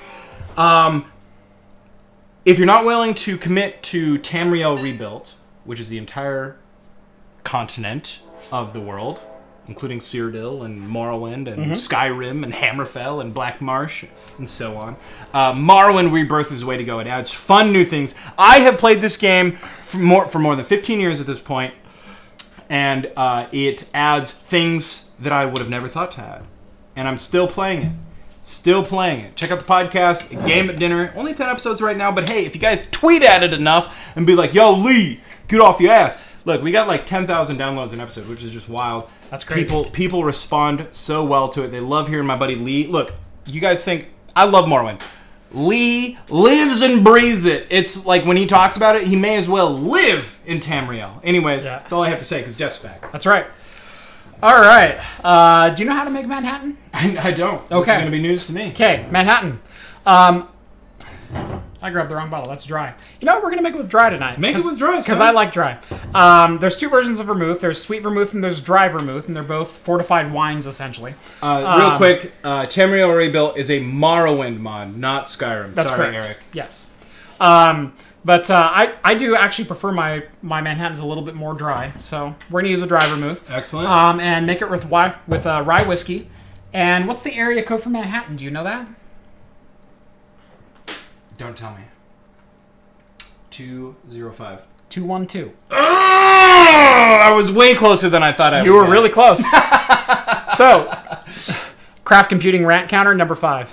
If you're not willing to commit to Tamriel Rebuilt, which is the entire continent of the world, including Cyrodiil and Morrowind and Skyrim and Hammerfell and Black Marsh and so on. Morrowind Rebirth is the way to go. It adds fun new things. I have played this game for more than 15 years at this point, and it adds things that I would have never thought to add. And I'm still playing it. Still playing it. Check out the podcast, Game at Dinner. Only 10 episodes right now, but hey, if you guys tweet at it enough and be like, yo, Lee, get off your ass. Look, we got like 10,000 downloads an episode, which is just wild. That's crazy. People respond so well to it. They love hearing my buddy Lee. Look, you guys think, I love Morrowind. Lee lives and breathes it. It's like when he talks about it, he may as well live in Tamriel. Anyways, that's all I have to say because Jeff's back. That's right. All right. Do you know how to make Manhattan? I don't. Okay. This is going to be news to me. Okay, Manhattan. I grabbed the wrong bottle. That's dry. You know what? We're going to make it with dry tonight. Make it with dry, because son. I like dry. There's two versions of vermouth. There's sweet vermouth and there's dry vermouth, and they're both fortified wines, essentially. Real quick, Tamriel Rebuilt is a Morrowind mod, not Skyrim. That's Sorry, correct. Eric. Yes. But I do actually prefer my Manhattans a little bit more dry, so we're going to use a dry vermouth. Excellent. And make it with rye whiskey. And what's the area code for Manhattan? Do you know that? Don't tell me. 205. 212. I was way closer than I thought I would. You were really close. So, craft computing rant counter number 5.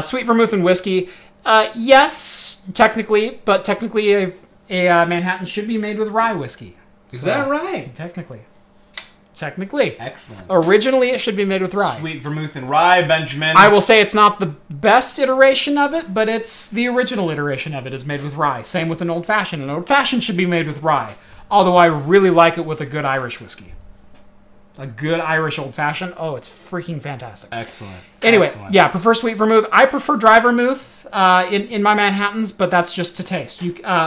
Sweet vermouth and whiskey. Yes, technically, but technically a Manhattan should be made with rye whiskey. Is that right? Technically. Excellent. Originally, it should be made with rye. Sweet vermouth and rye, Benjamin. I will say it's not the best iteration of it, but it's the original iteration of it is made with rye. Same with an old-fashioned. An old-fashioned should be made with rye, although I really like it with a good Irish whiskey. A good Irish old-fashioned. Oh, it's freaking fantastic. Excellent. Anyway, Excellent. yeah, prefer sweet vermouth. I prefer dry vermouth in my Manhattans, but that's just to taste.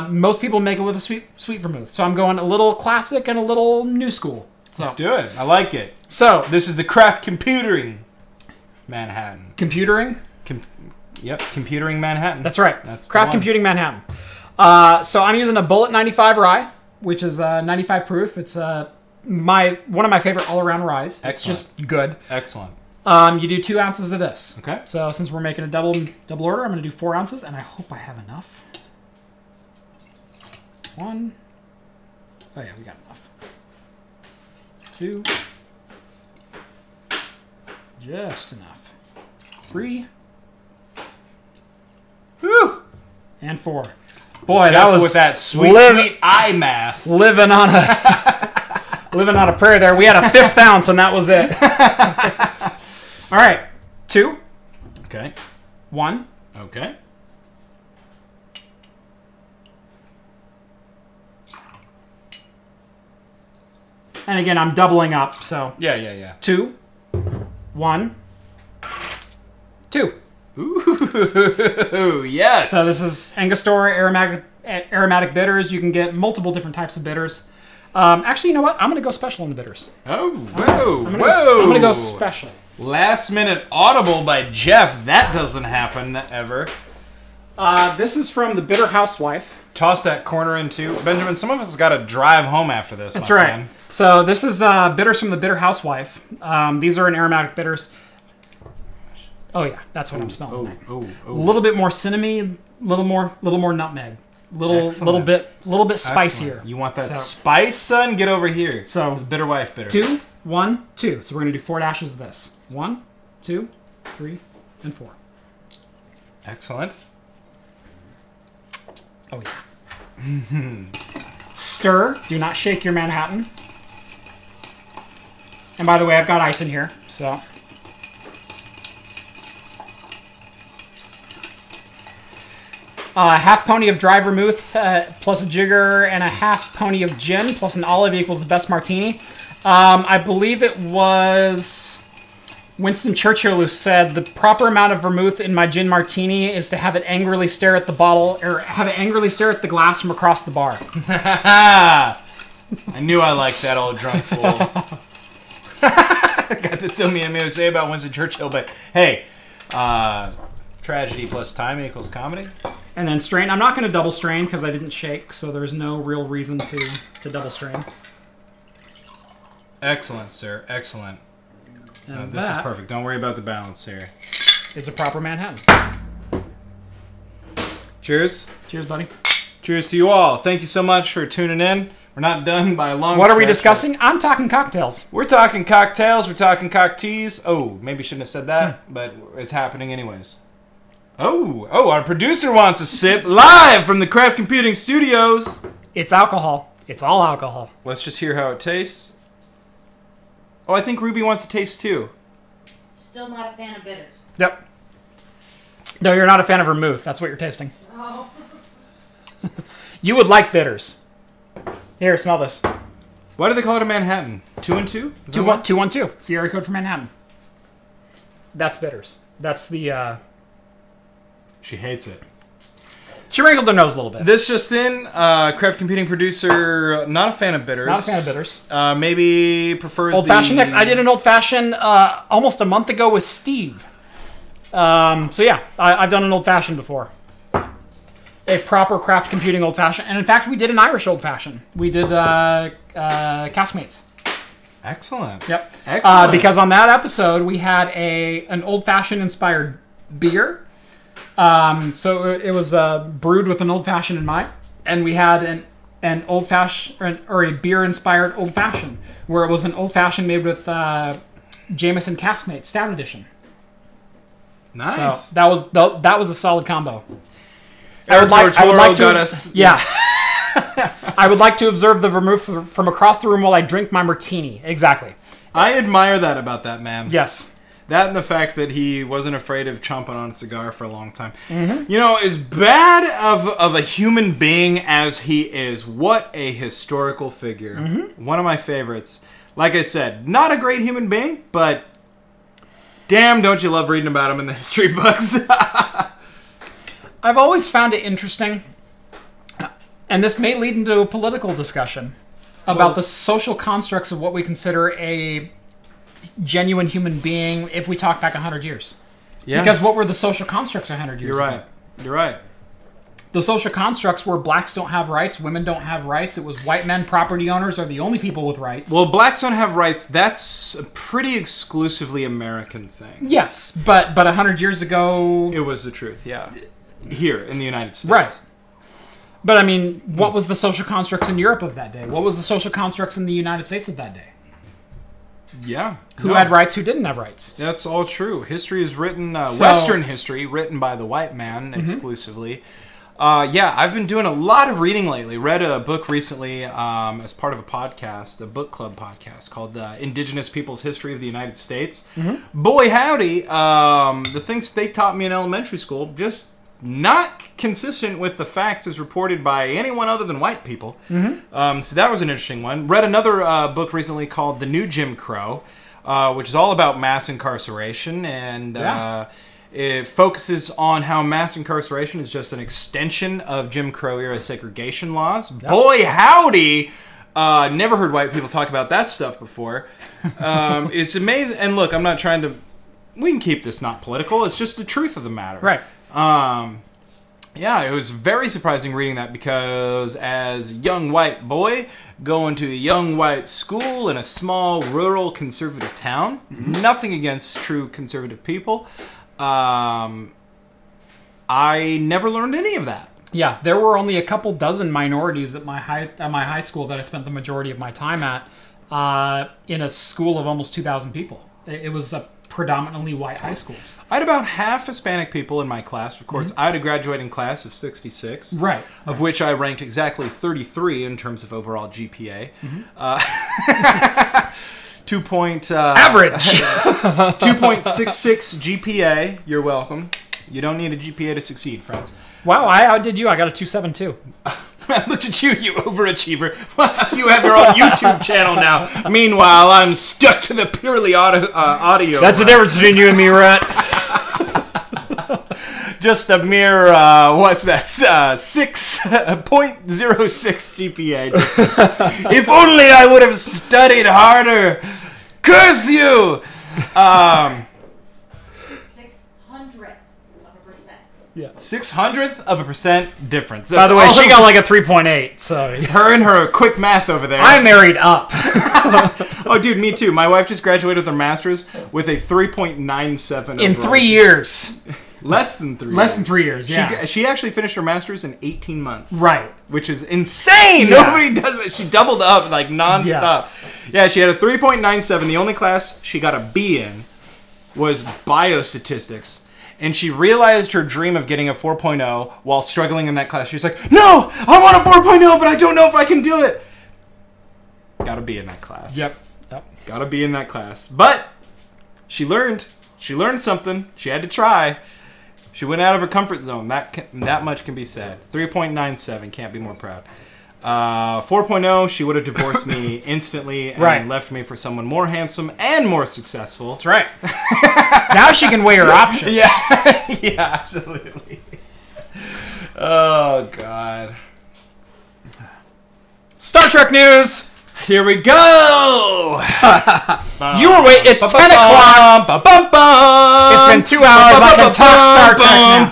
Most people make it with a sweet vermouth, so I'm going a little classic and a little new school. So. Let's do it. I like it. So this is the craft computering Manhattan. Computering? Yep, computering Manhattan. That's right. That's craft computing Manhattan. So I'm using a Bullet 95 rye, which is 95 proof. It's one of my favorite all-around ryes. It's just good. Excellent. You do 2 ounces of this. Okay. So since we're making a double order, I'm going to do 4 ounces, and I hope I have enough. 1. Oh yeah, we got enough. 2. Just enough. 3. Whew. And 4. Boy, Jeff that was with that sweet eye math. Living on a prayer there. We had a 5th ounce, and that was it. All right. 2. Okay. 1. Okay. And again, I'm doubling up, so. Yeah. 2. 1. 2. Ooh, yes. So this is Angostura aromatic bitters. You can get multiple different types of bitters. Actually, you know what? I'm going to go special on the bitters. Oh, I'm going to go special. Last minute audible by Jeff. That doesn't happen ever. This is from the Bitter Housewife. Toss that corner in too. Benjamin, some of us got to drive home after this. That's right. Friend. So this is bitters from the Bitter Housewife. These are aromatic bitters. Oh yeah, that's what I'm smelling. A little bit more cinnamon, little more nutmeg, little bit spicier. Excellent. You want that spice, son? Get over here. So the Bitter Wife bitters. 2, 1, 2. So we're going to do 4 dashes of this. 1, 2, 3, and 4. Excellent. Oh, yeah. Stir. Do not shake your Manhattan. And by the way, I've got ice in here, so... half pony of dry vermouth plus a jigger and a half pony of gin plus an olive equals the best martini. I believe it was Winston Churchill who said the proper amount of vermouth in my gin martini is to have it angrily stare at the bottle or have it angrily stare at the glass from across the bar. I knew I liked that old drunk fool. Got this so many to say about Winston Churchill, but hey, tragedy plus time equals comedy. And then strain. I'm not going to double strain because I didn't shake, so there's no real reason to double strain. Excellent, sir. Excellent. And this is perfect. Don't worry about the balance here. Is a proper Manhattan. Cheers. Cheers, buddy. Cheers to you all. Thank you so much for tuning in. We're not done by a long What are we stretch, discussing? I'm talking cocktails. We're talking cocktails. We're talking cockteas. Oh, maybe shouldn't have said that, but it's happening anyways. Oh, our producer wants a sip live from the Craft Computing Studios. It's alcohol. It's all alcohol. Let's just hear how it tastes. Oh, I think Ruby wants to taste too. Still not a fan of bitters. Yep. No, you're not a fan of vermouth. That's what you're tasting. Oh. You would like bitters. Here, smell this. Why do they call it a Manhattan? 2 and 2? 212. It's the area code for Manhattan. That's bitters. That's the... She hates it. She wrinkled her nose a little bit. This just in, Craft Computing producer, not a fan of bitters. Not a fan of bitters. Maybe prefers old-fashioned next. I did an old-fashioned almost a month ago with Steve. So yeah, I've done an old-fashioned before. A proper Craft Computing old-fashioned. And in fact, we did an Irish old-fashioned. We did Castmates. Excellent. Yep. Excellent. Because on that episode, we had an old-fashioned inspired beer. So it was brewed with an old-fashioned in mind, and we had an old-fashioned or a beer-inspired old-fashioned, where it was an old-fashioned made with Jameson Caskmate Stout Edition. Nice. So that was a solid combo. I would like to. Yeah. I would like to observe the vermouth from across the room while I drink my martini. Exactly. I admire that about that man. Yes. That and the fact that he wasn't afraid of chomping on a cigar for a long time. Mm-hmm. You know, as bad of a human being as he is, what a historical figure. Mm-hmm. One of my favorites. Like I said, not a great human being, but damn, don't you love reading about him in the history books. I've always found it interesting, and this may lead into a political discussion, about the social constructs of what we consider a genuine human being if we talk back 100 years. Yeah. Because what were the social constructs 100 years ago? You're right. The social constructs were blacks don't have rights, women don't have rights. It was white men, property owners, are the only people with rights. Well, blacks don't have rights. That's a pretty exclusively American thing. Yes, but 100 years ago... It was the truth, yeah. Here, in the United States. Right. But, I mean, what was the social constructs in Europe of that day? What was the social constructs in the United States of that day? Yeah. Who had rights, who didn't have rights? That's all true. History is written, Western history, written by the white man exclusively. Yeah, I've been doing a lot of reading lately. Read a book recently as part of a podcast, a book club podcast called Indigenous Peoples' History of the United States. Mm-hmm. Boy, howdy, the things they taught me in elementary school just not consistent with the facts as reported by anyone other than white people. Mm-hmm. So that was an interesting one. Read another book recently called The New Jim Crow, which is all about mass incarceration, and it focuses on how mass incarceration is just an extension of Jim Crow era segregation laws. Yep. Boy, howdy! Never heard white people talk about that stuff before. It's amazing. And look, I'm not trying to... We can keep this not political. It's just the truth of the matter. Right. Yeah, it was very surprising reading that because as a young white boy going to a young white school in a small rural conservative town, nothing against true conservative people, I never learned any of that. Yeah, there were only a couple dozen minorities at my high school that I spent the majority of my time at. in a school of almost 2,000 people. It was a predominantly white high school. I had about half Hispanic people in my class. Of course, I had a graduating class of 66. Right. Of which I ranked exactly 33 in terms of overall GPA. Average! 2.66 GPA. You're welcome. You don't need a GPA to succeed, friends. Wow, I outdid you. I got a 2.72. Look at you, you overachiever. You have your own YouTube channel now. Meanwhile, I'm stuck to the purely audio. That's the difference between you and me, Rhett. Just a mere, what's that, 6.06 GPA. If only I would have studied harder. Curse you! 0.06% difference. That's by the way, she got like a 3.8, so... Her and her quick math over there. I married up. Oh, dude, me too. My wife just graduated with her master's with a 3.97 in 3 years. Less than 3 years. Less than 3 years, yeah. She actually finished her master's in 18 months. Right. Which is insane! Yeah. Nobody does it. She doubled up, like, nonstop. Yeah, she had a 3.97. The only class she got a B in was biostatistics. And she realized her dream of getting a 4.0 while struggling in that class. She was like, no! I want a 4.0, but I don't know if I can do it! Gotta be in that class. Yep. Gotta be in that class. But she learned. She learned something. She had to try. She went out of her comfort zone. That much can be said. 3.97. Can't be more proud. 4.0, she would have divorced me instantly and left me for someone more handsome and more successful. That's right. Now she can weigh her options. Yeah, yeah, absolutely. Oh, God. Star Trek news. Here we go. You were waiting. It's 10 o'clock. It's been 2 hours. I can talk Star Trek now.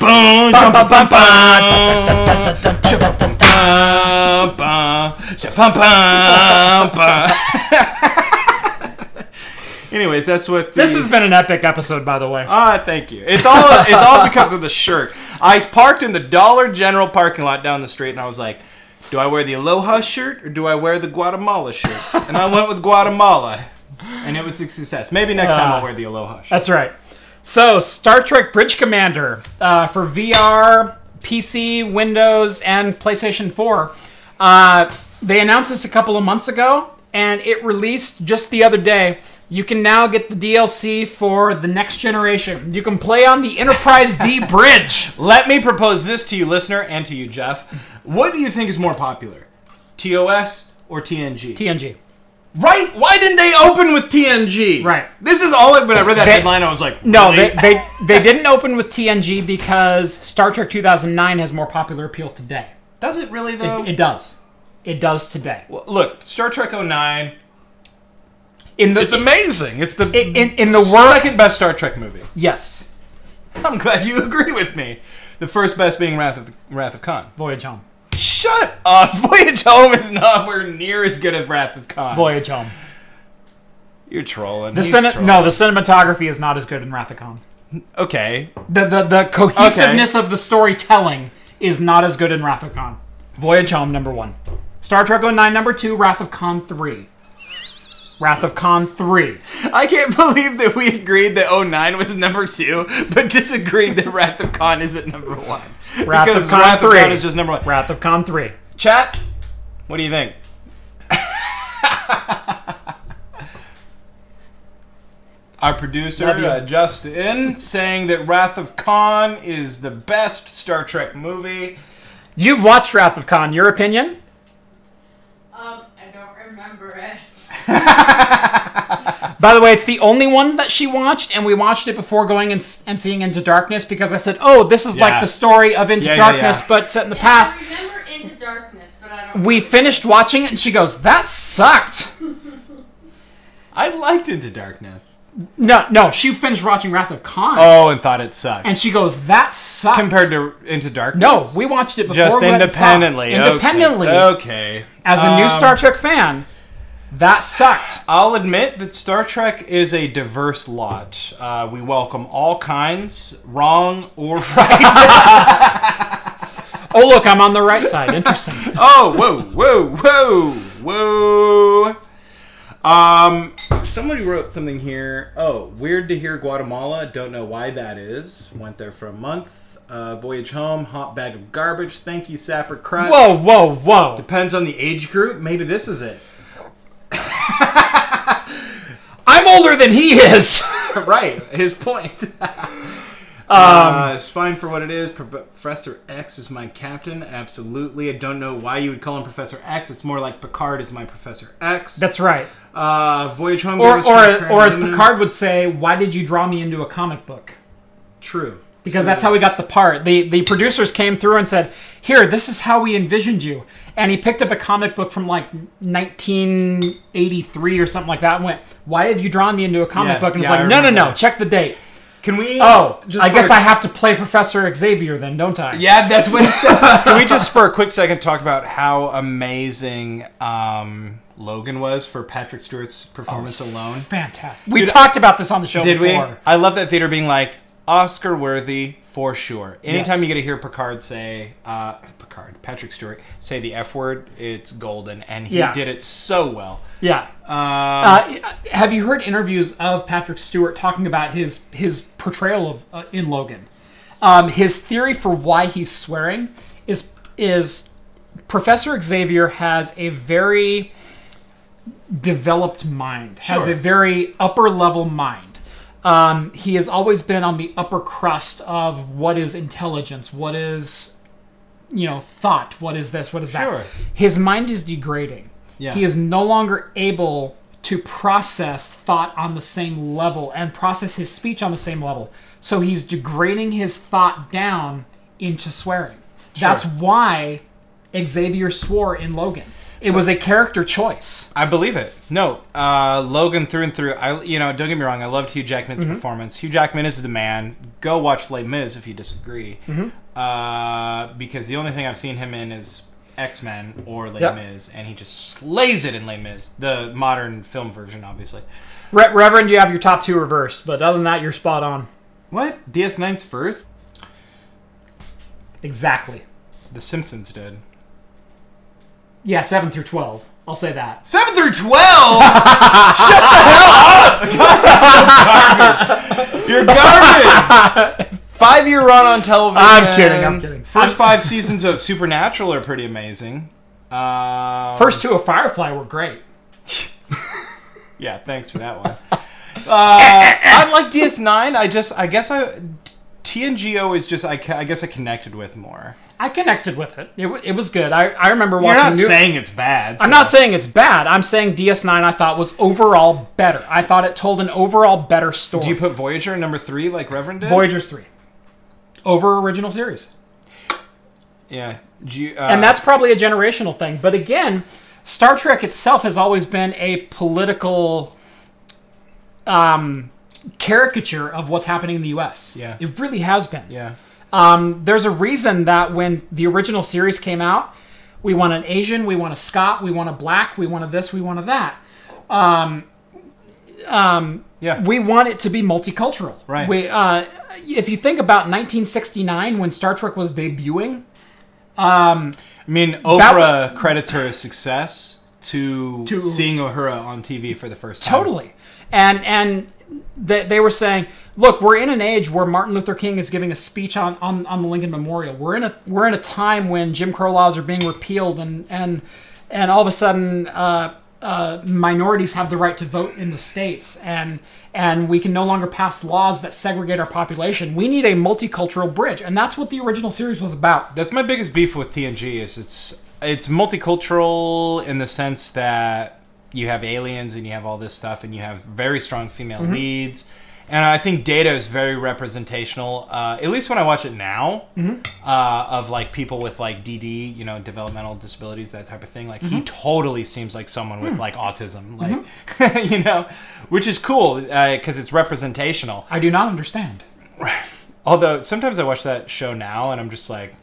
Anyways, that's what this has been an epic episode, by the way. Thank you. It's all because of the shirt. I parked in the Dollar General parking lot down the street, and I was like, do I wear the Aloha shirt or do I wear the Guatemala shirt? And I went with Guatemala, and it was a success. Maybe next time I'll wear the Aloha shirt. That's right. So, Star Trek Bridge Commander for VR, PC, Windows, and PlayStation 4. They announced this a couple of months ago, and it released just the other day. You can now get the DLC for the next generation. You can play on the Enterprise D bridge. Let me propose this to you, listener, and to you, Jeff. What do you think is more popular? TOS or TNG? TNG. Right? Why didn't they open with TNG? Right. This is all. When I read that headline, I was like, no, really? they didn't open with TNG because Star Trek 2009 has more popular appeal today. Does it really, though? It does. It does today. Well, look, Star Trek 09... It's amazing. It's the second best Star Trek movie. Yes. I'm glad you agree with me. The first best being Wrath of Khan. Voyage Home. Shut up. Voyage Home is nowhere near as good as Wrath of Khan. Voyage Home. You're trolling. No, the cinematography is not as good in Wrath of Khan. Okay. The cohesiveness of the storytelling is not as good in Wrath of Khan. Voyage Home, number 1. Star Trek 09, number 2. Wrath of Khan 3. Wrath of Khan 3. I can't believe that we agreed that 09 was number 2, but disagreed that Wrath of Khan is at number 1. Wrath because of Khan Wrath 3 of Khan is just number 1. Wrath of Khan 3. Chat, what do you think? Our producer, Justin, saying that Wrath of Khan is the best Star Trek movie. You've watched Wrath of Khan. Your opinion? I don't remember it. By the way, it's the only one that she watched, and we watched it before going and seeing Into Darkness because I said, oh, this is like the story of Into Darkness, but set in the past. I remember Into Darkness, but I don't We finished watching it, and she goes, that sucked. I liked Into Darkness. No, she finished watching Wrath of Khan. Oh, and thought it sucked. And she goes, that sucked. Compared to Into Darkness? No, we watched it before. Just independently. Independently. Okay. As a new Star Trek fan, that sucked. I'll admit that Star Trek is a diverse lot. We welcome all kinds, wrong or right. Oh, look, I'm on the right side. Interesting. Oh, whoa. Somebody wrote something here. Oh, weird to hear Guatemala. Don't know why that is. Went there for a month. Voyage home. Hot bag of garbage. Thank you, Sapper Crunch. Whoa, whoa, whoa. Depends on the age group. Maybe this is it. I'm older than he is. Right. His point. It's fine for what it is. Professor X is my captain. Absolutely. I don't know why you would call him Professor X. It's more like Picard is my Professor X. That's right. Voyage home. Or as Picard would say, why did you draw me into a comic book? True. Because that's how we got the part. The producers came through and said, here, this is how we envisioned you. And he picked up a comic book from like 1983 or something like that and went, why have you drawn me into a comic book? And it's like, no, check the date. Can we... Oh, I guess I have to play Professor Xavier then, don't I? Yeah, that's what it said. Can we just for a quick second talk about how amazing Logan was for Patrick Stewart's performance alone? Fantastic. We talked about this on the show before. Did we? I love that theater being like, Oscar worthy for sure. Anytime you get to hear Patrick Stewart say the F word, it's golden, and he did it so well. Yeah. Have you heard interviews of Patrick Stewart talking about his portrayal of in Logan? His theory for why he's swearing is Professor Xavier has a very developed mind, has a very upper level mind. He has always been on the upper crust of what is intelligence, what is, thought, what is this, what is that. Sure. His mind is degrading. Yeah. He is no longer able to process thought on the same level and process his speech on the same level. So he's degrading his thought down into swearing. Sure. That's why Xavier swore in Logan. It was a character choice. I believe it. No, Logan through and through. Don't get me wrong. I loved Hugh Jackman's performance. Hugh Jackman is the man. Go watch Les Mis if you disagree. Because the only thing I've seen him in is X-Men or Les Mis, and he just slays it in Les Mis, the modern film version, obviously. Reverend, you have your top two reversed, but other than that, you're spot on. What? DS9's first? Exactly. The Simpsons did. Yeah, 7 through 12. I'll say that. 7 through 12? Shut the hell up! God, you're garbage! You're garbage! 5-year run on television. I'm kidding. First 5 seasons of Supernatural are pretty amazing. First 2 of Firefly were great. Yeah, thanks for that one. I like DS9. I guess TNGO is just, I guess I connected with more. I connected with it. It was good. I remember watching... You're not saying it's bad. So. I'm not saying it's bad. I'm saying DS9 I thought was overall better. I thought it told an overall better story. Do you put Voyager number 3 like Reverend did? Voyager's 3. Over original series. Yeah. And that's probably a generational thing. But again, Star Trek itself has always been a political caricature of what's happening in the U.S. Yeah. It really has been. Yeah. There's a reason that when the original series came out, we want an Asian, we want a Scot, we want a black, we wanted this, we wanted that. We want it to be multicultural. Right. If you think about 1969 when Star Trek was debuting, Oprah credits her success to seeing Uhura on TV for the first time. Totally. And they were saying, look, we're in an age where Martin Luther King is giving a speech on the Lincoln Memorial. We're in a time when Jim Crow laws are being repealed and all of a sudden minorities have the right to vote in the states and we can no longer pass laws that segregate our population. We need a multicultural bridge, and that's what the original series was about. That's my biggest beef with TNG is it's multicultural in the sense that you have aliens and you have all this stuff and you have very strong female leads. And I think Data is very representational, at least when I watch it now, of like people with like DD, developmental disabilities, that type of thing. Like he totally seems like someone with like autism, like, which is cool because it's representational. I do not understand. Although sometimes I watch that show now and I'm just like,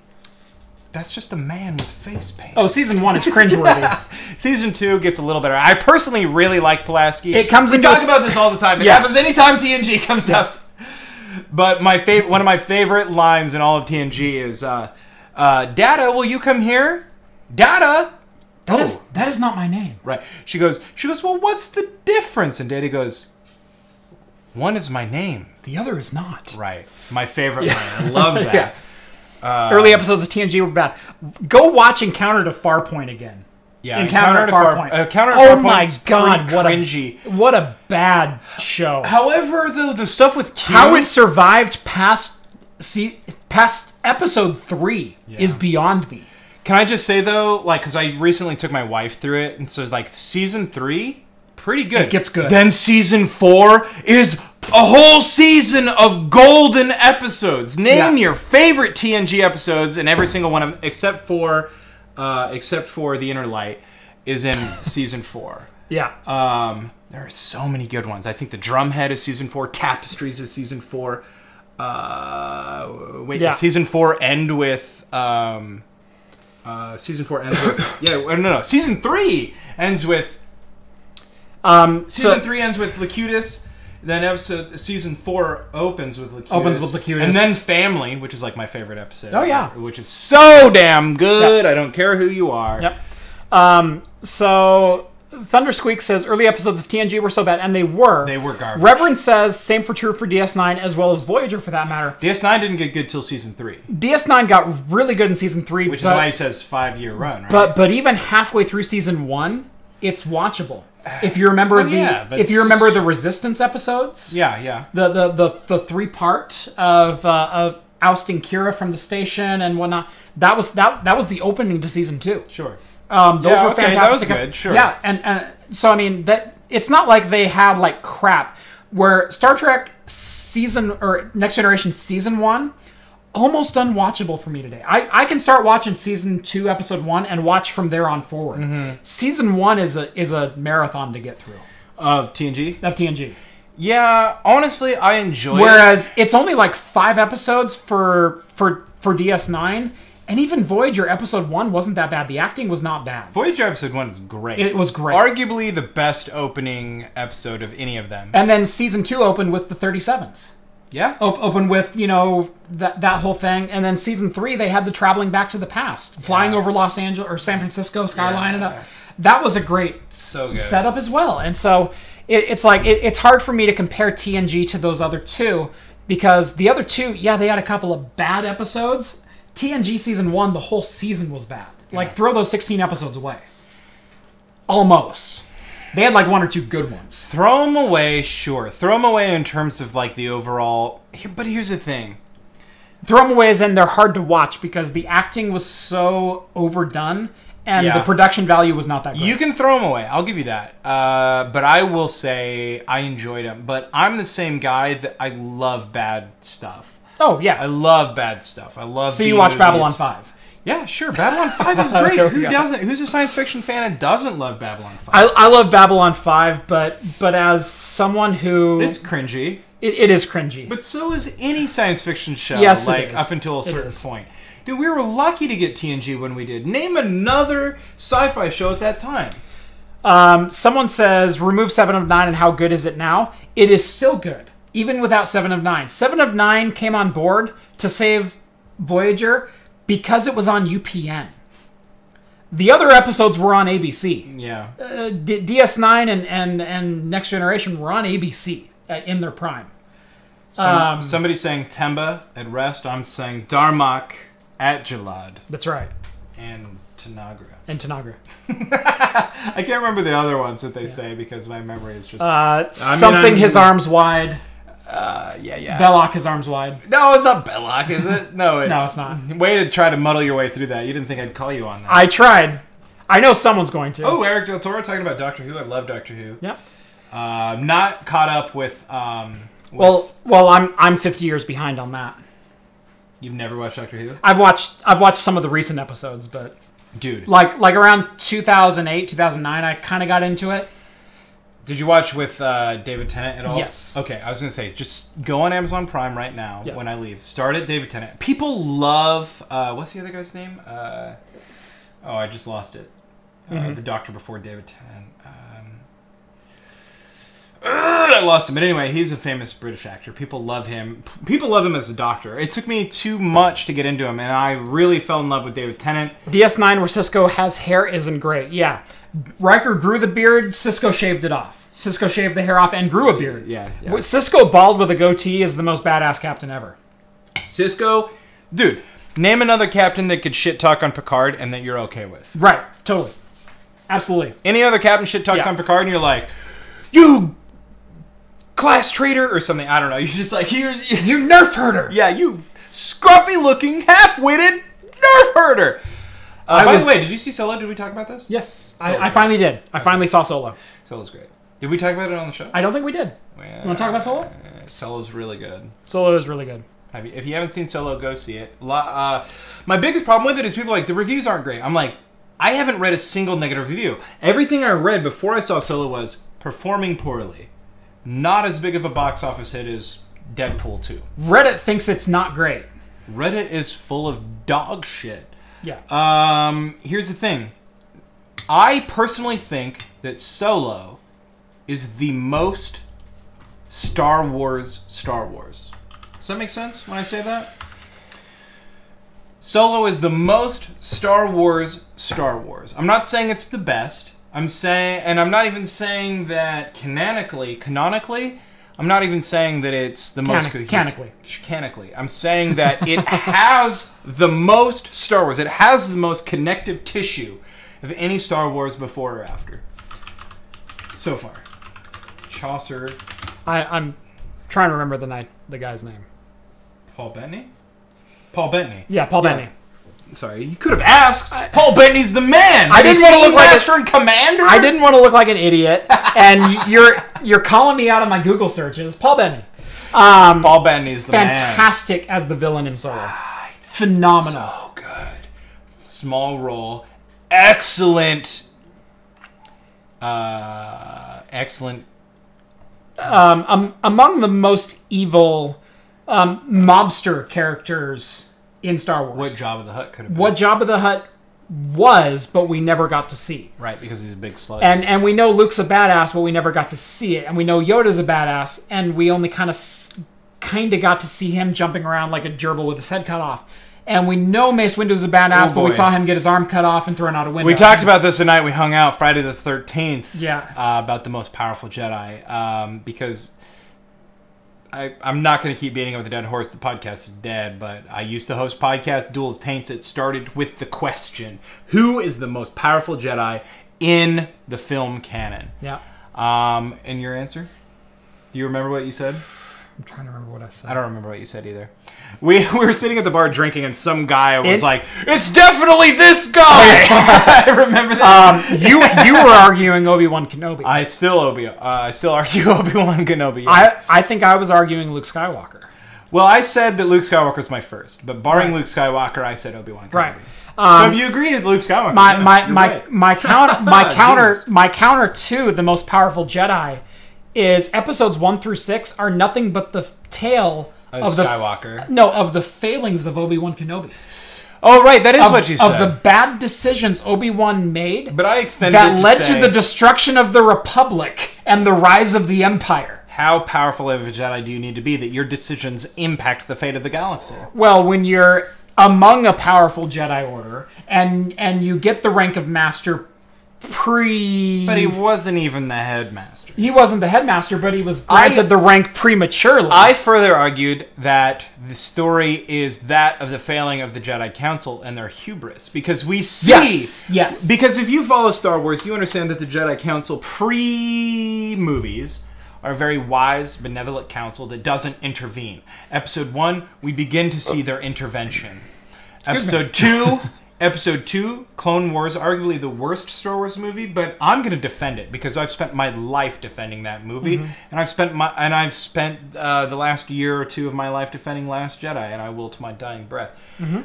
that's just a man with face paint. Oh, season 1 is cringeworthy. Season 2 gets a little better. I personally really like Pulaski. We talk about this all the time. It happens anytime TNG comes up. But one of my favorite lines in all of TNG is, Data, will you come here? Data, That is not my name. Right. She goes, well, what's the difference? And Data goes, one is my name. The other is not. Right. My favorite line. I love that. Early episodes of TNG were bad. Go watch Encounter to Farpoint again. Yeah, Encounter to Farpoint. Oh my God, what cringy. What a bad show. However, though, the stuff with Q... How it survived past episode 3 is beyond me. Can I just say, though, like, because I recently took my wife through it, and so, like, season 3, pretty good. It gets good. Then season 4 is a whole season of golden episodes. Name your favorite TNG episodes, and every single one of them, except for The Inner Light, is in season 4. Yeah. There are so many good ones. I think the Drumhead is season 4. Tapestries is season 4. Season 4 end with... season 4 ends with... Season 3 ends with... Season 3 ends with Locutus. Then season 4 opens with Locutus. And then Family, which is like my favorite episode. Oh, yeah. Which is so damn good. Yep. I don't care who you are. Yep. So... Thundersqueak says early episodes of TNG were so bad, and they were. They were garbage. Reverend says same for true for DS9 as well as Voyager for that matter. DS9 didn't get good till season 3. DS9 got really good in season 3, which is why he says 5-year run. Right? But even halfway through season 1, it's watchable. If you remember the Resistance episodes, the 3-part of ousting Kira from the station and whatnot, that was the opening to season 2. Sure. Those were fantastic. That was good, sure. Yeah, and so I mean that it's not like they had like crap. Where Star Trek Next Generation season 1, almost unwatchable for me today. I can start watching season 2 episode 1 and watch from there on forward. Mm-hmm. Season 1 is a marathon to get through. Of TNG. Yeah, honestly, I enjoy it. Whereas it's only like 5 episodes for DS9. And even Voyager episode 1 wasn't that bad. The acting was not bad. Voyager episode 1 is great. It was great. Arguably the best opening episode of any of them. And then season 2 opened with the 37s. Yeah. Opened with, that whole thing. And then season 3, they had the traveling back to the past. Flying over Los Angeles or San Francisco skyline. And that was a great setup as well. And so it's like, it's hard for me to compare TNG to those other two. Because the other two, they had a couple of bad episodes. TNG season 1, the whole season was bad. Like, throw those 16 episodes away. Almost. They had like 1 or 2 good ones. Throw them away, sure. Throw them away in terms of like the overall... But here's the thing. Throw them away as in they're hard to watch because the acting was so overdone and the production value was not that good. You can throw them away. I'll give you that. But I will say I enjoyed them. But I'm the same guy that I love bad stuff. Oh, yeah. I love bad stuff. I love So you watch Babylon 5? Yeah, sure. Babylon 5 is great. Who doesn't? Who's a science fiction fan and doesn't love Babylon 5? I love Babylon 5, but as someone who... It's cringy. It is cringy. But so is any science fiction show. Yes, like, up until a certain point. Dude, we were lucky to get TNG when we did. Name another sci-fi show at that time. Someone says, remove 7 of 9 and how good is it now? It is still good. Even without 7 of 9. 7 of 9 came on board to save Voyager because it was on UPN. The other episodes were on ABC. Yeah. DS9 and Next Generation were on ABC in their prime. Somebody's saying Temba at rest. I'm saying Darmok at Jalad. That's right. And Tanagra. I can't remember the other ones that they say because my memory is just... his arms wide. Yeah. Belloc, his arms wide. No, it's not Belloc, is it? No, it's not. Way to try to muddle your way through that. You didn't think I'd call you on that. I tried. I know someone's going to. Oh, Eric Del Toro talking about Doctor Who. I love Doctor Who. Yep. Not caught up with... Well, I'm 50 years behind on that. You've never watched Doctor Who? I've watched some of the recent episodes, but... Dude. Like around 2008, 2009, I kind of got into it. Did you watch with David Tennant at all? Yes. Okay, I was going to say, just go on Amazon Prime right now when I leave. Start at David Tennant. People love... what's the other guy's name? I just lost it. The doctor before David Tennant. I lost him. But anyway, he's a famous British actor. People love him. People love him as a doctor. It took me too much to get into him, and I really fell in love with David Tennant. DS9 where Cisco has hair isn't great. Yeah. Riker grew the beard, Cisco shaved it off. Cisco shaved the hair off and grew a beard. Yeah. Cisco bald with a goatee is the most badass captain ever. Cisco, dude, name another captain that could shit talk on Picard and that you're okay with. Right, totally. Absolutely. Any other captain shit talks on Picard and you're like, you class traitor or something. I don't know. You're just like, you nerf herder. Yeah, you scruffy looking, half-witted nerf herder. By the way, did you see Solo? Did we talk about this? Yes, I finally did. I finally saw Solo. Solo's great. Did we talk about it on the show? I don't think we did. Well, you want to talk about Solo? Solo's really good. Solo is really good. If you haven't seen Solo, go see it. My biggest problem with it is people are like, the reviews aren't great. I'm like, I haven't read a single negative review. Everything I read before I saw Solo was performing poorly. Not as big of a box office hit as Deadpool 2. Reddit thinks it's not great. Reddit is full of dog shit. Yeah. Here's the thing. I personally think that Solo is the most Star Wars. Does that make sense when I say that? Solo is the most Star Wars. I'm not saying it's the best. I'm saying, and I'm not even saying that canonically, I'm not even saying that it's the most canonically. I'm saying that it has the most Star Wars. It has the most connective tissue of any Star Wars before or after. So far. Chaucer. I'm trying to remember the guy's name. Paul Bettany? Paul Bettany. Yeah, Paul Bettany. Sorry, you could have asked. Paul Bettany's the man. I didn't want to look like Master and Commander. I didn't want to look like an idiot, and you're calling me out of my Google searches. Paul Bettany. Paul Bettany's the man. Fantastic as the villain in Solo. Phenomenal. So good. Small role. Excellent. Excellent. Among the most evil mobster characters in Star Wars. What Jabba the Hutt could have been. What Jabba the Hutt was, but we never got to see. Right, because he's a big slug. And we know Luke's a badass, but we never got to see it. And we know Yoda's a badass, and we only kind of got to see him jumping around like a gerbil with his head cut off. And we know Mace Windu's a badass, but we saw him get his arm cut off and thrown out a window. We talked about this the night we hung out, Friday the 13th. Yeah. About the most powerful Jedi. Because I'm not going to keep beating up the dead horse. The podcast is dead, but I used to host podcast Duel of Taints. It started with the question, who is the most powerful Jedi in the film canon? Yeah. And your answer? Do you remember what you said? I'm trying to remember what I said. I don't remember what you said either. We were sitting at the bar drinking, and some guy was like, "It's definitely this guy." I remember that. You were arguing Obi-Wan Kenobi. I still argue Obi-Wan Kenobi. Yeah. I think I was arguing Luke Skywalker. Well, I said that Luke Skywalker's my first, but barring Luke Skywalker, I said Obi-Wan Kenobi. Right. So if you agree with Luke Skywalker, my counter to the most powerful Jedi is episodes 1 through 6 are nothing but the tale of Skywalker. Of the failings of Obi-Wan Kenobi. Oh, right, that is what you said. Of the bad decisions Obi-Wan made but I extended that it led to the destruction of the Republic and the rise of the Empire. How powerful of a Jedi do you need to be that your decisions impact the fate of the galaxy? Well, when you're among a powerful Jedi Order and you get the rank of Master But he wasn't even the headmaster. He wasn't the headmaster, but he was granted the rank prematurely. I further argued that the story is that of the failing of the Jedi Council and their hubris. Because we see... Yes. Because if you follow Star Wars, you understand that the Jedi Council pre-movies are a very wise, benevolent council that doesn't intervene. Episode 1, we begin to see their intervention. Episode 2, Clone Wars, arguably the worst Star Wars movie, but I'm going to defend it because I've spent my life defending that movie, and I've spent the last year or two of my life defending Last Jedi, and I will to my dying breath.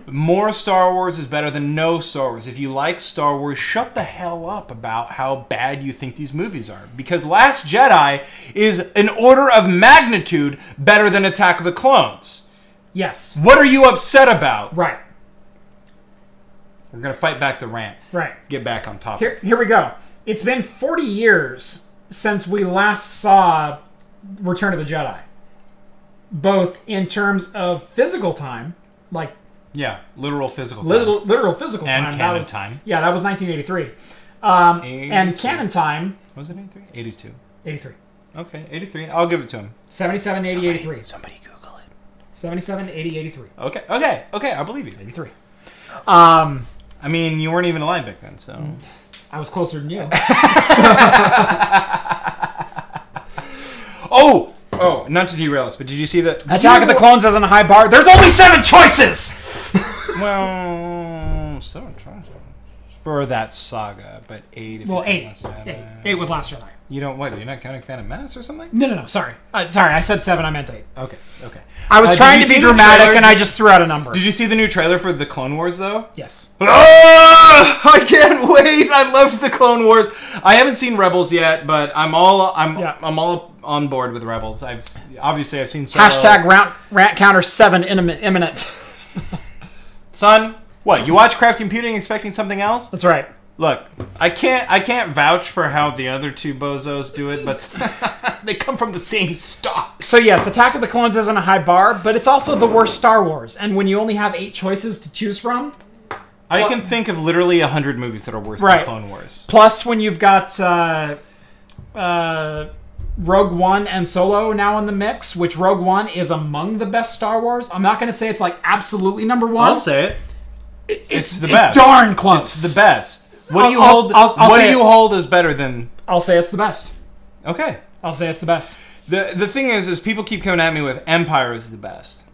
More Star Wars is better than no Star Wars. If you like Star Wars, shut the hell up about how bad you think these movies are, because Last Jedi is an order of magnitude better than Attack of the Clones. Yes. What are you upset about? Right. We're going to fight back the rant. Right. Get back on topic. Here we go. It's been 40 years since we last saw Return of the Jedi. Both in terms of physical time, like... Yeah, literal physical time. Literal physical time. And canon time. Yeah, that was 1983. And canon time... Was it 83? 82. 83. Okay, 83. I'll give it to him. 77, 80, 83. Somebody Google it. 77, 80, 83. Okay, I believe you. 83. I mean, you weren't even alive back then, so... I was closer than you. Oh, not to derail us, but did you see that? Attack of the Clones isn't a high bar. There's only 7 choices! Well, 7 choices. For that saga, but 8 if you 8. 8 with Last Jedi. You don't, what, you're not counting Phantom Menace or something? No, sorry. Sorry, I said 7, I meant 8. Okay. I was trying to be dramatic, and I just threw out a number. Did you see the new trailer for the Clone Wars, though? Yes. Oh, I can't wait! I love the Clone Wars. I haven't seen Rebels yet, but I'm all on board with Rebels. I've seen Solo. Hashtag rant counter 7 imminent. Son, what? You watch Craft Computing expecting something else? That's right. Look, I can't vouch for how the other two bozos do it, but they come from the same stock. So yes, Attack of the Clones isn't a high bar, but it's also the worst Star Wars. And when you only have 8 choices to choose from... I can think of literally 100 movies that are worse than Clone Wars. Plus, when you've got Rogue One and Solo now in the mix, which Rogue One is among the best Star Wars. I'm not going to say it's like absolutely number 1. I'll say it. It's the best. It's darn close. It's the best. What do you hold? What do you hold as better than? I'll say it's the best. Okay. I'll say it's the best. The thing is people keep coming at me with Empire is the best.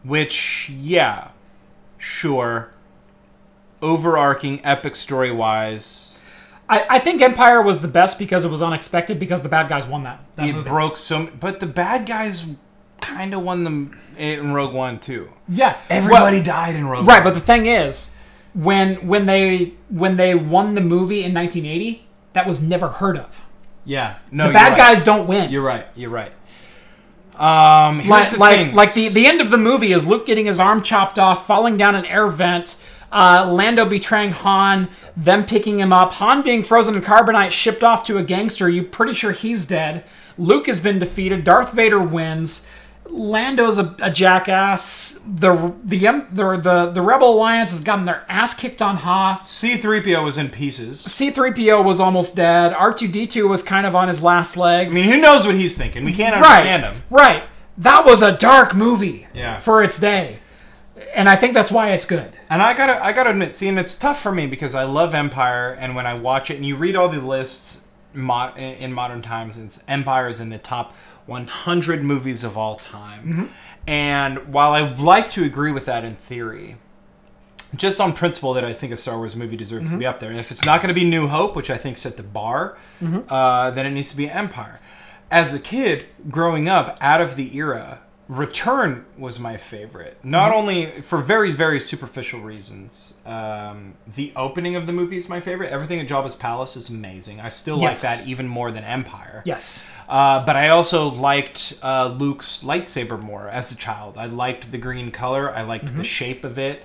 Which, yeah, sure. Overarching, epic story-wise. I think Empire was the best because it was unexpected because the bad guys won that movie. It broke but the bad guys kind of won them in Rogue One too. Yeah. Everybody died in Rogue One. Right, but the thing is, when they won the movie in 1980, that was never heard of. Yeah, no, the bad guys don't win. You're right. Here's the thing. Like the end of the movie is Luke getting his arm chopped off, falling down an air vent, Lando betraying Han, them picking him up, Han being frozen in carbonite, shipped off to a gangster. You're pretty sure he's dead. Luke has been defeated. Darth Vader wins. Lando's a jackass. The Rebel Alliance has gotten their ass kicked on Hoth. C-3PO was in pieces. C-3PO was almost dead. R2-D2 was kind of on his last leg. I mean, who knows what he's thinking? We can't understand him. Right. That was a dark movie for its day. And I think that's why it's good. And I gotta admit, and it's tough for me because I love Empire, and when I watch it, and you read all the lists in modern times, and Empire is in the top 100 movies of all time. Mm-hmm. And while I like to agree with that in theory, just on principle that I think a Star Wars movie deserves to be up there. And if it's not going to be New Hope, which I think set the bar, then it needs to be Empire. As a kid, growing up out of the era, Return was my favorite. Not only for very, very superficial reasons. The opening of the movie is my favorite. Everything at Jabba's Palace is amazing. I still like that even more than Empire. Yes. But I also liked Luke's lightsaber more as a child. I liked the green color. I liked the shape of it.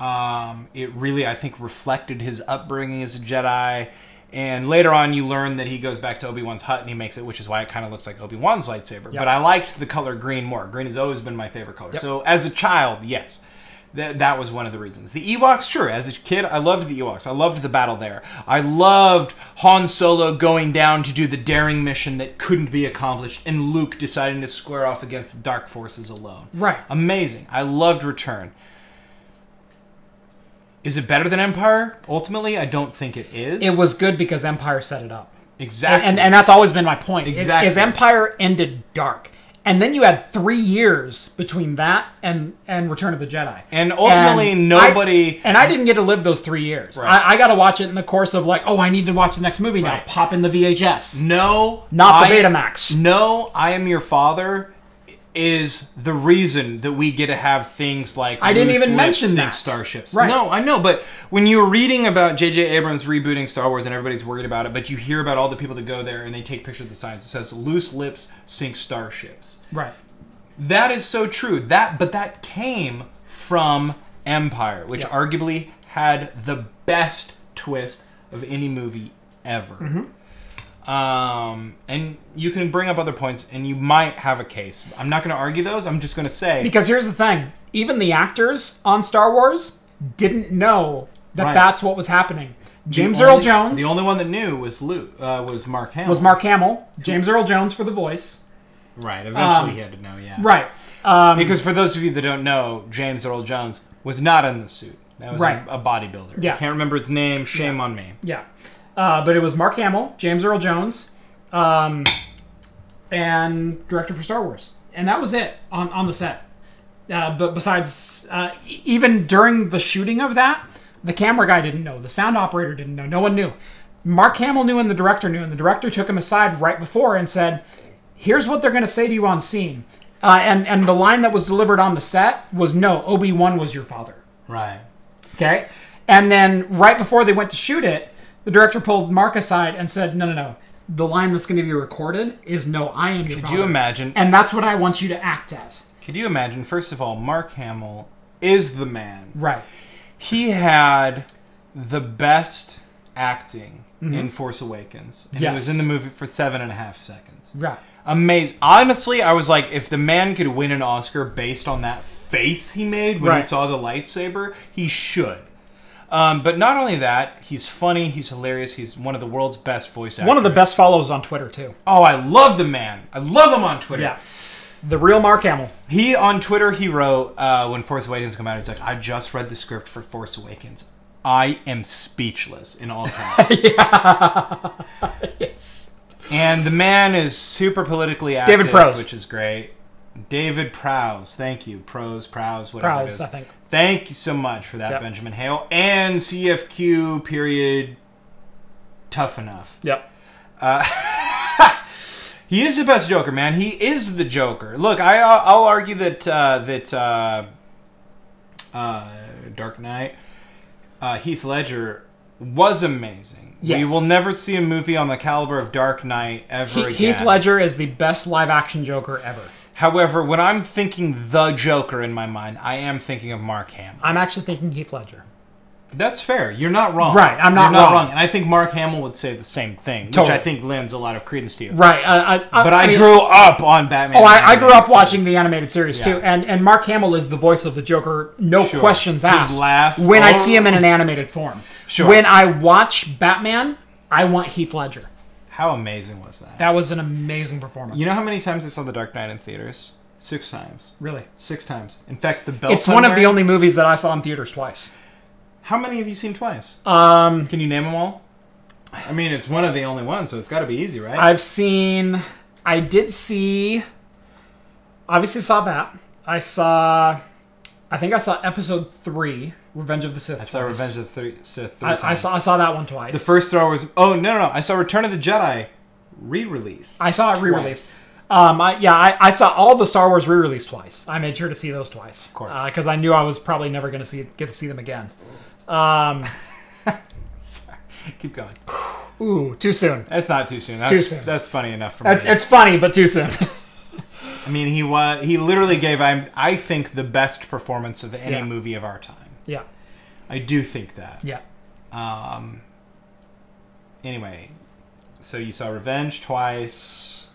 It really, I think, reflected his upbringing as a Jedi. And later on, you learn that he goes back to Obi-Wan's hut and he makes it, which is why it kind of looks like Obi-Wan's lightsaber. Yep. But I liked the color green more. Green has always been my favorite color. Yep. So as a child, yes, that was one of the reasons. The Ewoks, sure. As a kid, I loved the Ewoks. I loved the battle there. I loved Han Solo going down to do the daring mission that couldn't be accomplished and Luke deciding to square off against the dark forces alone. Right. Amazing. I loved Return. Is it better than Empire? Ultimately, I don't think it is. It was good because Empire set it up. Exactly. And that's always been my point. Exactly. Is Empire ended dark. And then you had 3 years between that and Return of the Jedi. And ultimately, nobody... I didn't get to live those 3 years. Right. I got to watch it in the course of like, I need to watch the next movie now. Right. Pop in the VHS. No. Not the Betamax. No, I Am Your Father is the reason that we get to have things like I didn't even mention sync that. starships. Right. No, I know, but when you're reading about J.J. Abrams rebooting Star Wars and everybody's worried about it, but you hear about all the people that go there and they take pictures of the signs. It says, loose lips sink starships. Right. That is so true. But that came from Empire, which arguably had the best twist of any movie ever. And you can bring up other points, and you might have a case. I'm not going to argue those. I'm just going to say... Because here's the thing. Even the actors on Star Wars didn't know that that's what was happening. James Earl Jones... The only one that knew was was Mark Hamill. Was Mark Hamill. James Earl Jones for the voice. Right. Eventually he had to know, yeah. Right. Because for those of you that don't know, James Earl Jones was not in the suit. That was a bodybuilder. Yeah. I can't remember his name. Shame on me. Yeah. But it was Mark Hamill, James Earl Jones, and director for Star Wars. And that was it on the set. But besides, even during the shooting of that, the camera guy didn't know. The sound operator didn't know. No one knew. Mark Hamill knew and the director knew. And the director took him aside right before and said, here's what they're going to say to you on scene. And the line that was delivered on the set was, no, Obi-Wan was your father. Right. Okay? And then right before they went to shoot it, the director pulled Mark aside and said, no. The line that's going to be recorded is, no, I am your father. Could you imagine? And that's what I want you to act as. Could you imagine? First of all, Mark Hamill is the man. Right. He had the best acting in Force Awakens. And he was in the movie for 7.5 seconds. Right. Amazing. Honestly, I was like, if the man could win an Oscar based on that face he made when he saw the lightsaber, he should. But not only that, he's funny, he's hilarious, he's one of the world's best voice actors. One of the best follows on Twitter, too. Oh, I love the man. I love him on Twitter. Yeah. The real Mark Hamill. On Twitter, he wrote, when Force Awakens came out, he's like, I just read the script for Force Awakens. I am speechless, in all caps. Yes. And the man is super politically active, David Prowse. which is great. David Prowse. Thank you. Prowse, whatever Prowse, it is. I think. Thank you so much for that, Benjamin Hale. And CFQ, period, tough enough. Yep. He is the best Joker, man. He is the Joker. Look, I'll argue that Dark Knight, Heath Ledger was amazing. Yes. We will never see a movie on the caliber of Dark Knight ever again. Heath Ledger is the best live-action Joker ever. However, when I'm thinking the Joker in my mind, I am thinking of Mark Hamill. I'm actually thinking Heath Ledger. That's fair. You're not wrong. Right, I'm not wrong. And I think Mark Hamill would say the same thing, which I think lends a lot of credence to you. Right. But I grew up on Batman. I grew up watching the animated series, too. And Mark Hamill is the voice of the Joker, no questions asked. His laugh. When I see him in an animated form. Sure. When I watch Batman, I want Heath Ledger. How amazing was that? That was an amazing performance. You know how many times I saw The Dark Knight in theaters? 6 times. Really? 6 times. In fact, the belt. It's one of the only movies that I saw in theaters twice. How many have you seen twice? Can you name them all? I mean, it's one of the only ones, so it's got to be easy, right? Obviously saw that. I think I saw Episode 3, Revenge of the Sith. I saw Revenge of the Sith 3 times. I saw that one twice. The first Star Wars. Oh, no. I saw Return of the Jedi re-release. I saw it re-release. I saw all the Star Wars re-release twice. I made sure to see those twice. Of course. Because I knew I was probably never going to get to see them again. Sorry. Keep going. Ooh, too soon. That's not too soon. Too soon. That's funny enough for me. It's funny, but too soon. I mean, he literally gave, I think, the best performance of any movie of our time. Yeah. I do think that. Yeah. Anyway, so you saw Revenge twice.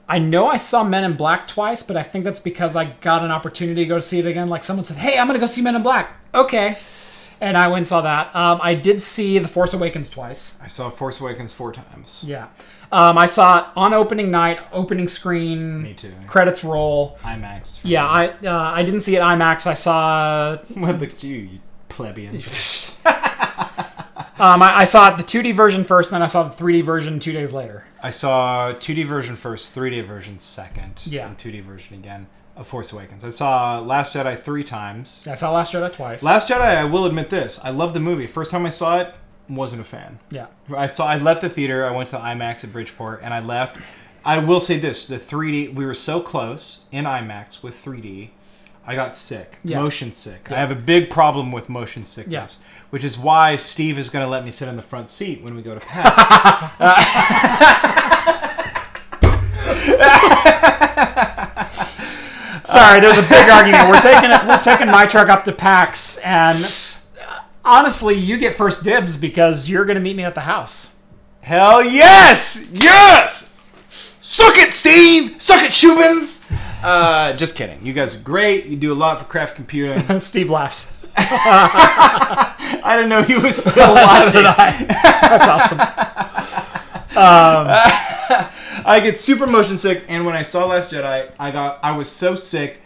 I know I saw Men in Black twice, but I think that's because I got an opportunity to go see it again. Like someone said, hey, I'm going to go see Men in Black. Okay. And I went and saw that. I did see The Force Awakens twice. I saw Force Awakens 4 times. Yeah. I saw it on opening night, opening screen. Me too. Credits roll. IMAX. Yeah, I didn't see it IMAX. I saw... Well, look at you plebeian. I saw the 2D version first, then I saw the 3D version 2 days later. I saw 2D version first, 3D version second, and 2D version again of Force Awakens. I saw Last Jedi 3 times. I saw Last Jedi twice. Last Jedi, I will admit this. I love the movie. First time I saw it, wasn't a fan. Yeah. I left the theater. I went to the IMAX at Bridgeport, and I left. I will say this: the 3D. We were so close in IMAX with 3D. I got sick, motion sick. I have a big problem with motion sickness, which is why Steve is going to let me sit in the front seat when we go to PAX. Sorry, there's a big argument. We're taking my truck up to PAX, and honestly, you get first dibs because you're going to meet me at the house. Hell yes! Yes! Suck it, Steve! Suck it, Shubins! Just kidding. You guys are great. You do a lot for craft computing. Steve laughs. I didn't know he was still watching. That's awesome. I get super motion sick, and when I saw Last Jedi, I was so sick,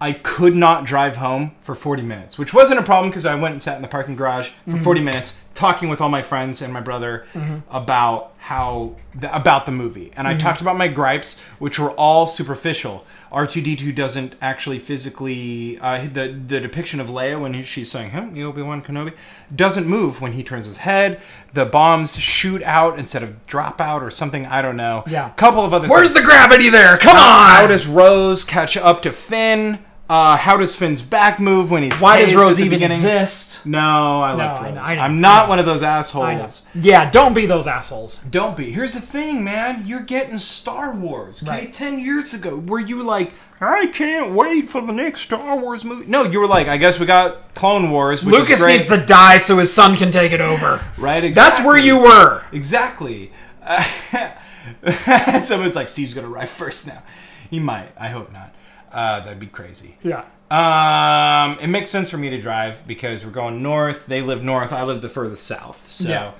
I could not drive home for 40 minutes, which wasn't a problem because I went and sat in the parking garage for 40 minutes talking with all my friends and my brother about about the movie. And I talked about my gripes, which were all superficial. R2-D2 doesn't actually physically... the depiction of Leia when she's saying, "Hey, Obi-Wan Kenobi," doesn't move when he turns his head. The bombs shoot out instead of drop out or something. I don't know. Yeah. A couple of other Where's things. the gravity there? Come on! How does Rose catch up to Finn? How does Finn's back move when he's... Why does hazed Rose at the even beginning? exist? No, I left Rose. I know. I'm not one of those assholes. Yeah, don't be those assholes. Don't be. Here's the thing, man. You're getting Star Wars. Okay, Right. 10 years ago, were you like, I can't wait for the next Star Wars movie? No, you were like, I guess we got Clone Wars, which Lucas is great. needs to die so his son can take it over. Right, exactly. That's where you were. Exactly. Someone's like, Steve's going to arrive first now. He might. I hope not. That'd be crazy. Yeah. It makes sense for me to drive because we're going north. They live north. I live the furthest south. So,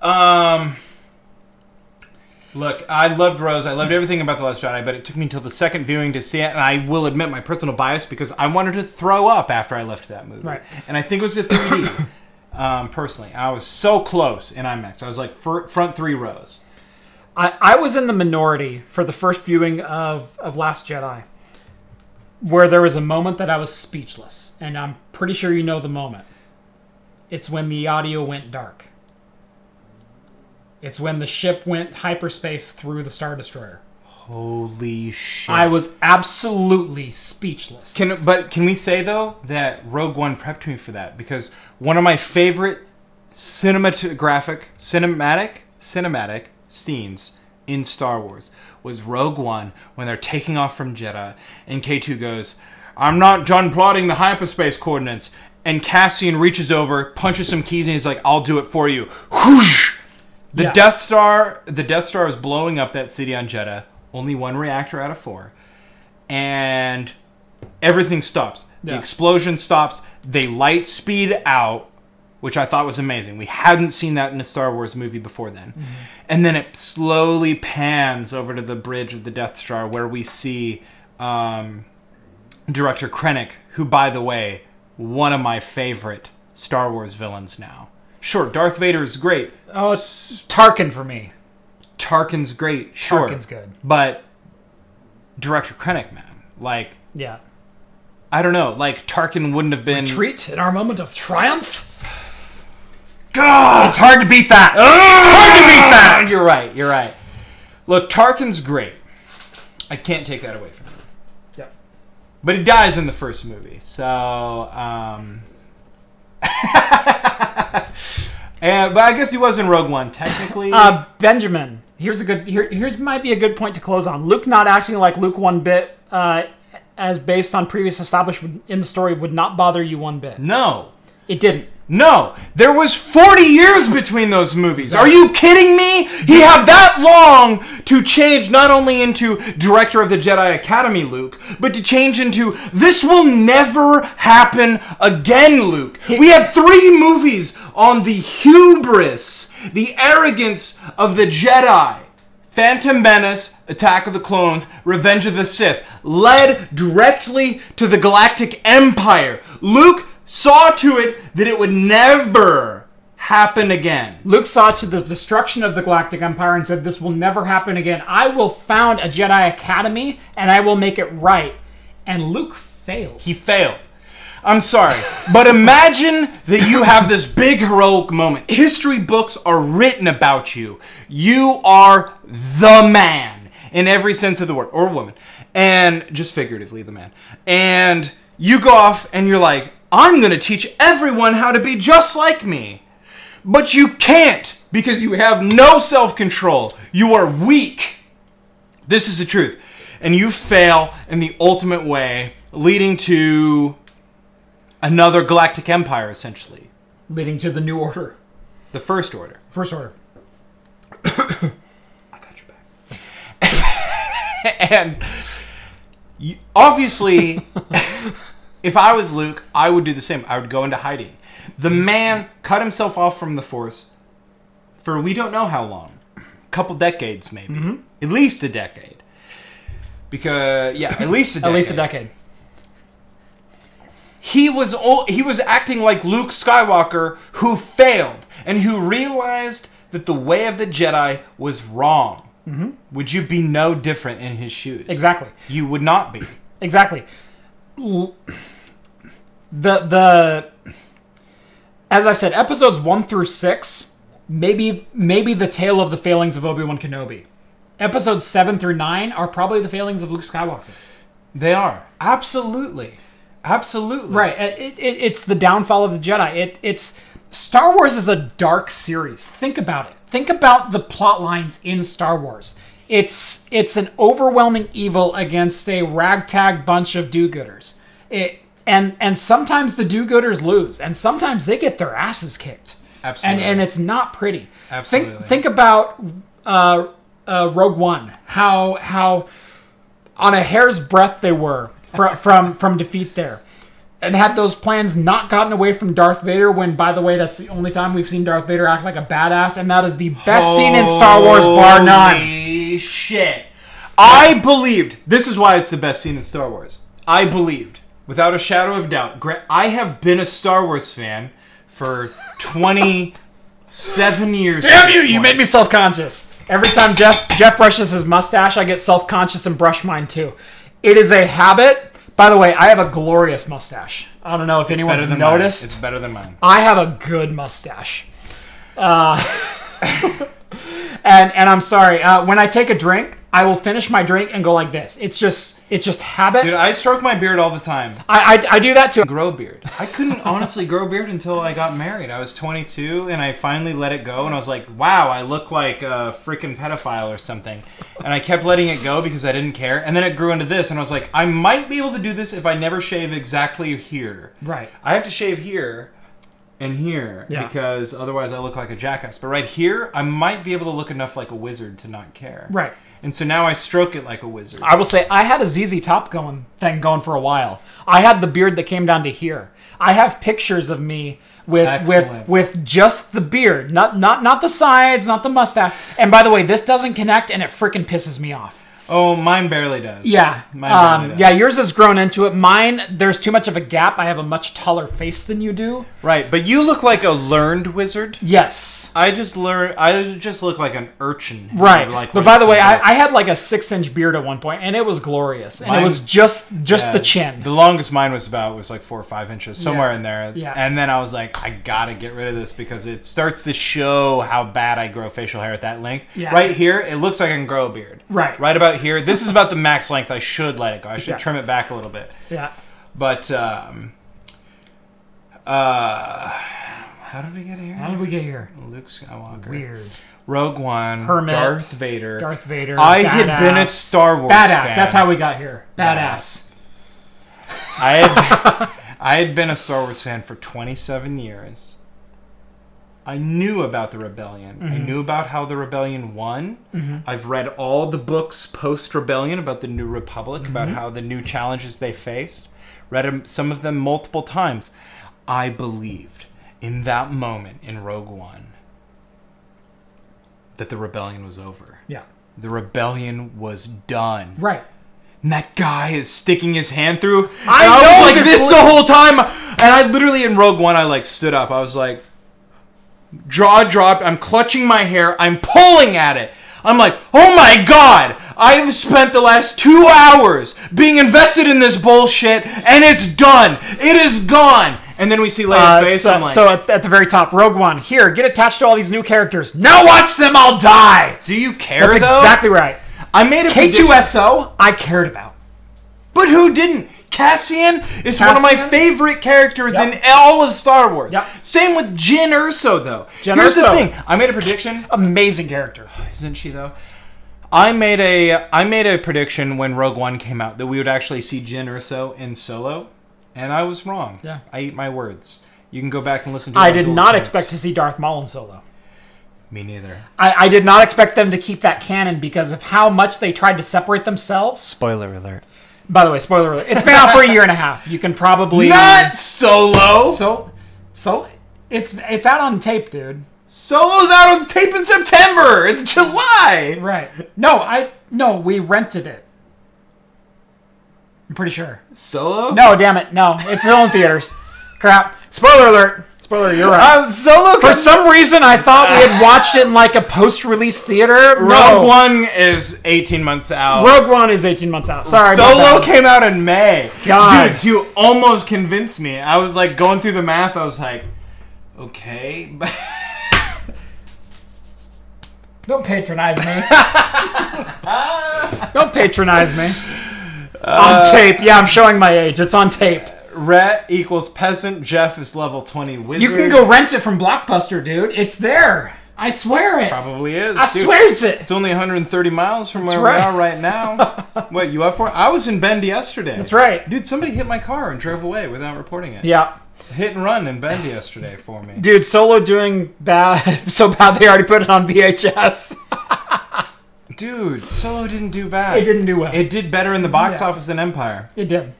yeah. Look, I loved Rose. I loved everything about The Last Jedi, but it took me until the second viewing to see it, and I will admit my personal bias because I wanted to throw up after I left that movie. Right. And I think it was the 3D. Personally, I was so close in IMAX. I was like front 3 rows. I was in the minority for the first viewing of Last Jedi, where there was a moment that I was speechless, and I'm pretty sure you know the moment. It's when the audio went dark. It's when the ship went hyperspace through the Star Destroyer. Holy shit. I was absolutely speechless. But can we say, though, that Rogue One prepped me for that? Because one of my favorite cinematic scenes in Star Wars was Rogue One when they're taking off from Jedha, and K2 goes, "I'm not done plotting the hyperspace coordinates." And Cassian reaches over, punches some keys, and he's like, "I'll do it for you." Whoosh! The Death Star is blowing up that city on Jedha. Only 1 reactor out of 4. And everything stops. The explosion stops. They light speed out, which I thought was amazing. We hadn't seen that in a Star Wars movie before then. Mm-hmm. And then it slowly pans over to the bridge of the Death Star where we see Director Krennic, who, by the way, one of my favorite Star Wars villains now. Sure, Darth Vader is great. Oh, it's Tarkin for me. Tarkin's great, sure. Tarkin's good. But Director Krennic, man. Like, yeah. I don't know. Like, Tarkin wouldn't have been... Retreat in our moment of triumph? God! It's hard to beat that. It's hard to beat that! You're right. Look, Tarkin's great. I can't take that away from him. Yeah. But he dies in the first movie, so... but I guess he was in Rogue One, technically. Benjamin, here's might be a good point to close on. Luke not acting like Luke one bit, as based on previous establishment in the story, would not bother you one bit. No. It didn't. No. There was 40 years between those movies. Are you kidding me? He had that long to change not only into Director of the Jedi Academy Luke, but to change into this will never happen again Luke. We had 3 movies on the hubris, the arrogance of the Jedi. Phantom Menace, Attack of the Clones, Revenge of the Sith, led directly to the Galactic Empire. Luke saw to it that it would never happen again. Luke saw to the destruction of the Galactic Empire and said, this will never happen again. I will found a Jedi Academy and I will make it right. And Luke failed. He failed. I'm sorry, but imagine that you have this big heroic moment. History books are written about you. You are the man in every sense of the word, or woman, and just figuratively the man. And you go off and you're like, I'm going to teach everyone how to be just like me. But you can't because you have no self-control. You are weak. This is the truth. And you fail in the ultimate way, leading to another galactic empire, essentially. Leading to the New Order. The First Order. First Order. I got your back. And obviously, if I was Luke, I would do the same. I would go into hiding. The man cut himself off from the Force for we don't know how long. A couple decades, maybe. Mm-hmm. At least a decade. Because, yeah, at least a decade. At least a decade. He was acting like Luke Skywalker, who failed and who realized that the way of the Jedi was wrong. Mm-hmm. Would you be no different in his shoes? Exactly. You would not be. Exactly. As I said, episodes 1 through 6, maybe the tale of the failings of Obi-Wan Kenobi. Episodes 7 through 9 are probably the failings of Luke Skywalker. They are. Absolutely. Absolutely. Right. It's the downfall of the Jedi. It's Star Wars is a dark series. Think about it. Think about the plot lines in Star Wars. It's an overwhelming evil against a ragtag bunch of do-gooders. And sometimes the do-gooders lose, and sometimes they get their asses kicked. Absolutely. And it's not pretty. Absolutely. Think about Rogue One. How on a hair's breadth they were from defeat there. And had those plans not gotten away from Darth Vader, when, by the way, that's the only time we've seen Darth Vader act like a badass, and that is the best scene in Star Wars, bar none. Holy shit. I believed. This is why it's the best scene in Star Wars. I believed, without a shadow of doubt. I have been a Star Wars fan for 27 years. Damn you! You made me self-conscious. Every time Jeff brushes his mustache, I get self-conscious and brush mine too. It is a habit. By the way, I have a glorious mustache. I don't know if anyone's noticed. It's better than mine. I have a good mustache. And I'm sorry. When I take a drink, I will finish my drink and go like this. It's just habit. Dude, I stroke my beard all the time. I do that too. Grow beard. I couldn't honestly grow beard until I got married. I was 22 and I finally let it go, and I was like, wow, I look like a freaking pedophile or something. And I kept letting it go because I didn't care. And then it grew into this, and I was like, I might be able to do this if I never shave exactly here. Right. I have to shave here and here, because otherwise I look like a jackass. But right here, I might be able to look enough like a wizard to not care. Right. And so now I stroke it like a wizard. I will say, I had a ZZ Top thing going for a while. I had the beard that came down to here. I have pictures of me with just the beard, not the sides, not the mustache. And by the way, this doesn't connect, and it freaking pisses me off. Oh, mine barely does. Yeah. Mine barely does. Yeah, yours has grown into it. Mine, there's too much of a gap. I have a much taller face than you do. Right, but you look like a learned wizard. Yes. I just look like an urchin. Right. But by the way, I had like a 6-inch beard at one point, and it was glorious. And it was just the chin. The longest mine was like 4 or 5 inches, somewhere in there. Yeah. And then I was like, I gotta get rid of this because it starts to show how bad I grow facial hair at that length. Yeah. Right here, it looks like I can grow a beard. Right. Right about here, this is about the max length. I should let it go. I should trim it back a little bit. Yeah. But how did we get here? How did we get here? Luke Skywalker. Weird. Rogue One. Hermit. Darth Vader. I had been a Star Wars badass. fan. That's how we got here. Badass. I had been a Star Wars fan for 27 years. I knew about the rebellion. Mm-hmm. I knew about how the rebellion won. Mm-hmm. I've read all the books post-rebellion about the New Republic, about how the new challenges they faced. Read some of them multiple times. I believed in that moment in Rogue One that the rebellion was over. Yeah. The rebellion was done. Right. And that guy is sticking his hand through. I was like this the whole time. And I literally, in Rogue One, I like stood up. I was like, jaw dropped. I'm clutching my hair. I'm pulling at it. I'm like, oh my god! I've spent the last 2 hours being invested in this bullshit, and it's done. It is gone. And then we see Leia's face. So at the very top, Rogue One. Here, get attached to all these new characters. Now watch them all die. Do you care? That's exactly right. I made a K2SO. I cared about, but who didn't? Cassian is one of my favorite characters in all of Star Wars. Yep. Same with Jyn Erso, though. Here's the thing. I made a prediction. Amazing character. Isn't she, though? I made a prediction when Rogue One came out that we would actually see Jyn Erso in Solo, and I was wrong. Yeah. I eat my words. You can go back and listen to it. I did not expect to see Darth Maul in Solo. Me neither. I did not expect them to keep that canon because of how much they tried to separate themselves. Spoiler alert. By the way, spoiler alert. It's been out for a year and a half. You can probably... Not Solo! So it's out on tape, dude. Solo's out on tape in September! It's July! Right. No, we rented it. I'm pretty sure. Solo? No, damn it. No, it's still in theaters. Crap. Spoiler alert. Spoiler, you're right. Solo. For some reason, I thought we had watched it in like a post-release theater. Rogue One is 18 months out. Rogue One is 18 months out. Sorry. Solo came out in May. God. Dude, you almost convinced me. I was like going through the math. I was like, okay. Don't patronize me. Don't patronize me. On tape. Yeah, I'm showing my age. It's on tape. Rhett equals peasant. Jeff is level 20 wizard. You can go rent it from Blockbuster, dude. It's there. I swear it. Probably is. I swears it. It's only 130 miles from where right. we are right now. What, you up for it? I was in Bend yesterday. That's right. Dude, somebody hit my car and drove away without reporting it. Yeah. Hit and run in Bend yesterday for me. Dude, Solo doing bad. So bad they already put it on VHS. Dude, Solo didn't do bad. It didn't do well. It did better in the box office than Empire. It did.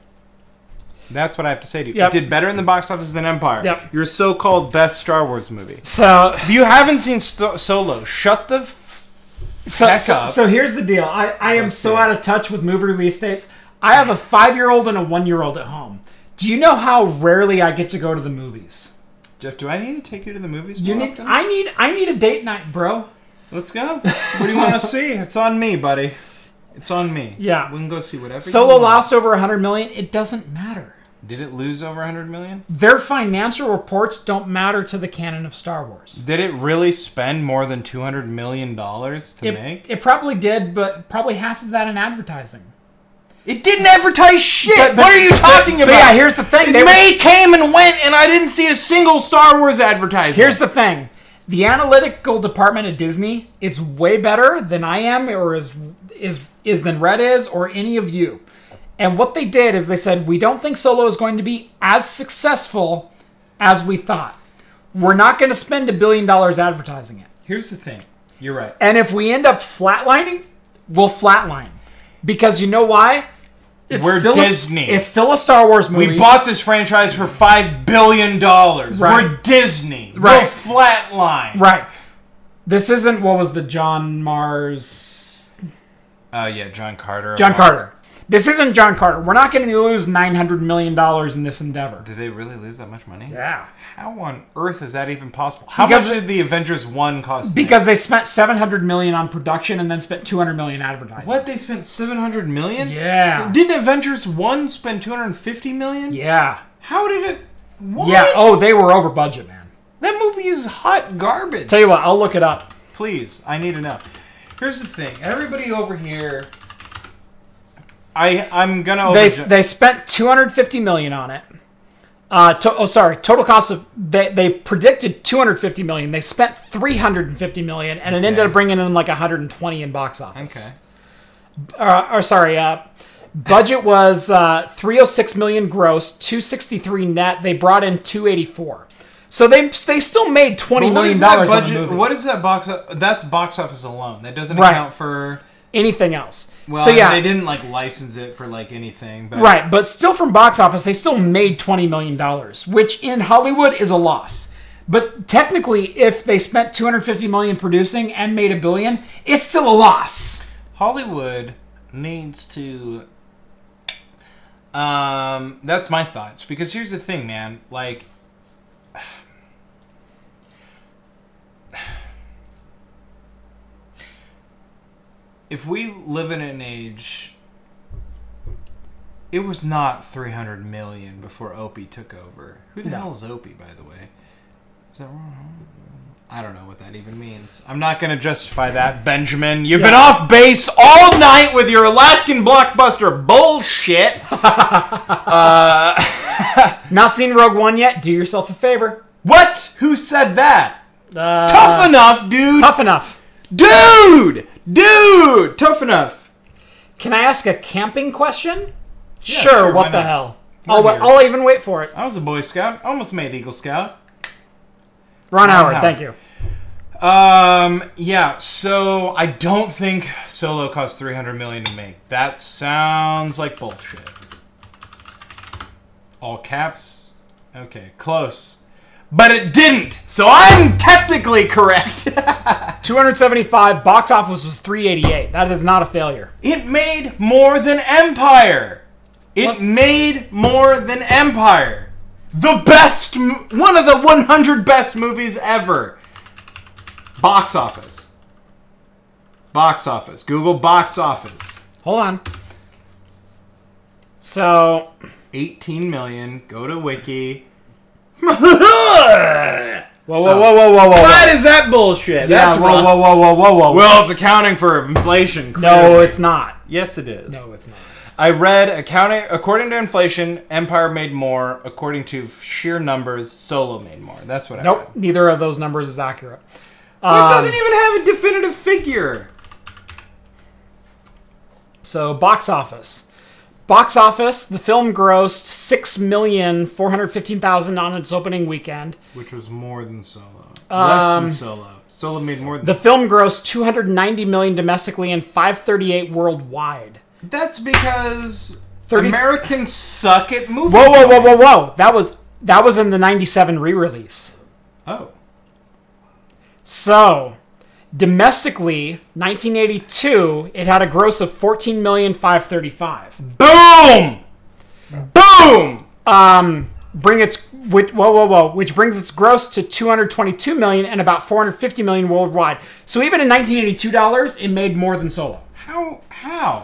That's what I have to say to you. Yep. It did better in the box office than Empire. Yep. Your so-called best Star Wars movie. So if you haven't seen Solo, shut the heck up. So here's the deal. I am so out of touch with movie release dates. I have a 5-year-old and a 1-year-old at home. Do you know how rarely I get to go to the movies? Jeff, do I need to take you to the movies more often? I need a date night, bro. Let's go. What do you want to see? It's on me, buddy. It's on me. Yeah. We can go see whatever. Solo lost over $100 million. It doesn't matter. Did it lose over $100 million? Their financial reports don't matter to the canon of Star Wars. Did it really spend more than $200 million to make? It probably did, but probably half of that in advertising. It didn't advertise shit. What are you talking about? But yeah, here's the thing. May came and went, and I didn't see a single Star Wars advertisement. Here's the thing. The analytical department at Disney, it's way better than I am, or is than Red is, or any of you. And what they did is they said, we don't think Solo is going to be as successful as we thought. We're not going to spend $1 billion advertising it. Here's the thing. You're right. And if we end up flatlining, we'll flatline. Because you know why? We're Disney. It's still a Star Wars movie. We bought this franchise for $5 billion. Right. We're Disney. Right. We're flatline. Right. This isn't, what was the John Mars... yeah, John Carter. John Carter. This isn't John Carter. We're not going to lose $900 million in this endeavor. Did they really lose that much money? Yeah. How on earth is that even possible? How much did the Avengers 1 cost? Because they spent $700 million on production and then spent $200 million advertising. What? They spent $700 million? Yeah. Didn't Avengers 1 spend $250 million? Yeah. How did it... What? Yeah. Oh, they were over budget, man. That movie is hot garbage. Tell you what, I'll look it up. Please. I need to know. Here's the thing. Everybody over here... I'm gonna... They spent $250 million on it. Total cost of... They predicted $250 million. They spent $350 million, and it ended up bringing in like $120 in box office. Okay. Budget was $306 million gross, $263 net. They brought in $284. So they still made $20 million on the movie. What is that box... That's box office alone. That doesn't account for... anything else. Well, so, yeah, they didn't like license it for like anything. But... Right, but still from box office, they still made $20 million, which in Hollywood is a loss. But technically, if they spent $250 million producing and made $1 billion, it's still a loss. Hollywood needs to... that's my thoughts. Because here's the thing, man. Like... If we live in an age, it was not 300 million before Opie took over. Who the hell is Opie, by the way? Is that wrong? I don't know what that even means. I'm not going to justify that, Benjamin. You've been off base all night with your Alaskan blockbuster bullshit. Not seen Rogue One yet? Do yourself a favor. What? Who said that? Tough enough, dude. Tough enough. Dude! Tough enough. Can I ask a camping question? Yeah, sure, what the hell? I'll even wait for it. I was a Boy Scout. Almost made Eagle Scout. Ron Howard, thank you. Yeah, so I don't think Solo cost $300 million to make. That sounds like bullshit. All caps? Okay, close. But it didn't! So I'm technically correct! 275, box office was 388. That is not a failure. It made more than Empire! It made more than Empire! The best, one of the 100 best movies ever! Box office. Box office. Google box office. Hold on. So... 18 million. Go to Wiki. Whoa. What is that bullshit? Yeah, That's whoa. Well, it's accounting for inflation. Clearly. No, it's not. Yes, it is. No, it's not. I read according to inflation, Empire made more. According to sheer numbers, Solo made more. That's what I read. Neither of those numbers is accurate. It doesn't even have a definitive figure. So, box office. Box office, the film grossed $6,415,000 on its opening weekend. Which was more than Solo. Less than Solo. Solo made more than... The film grossed $290 million domestically and $538 worldwide. That's because Americans suck at movies. Whoa. That was in the 97 re-release. Oh. So, domestically, 1982, it had a gross of $14,535,000. Boom! Which brings its gross to $222 million and about $450 million worldwide. So even in 1982 dollars, it made more than Solo. How?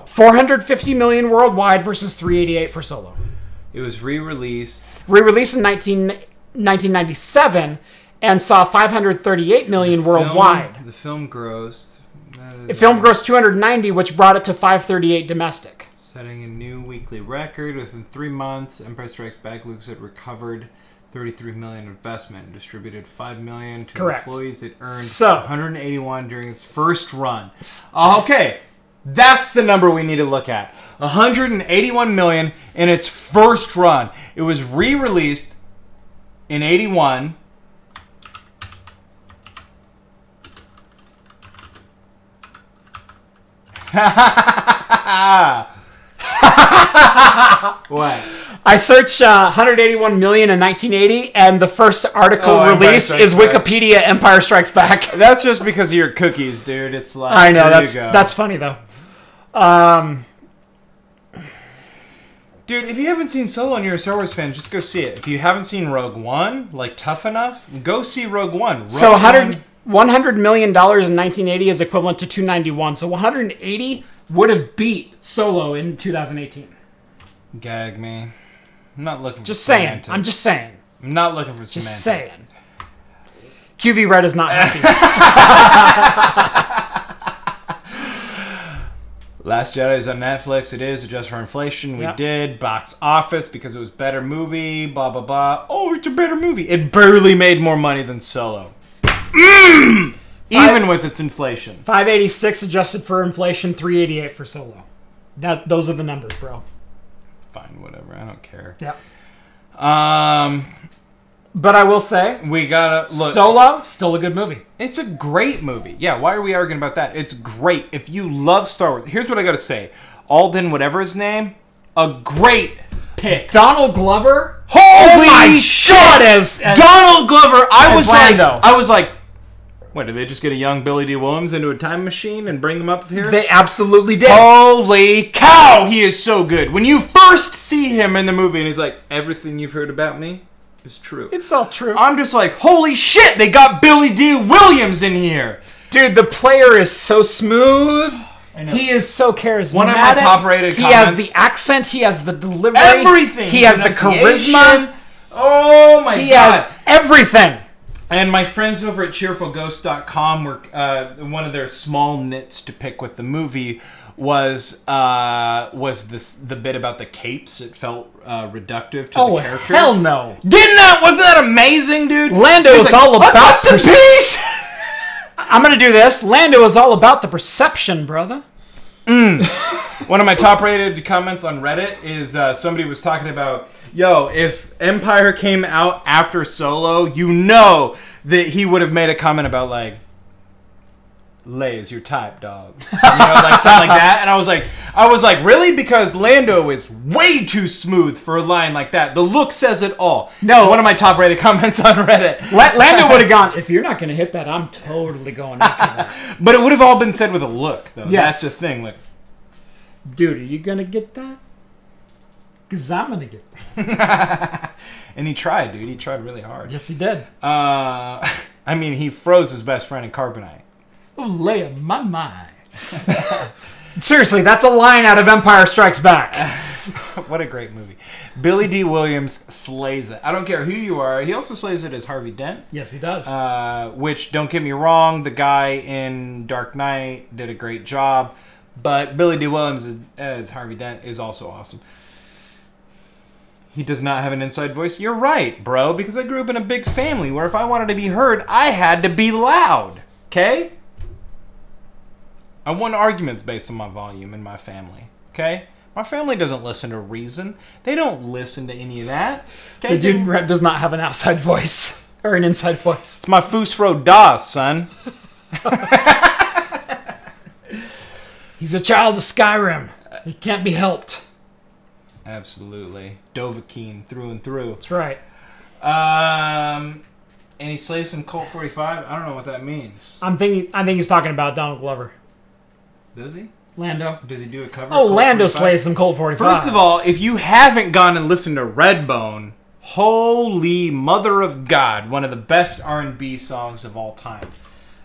$450 million worldwide versus $388 for Solo. It was re-released. Re-released in 1997 and saw $538 million worldwide. The film grossed. The film grossed $290, which brought it to $538 domestic. Setting a new weekly record within 3 months. Empire Strikes Back looks at recovered $33 million investment and distributed $5 million to employees. It earned $181 during its first run. Okay, that's the number we need to look at. $181 million in its first run. It was re-released in '81. What? I searched 181 million in 1980, and the first article released is Wikipedia Empire Strikes Back. That's just because of your cookies, dude. It's like I know that's funny though. Dude, if you haven't seen Solo and you're a Star Wars fan, just go see it. If you haven't seen Rogue One, like Tough Enough, go see Rogue One. $100 million in 1980 is equivalent to 291. So 180 would have beat Solo in 2018. Gag me. I'm not looking for semantics. I'm just saying. I'm not looking for just semantics. Saying. QV Red is not happy. Last Jedi is on Netflix. It is. Adjust for inflation. We did. Box office because it was better movie. Blah, blah, blah. Oh, it's a better movie. It barely made more money than Solo. Even with its inflation. 586 adjusted for inflation. 388 for Solo. Those are the numbers, bro. Fine, whatever. I don't care. Yeah. But I will say, we gotta look. Solo, still a good movie. It's a great movie. Yeah, why are we arguing about that? It's great. If you love Star Wars, here's what I gotta say. Alden, whatever his name, a great pick. Donald Glover? Holy shit! As Donald Glover, I was like, what, did they just get a young Billy D. Williams into a time machine and bring him up here? They absolutely did. Holy cow, he is so good. When you first see him in the movie and he's like, everything you've heard about me is true. It's all true. I'm just like, holy shit, they got Billy D. Williams in here. Dude, the player is so smooth. I know. He is so charismatic. One of my top-rated comments. He has the accent. He has the delivery. Everything. He has the charisma. Oh my God. He has everything. And my friends over at cheerfulghost.com were one of their small nits to pick with the movie was the bit about the capes. It felt reductive to the character. Oh, hell no. Wasn't that amazing, dude? Lando is all about peace. I'm going to do this. Lando is all about the perception, brother. One of my top-rated comments on Reddit is somebody was talking about, yo, if Empire came out after Solo, you know that he would have made a comment about, like, Lay's your type, dog. You know, like something like that. And I was like, really? Because Lando is way too smooth for a line like that. The look says it all. No. One of my top rated comments on Reddit. Lando would have gone, if you're not going to hit that, I'm totally going after that. But it would have all been said with a look, though. Yes. That's the thing. Like, dude, are you going to get that? Because I'm going to get that. And he tried, dude. He tried really hard. Yes, he did. I mean, he froze his best friend in carbonite. Oh, Leia, my mind. Seriously, that's a line out of Empire Strikes Back. What a great movie. Billy D. Williams slays it. I don't care who you are. He also slays it as Harvey Dent. Yes, he does. Which, don't get me wrong, the guy in Dark Knight did a great job. But Billy D. Williams as Harvey Dent is also awesome. He does not have an inside voice. You're right, bro, because I grew up in a big family where if I wanted to be heard, I had to be loud. Okay? I won arguments based on my volume in my family. Okay? My family doesn't listen to reason. They don't listen to any of that. Okay? The dude does not have an outside voice. Or an inside voice. It's my Fusro Das, son. He's a child of Skyrim. He can't be helped. Absolutely. Dovahkiin through and through. That's right. And he slays some Colt 45. I don't know what that means. I think he's talking about Donald Glover. Does he? Lando. Does he do a cover? Oh, of Colt Lando 45? slays some Colt 45. First of all, if you haven't gone and listened to Redbone, holy mother of God, one of the best R&B songs of all time.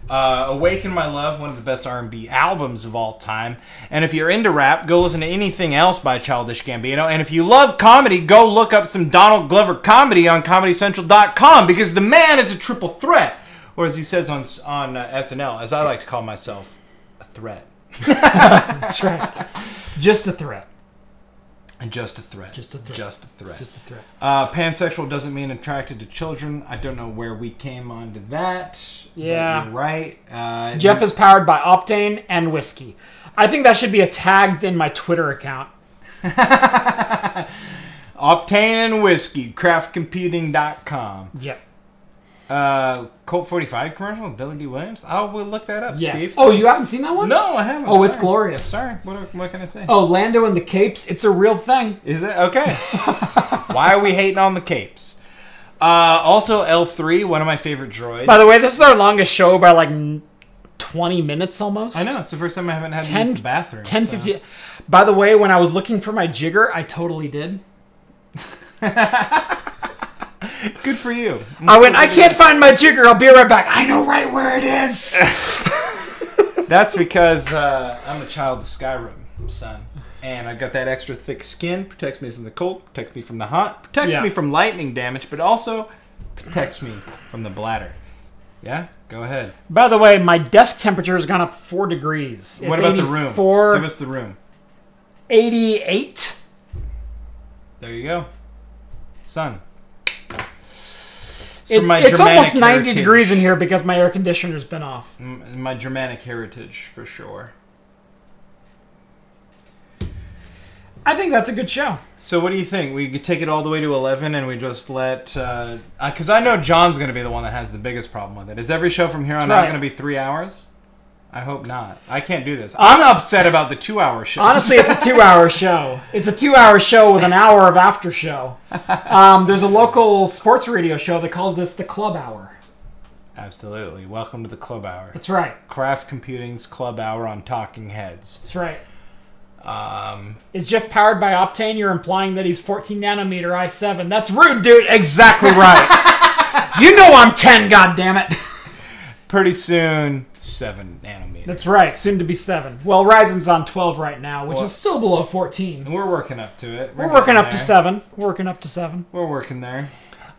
Awaken My Love, one of the best R&B albums of all time. And if you're into rap, go listen to anything else by Childish Gambino. And if you love comedy, go look up some Donald Glover comedy on ComedyCentral.com because the man is a triple threat. Or as he says on SNL, as I like to call myself, a threat. That's right. Just a threat. And just a threat. Just a threat. Just a threat. Just a threat. Pansexual doesn't mean attracted to children. I don't know where we came on to that. Yeah. You're right. Jeff is powered by Optane and whiskey. I think that should be tagged in my Twitter account. Optane and whiskey. Craftcomputing.com. Yep. Colt 45 commercial with Billy D. Williams? We'll look that up, Yes. Steve. Oh, you haven't seen that one? No, I haven't. Oh, it's glorious. Sorry. What can I say? Oh, Lando and the Capes. It's a real thing. Is it? Okay. Why are we hating on the capes? Also, L3, one of my favorite droids. By the way, this is our longest show by like 20 minutes almost. I know. It's the first time I haven't had to use the bathroom. 10:50. By the way, when I was looking for my jigger, I totally did. Good for you. I went, I can't find my jigger. I'll be right back. I know right where it is. That's because I'm a child of Skyrim, son. And I've got that extra thick skin. Protects me from the cold. Protects me from the hot. Protects me from lightning damage. But also protects me from the bladder. Yeah? Go ahead. By the way, my desk temperature has gone up 4 degrees. What about the room? Give us the room. 88. There you go. Son. It's almost 90 degrees in here because my air conditioner's been off. My Germanic heritage, for sure. I think that's a good show. So what do you think? We could take it all the way to 11 and we just let... Because I know John's going to be the one that has the biggest problem with it. Is every show from here on out going to be 3 hours? I hope not. I can't do this. I'm upset about the 2-hour show. Honestly, it's a 2-hour show. It's a 2-hour show with an hour of after show. There's a local sports radio show that calls this the Club Hour. Absolutely. Welcome to the Club Hour. That's right. Craft Computing's Club Hour on Talking Heads. That's right. Is Jeff powered by Optane? You're implying that he's 14 nanometer i7. That's rude, dude. Exactly right. You know I'm 10, goddammit. Pretty soon, 7 nanometers. That's right. Soon to be 7. Well, Ryzen's on 12 right now, which is still below 14. And we're working up to it. We're working up to 7. We're working there.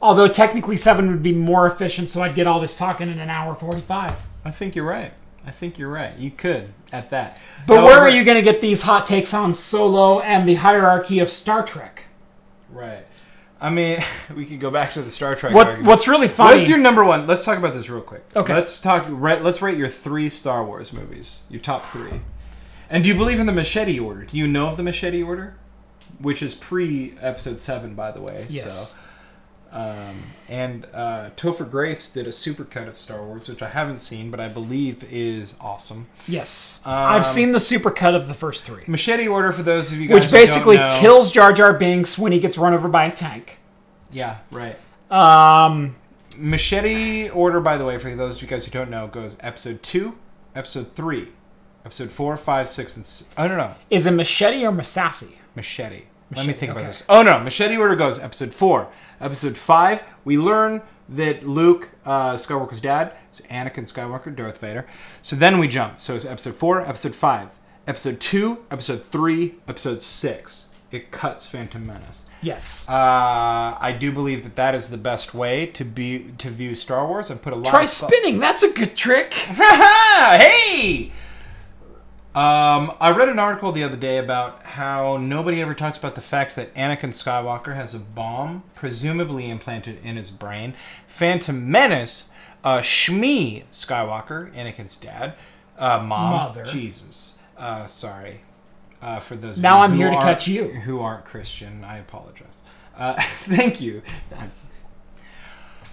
Although technically 7 would be more efficient, so I'd get all this talking in an hour 45. I think you're right. You could, at that. But however, where are you going to get these hot takes on Solo and the hierarchy of Star Trek? Right. I mean, we could go back to the Star Trek argument. What's really funny... What's your number one? Let's talk about this real quick. Okay. Let's rate your 3 Star Wars movies. Your top 3. And do you believe in the machete order? Do you know of the machete order? Which is pre-Episode 7, by the way. Yes. And Topher Grace did a supercut of Star Wars, which I haven't seen, but I believe is awesome. Yes. I've seen the supercut of the first 3. Machete Order, for those of you guys which basically who don't know, kills Jar Jar Binks when he gets run over by a tank. Yeah, right. Machete Order, by the way, for those of you guys who don't know, goes episode 2, episode 3, episode 4, 5, 6, and... Oh, no. Is it Machete or Masashi? Machete. Let me think about this. Oh, no. Machete Order goes episode 4. Episode 5, we learn that Luke, Skywalker's dad, is Anakin Skywalker, Darth Vader. So then we jump. So it's episode 4, episode 5, episode 2, episode 3, episode 6. It cuts Phantom Menace. Yes. I do believe that is the best way to view Star Wars. I put a lot. Try spinning. That's a good trick. Hey. I read an article the other day about how nobody ever talks about the fact that Anakin Skywalker has a bomb presumably implanted in his brain. Phantom Menace, Shmi Skywalker, Anakin's dad, mother. Jesus. Sorry. For those now of I'm you here to catch you who aren't Christian, I apologize. Thank you.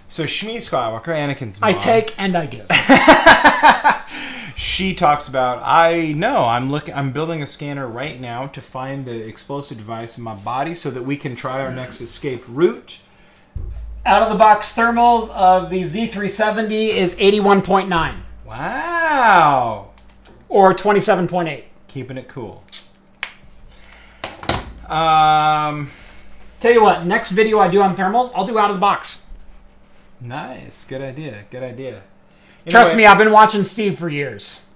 So Shmi Skywalker, Anakin's mom. I take and I give. She talks about, I'm building a scanner right now to find the explosive device in my body so that we can try our next escape route. Out of the box thermals of the Z370 is 81.9. Wow. Or 27.8. Keeping it cool. Tell you what, next video I do on thermals, I'll do out of the box. Nice. Good idea. Good idea. Trust me, I've been watching Steve for years.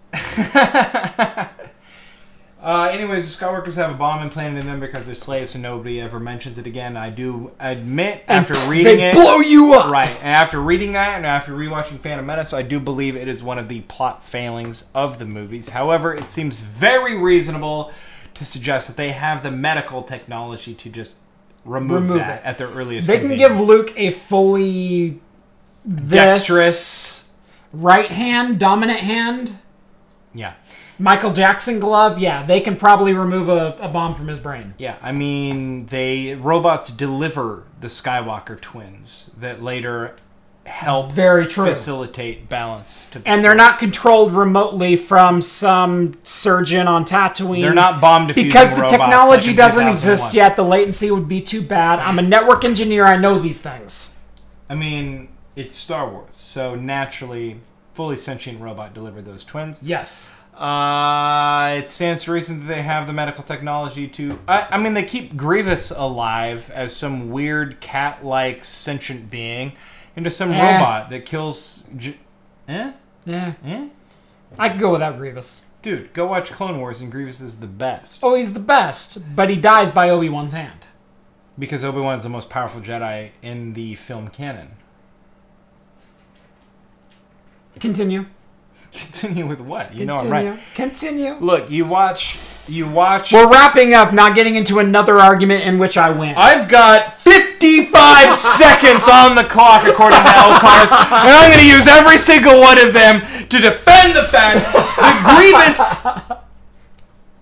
Anyways, the Skywalkers have a bomb implanted in them because they're slaves and nobody ever mentions it again. I do admit, after reading it... They blow you up! Right. And after reading that and after rewatching Phantom Menace, I do believe it is one of the plot failings of the movies. However, it seems very reasonable to suggest that they have the medical technology to just remove that at their earliest They can give Luke a fully... dexterous... right hand, dominant hand. Yeah. Michael Jackson glove. Yeah, they can probably remove a bomb from his brain. Yeah, I mean, robots deliver the Skywalker twins that later help facilitate balance. And they're not controlled remotely from some surgeon on Tatooine. They're not bomb defusing because the robots technology like doesn't exist yet. The latency would be too bad. I'm a network engineer. I know these things. I mean, it's Star Wars, so naturally, fully sentient robot delivered those twins. Yes. It stands to reason that they have the medical technology to... I mean, they keep Grievous alive as some weird cat-like sentient being into some robot that kills... I could go without Grievous. Dude, go watch Clone Wars and Grievous is the best. Oh, he's the best, but he dies by Obi-Wan's hand. Because Obi-Wan is the most powerful Jedi in the film canon. Continue. Continue with what? You know I'm right. Continue. Look, you watch... We're wrapping up, not getting into another argument in which I win. I've got 55 seconds on the clock, according to Elcars, and I'm going to use every single one of them to defend the fact that Grievous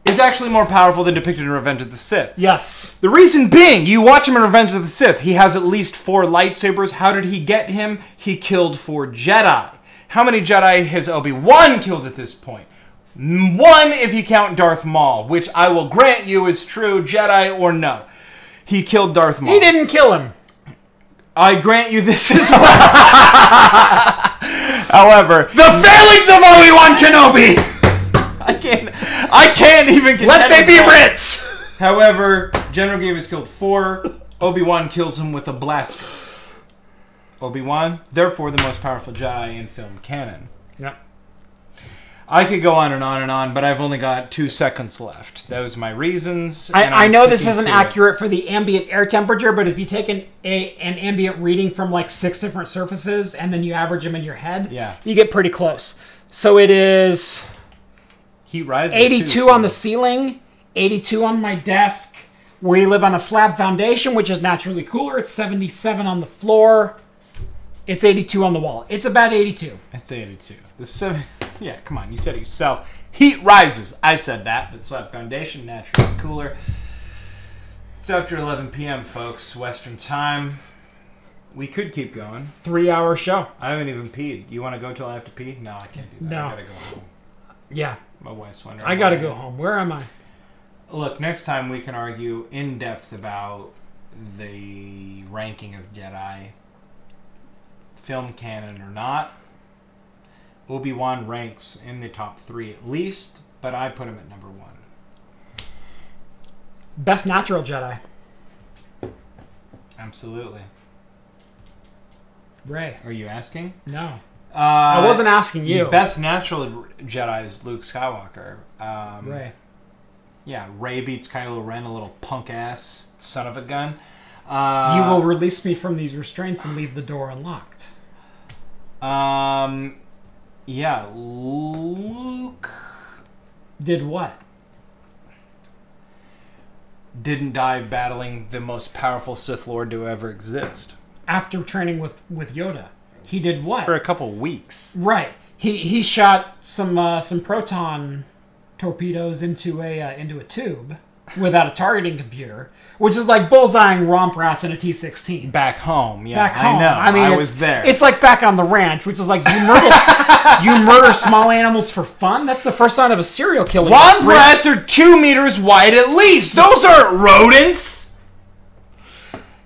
is actually more powerful than depicted in Revenge of the Sith. Yes. The reason being, you watch him in Revenge of the Sith, he has at least 4 lightsabers. How did he get him? He killed 4 Jedi. How many Jedi has Obi-Wan killed at this point? 1 if you count Darth Maul, which I will grant you is true, Jedi or no. He killed Darth Maul. He didn't kill him. I grant you this as well. However, the failings of Obi-Wan Kenobi! I can't even contend. Let they be writ! However, General Grievous killed 4. Obi-Wan kills him with a blaster. Obi-Wan, therefore the most powerful Jedi in film canon. Yep. I could go on and on and on, but I've only got 2 seconds left. Those are my reasons. I know this isn't accurate for the ambient air temperature, but if you take an ambient reading from like 6 different surfaces and then you average them in your head, you get pretty close. So it is heat rises 82 on the ceiling, 82 on my desk. We live on a slab foundation, which is naturally cooler. It's 77 on the floor. It's 82 on the wall. It's about 82. It's 82. Yeah, come on. You said it yourself. Heat rises. I said that, but slab foundation, naturally cooler. It's after 11 p.m., folks. Western time. We could keep going. 3-hour show. I haven't even peed. You want to go till I have to pee? No, I can't do that. No. I gotta go home. Yeah. My wife's wondering. I gotta go home. Where am I? Look, next time we can argue in depth about the ranking of Jedi, film canon or not. Obi-Wan ranks in the top 3 at least, but I put him at number 1. Best natural Jedi. Absolutely. Rey. Are you asking? No. I wasn't asking you. Best natural Jedi is Luke Skywalker. Rey. Yeah, Rey beats Kylo Ren, a little punk-ass son of a gun. You will release me from these restraints and leave the door unlocked. Yeah, Luke... Did what? Didn't die battling the most powerful Sith Lord to ever exist. After training with Yoda. He did what? For a couple weeks. Right. He shot some proton torpedoes into a tube without a targeting computer, which is like bullseyeing romp rats in a T-16. Back home, yeah. Back home. I know. I mean, I was there. It's like back on the ranch, which is like you murder small animals for fun. That's the first sign of a serial killer. Romp rats are 2 meters wide at least. Those aren't rodents.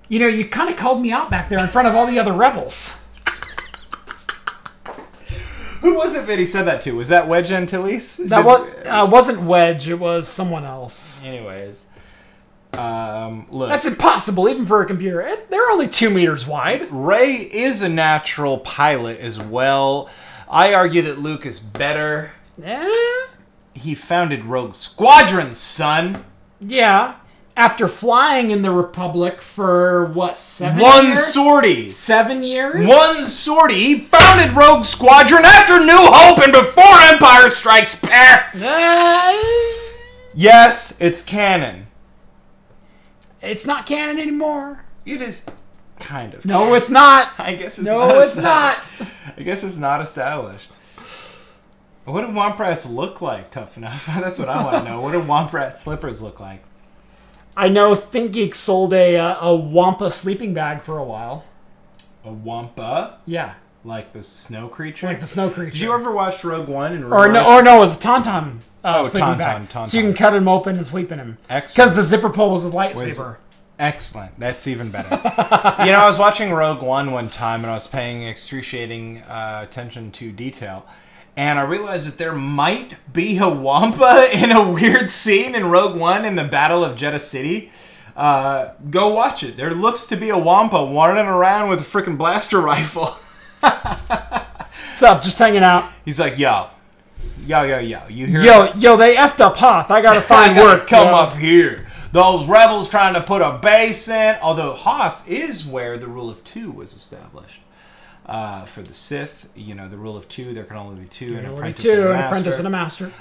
You know, you kind of called me out back there in front of all the other rebels. Who was it that he said that to? Was that Wedge Antilles? That wasn't Wedge. It was someone else. Anyways. Look. That's impossible, even for a computer. They're only 2 meters wide. Rey is a natural pilot as well. I argue that Luke is better. He founded Rogue Squadron, son. Yeah. After flying in the Republic for, what, 7 One years? sortie. 7 years? One sortie. He founded Rogue Squadron after New Hope and before Empire Strikes Back. Yes, it's canon. It's not canon anymore. It is kind of. No, it's not. I guess it's no, not. It's not. I guess it's not established. What do Womp Rats look like, Tough Enough? That's what I want to know. What do Womp Rat slippers look like? I know ThinkGeek sold a Wampa sleeping bag for a while. A Wampa? Yeah. Like the snow creature? Like the snow creature. Did you ever watch Rogue One? And no, it was a Tauntaun sleeping bag. Tauntaun. So you can cut him open and sleep in him. Excellent. Because the zipper pull was a lightsaber. Excellent. That's even better. You know, I was watching Rogue one time, and I was paying excruciating attention to detail. And I realized that there might be a Wampa in a weird scene in Rogue One in the Battle of Jeddah City. Go watch it. There looks to be a Wampa running around with a freaking blaster rifle. What's up? Just hanging out. He's like, yo. You hear Yo, they effed up Hoth. I gotta find work. Come up here. Those rebels trying to put a base in. Although Hoth is where the rule of 2 was established. For the Sith, you know, the rule of 2, there can only be 2, an apprentice and a master.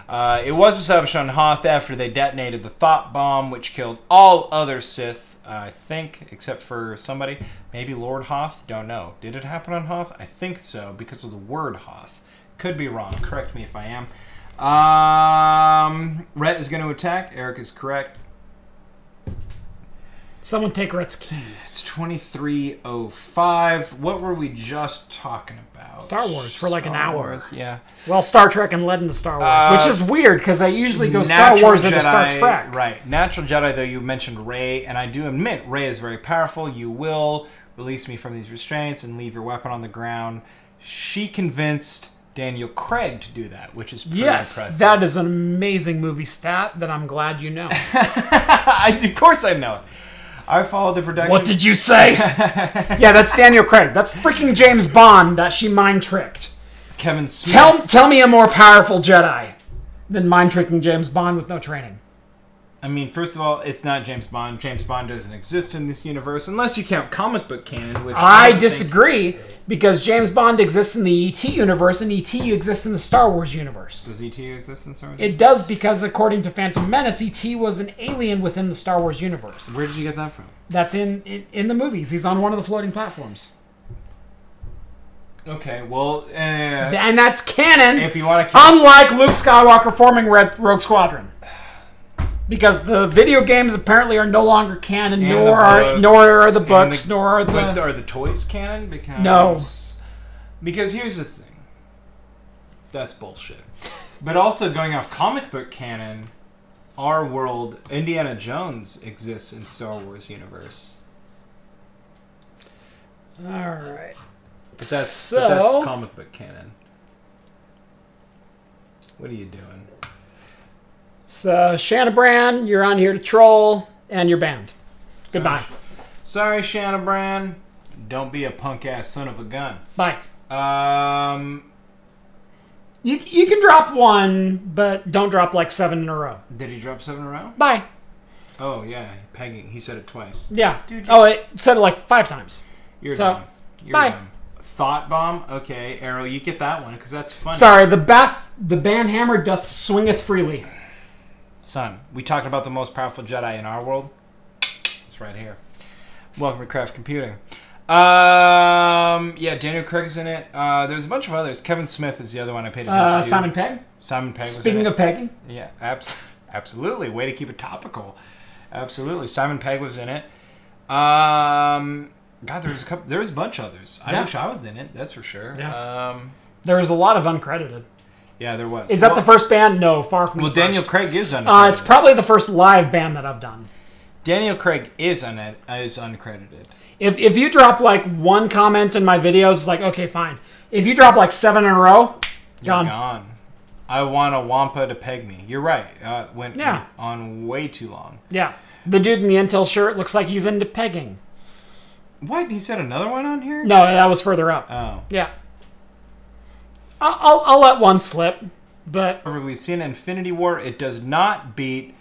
It was established on Hoth after they detonated the Thought Bomb, which killed all other Sith, I think, except for somebody. Maybe Lord Hoth? Don't know. Did it happen on Hoth? I think so, because of the word Hoth. Could be wrong. Correct me if I am. Rhett is going to attack. Eric is correct. Someone take Rhett's keys. It's 23:05. What were we just talking about? Star Wars for like an hour. Wars, yeah. Well, Star Trek and led into Star Wars, which is weird because I usually go Star Wars into Star Trek. Right. Natural Jedi, though, you mentioned Rey, and I do admit Rey is very powerful. You will release me from these restraints and leave your weapon on the ground. She convinced Daniel Craig to do that, which is pretty impressive. That is an amazing movie stat that I'm glad you know. Of course I know it. I followed the production. What did you say? Yeah, that's Daniel Craig. That's freaking James Bond that she mind tricked. Kevin Smith. Tell me a more powerful Jedi than mind tricking James Bond with no training. I mean, first of all, it's not James Bond. James Bond doesn't exist in this universe unless you count comic book canon, which I disagree because James Bond exists in the E.T. universe and E.T. exists in the Star Wars universe. Does E.T. exist in Star Wars? It does because according to Phantom Menace, E.T. was an alien within the Star Wars universe. Where did you get that from? That's in the movies. He's on one of the floating platforms. Okay, well, and that's canon. If you want to, unlike Luke Skywalker forming Rogue Squadron. Because the video games apparently are no longer canon, And nor are the books, nor are the... But are the toys canon? Because, No. Because here's the thing. That's bullshit. But also, going off comic book canon, our world, Indiana Jones exists in Star Wars universe. Alright. But that's comic book canon. What are you doing? So, Shanabrand, you're on here to troll, and you're banned. Goodbye. Sorry, Shanabrand. Don't be a punk-ass son of a gun. Bye. You can drop one, but don't drop like 7 in a row. Did he drop 7 in a row? Bye. Oh, yeah. Pegging. He said it twice. Yeah. Dude, it said it like 5 times. You're so, dumb. You're bye. dumb. Thought bomb? Okay, Arrow, you get that one, because that's funny. Sorry, the banhammer doth swingeth freely. Son, we talked about the most powerful Jedi in our world. It's right here. Welcome to Craft Computing. Yeah, Daniel Craig's in it. There's a bunch of others. Kevin Smith is the other one I paid attention to. Simon Pegg. Simon Pegg was Speaking in it. of pegging. Yeah, absolutely. Way to keep it topical. Absolutely. Simon Pegg was in it. God, there was a bunch of others. I wish I was in it, that's for sure. Yeah. There was a lot of uncredited. Yeah, there was. Is that the first band? No, far from the first. Daniel Craig is uncredited. It's probably the first live band that I've done. Daniel Craig is uncredited. If you drop like one comment in my videos, it's like, okay, fine. If you drop like 7 in a row, You're gone. I want a Wampa to peg me. You're right. Went on way too long. Yeah. The dude in the Intel shirt looks like he's into pegging. What? He said another one on here? No, that was further up. Oh. Yeah. I'll let one slip, but... We've seen Infinity War. It does not beat...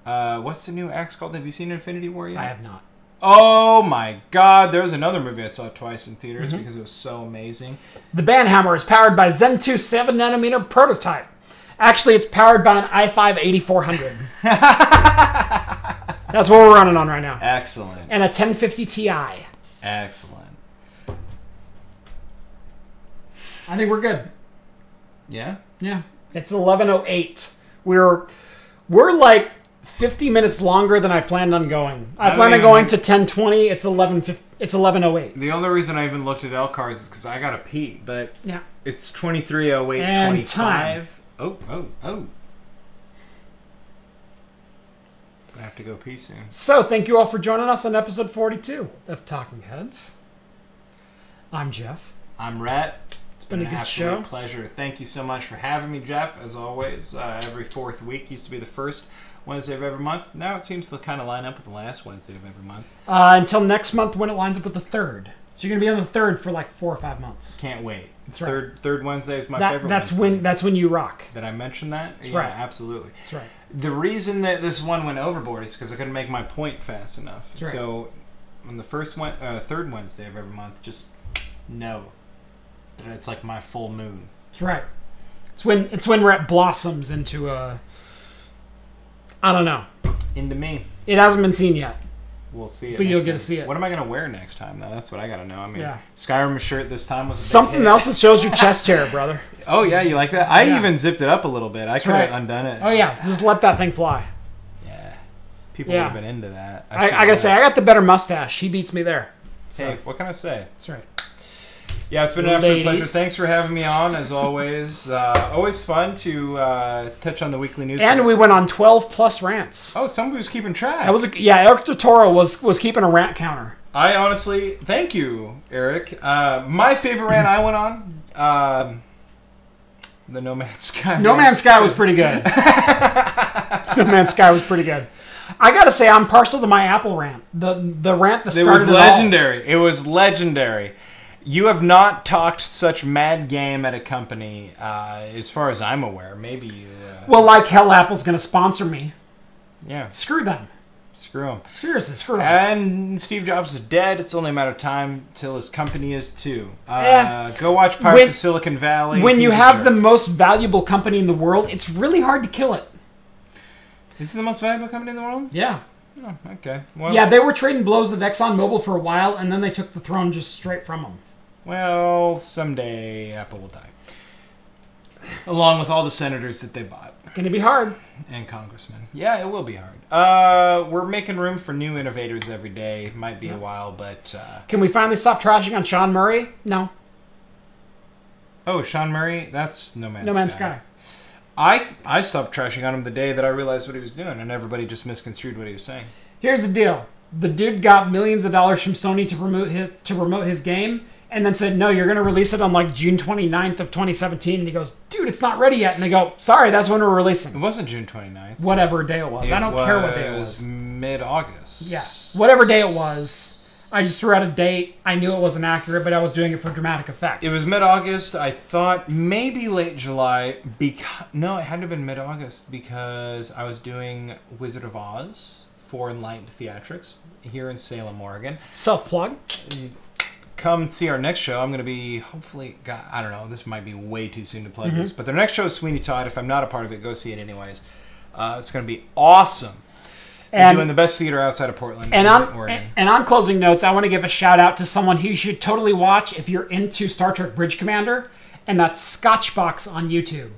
what's the new axe called? Have you seen Infinity War yet? I have not. Oh my god. There was another movie I saw twice in theaters because it was so amazing. The banhammer is powered by Zen 2 7nm prototype. Actually, it's powered by an i5-8400. That's what we're running on right now. Excellent. And a 1050 Ti. Excellent. I think we're good. Yeah? Yeah. It's 11:08. We're like 50 minutes longer than I planned on going. I planned on going to 10:20. It's 11:08. The only reason I even looked at Elcars is because I got to pee, but yeah, it's 23:08:25. And time. Oh. I have to go pee soon. So, thank you all for joining us on episode 42 of Talking Heads. I'm Jeff. I'm Rhett. It's been a good absolute show. Pleasure. Thank you so much for having me, Jeff, as always. Every 4th week used to be the first Wednesday of every month. Now it seems to kind of line up with the last Wednesday of every month. Until next month when it lines up with the 3rd. So you're going to be on the 3rd for like 4 or 5 months. Can't wait. That's right. Third Wednesday is my favorite that's Wednesday. That's when you rock. Did I mention that? That's yeah, right. Absolutely. That's right. The reason that this one went overboard is because I couldn't make my point fast enough. That's right. So on the third Wednesday of every month, just know that it's like my full moon. That's right. It's when Rhett blossoms into a... I don't know. Into me. It hasn't been seen yet. We'll see it. But you'll time. get to see it. What am I going to wear next time, though? That's what I got to know. I mean, yeah. Skyrim shirt this time was a something big hit. else that shows your chest hair, brother. Oh, yeah, you like that? I even zipped it up a little bit. I could have undone it. Oh, yeah. Just let that thing fly. Yeah. People would have been into that. I got to say, I got the better mustache. He beats me there. So. Hey, what can I say? That's right. Yeah, it's been an absolute pleasure. Thanks for having me on, as always. Always fun to touch on the weekly news. And we went on 12+ rants. Oh, somebody was keeping track. Eric Totoro was keeping a rant counter. I honestly, thank you, Eric. My favorite rant I went on, the No Man's Sky. No Man's Sky was pretty good. No Man's Sky was pretty good. I gotta say, I'm partial to my Apple rant. The rant that started it was legendary. It was legendary. You have not talked such mad game at a company, as far as I'm aware. Maybe you... Well, like hell, Apple's going to sponsor me. Yeah. Screw them. Screw them. Seriously, screw them. And Steve Jobs is dead. It's only a matter of time till his company is too. Go watch Pirates of Silicon Valley. When you have the most valuable company in the world, it's really hard to kill it. Is it the most valuable company in the world? Yeah. Oh, okay. Well, yeah, they were trading blows with ExxonMobil for a while, and then they took the throne just straight from them. Well, someday Apple will die. Along with all the senators that they bought. Going to be hard. And congressman. Yeah, it will be hard. We're making room for new innovators every day. Might be a while, but... Can we finally stop trashing on Sean Murray? No. Oh, Sean Murray? That's No Man's Sky. No Man's Sky. I stopped trashing on him the day that I realized what he was doing, and everybody just misconstrued what he was saying. Here's the deal. The dude got millions of dollars from Sony to promote his game, and then said, no, you're going to release it on like June 29th of 2017. And he goes, dude, it's not ready yet. And they go, sorry, that's when we're releasing. It wasn't June 29th. Whatever day it was. I don't care what day it was. Mid-August. Yeah. Whatever day it was. I just threw out a date. I knew it wasn't accurate, but I was doing it for dramatic effect. It was mid-August. I thought maybe late July. No, it had to have been mid-August because I was doing Wizard of Oz for Enlightened Theatrics here in Salem, Oregon. Self-plug. Come see our next show. I'm going to be, hopefully, God, I don't know, this might be way too soon to plug this, but their next show is Sweeney Todd. If I'm not a part of it, go see it anyways. It's going to be awesome. They're doing the best theater outside of Portland, Oregon. And on closing notes, I want to give a shout out to someone who you should totally watch if you're into Star Trek Bridge Commander, and that's Scotchbox on YouTube.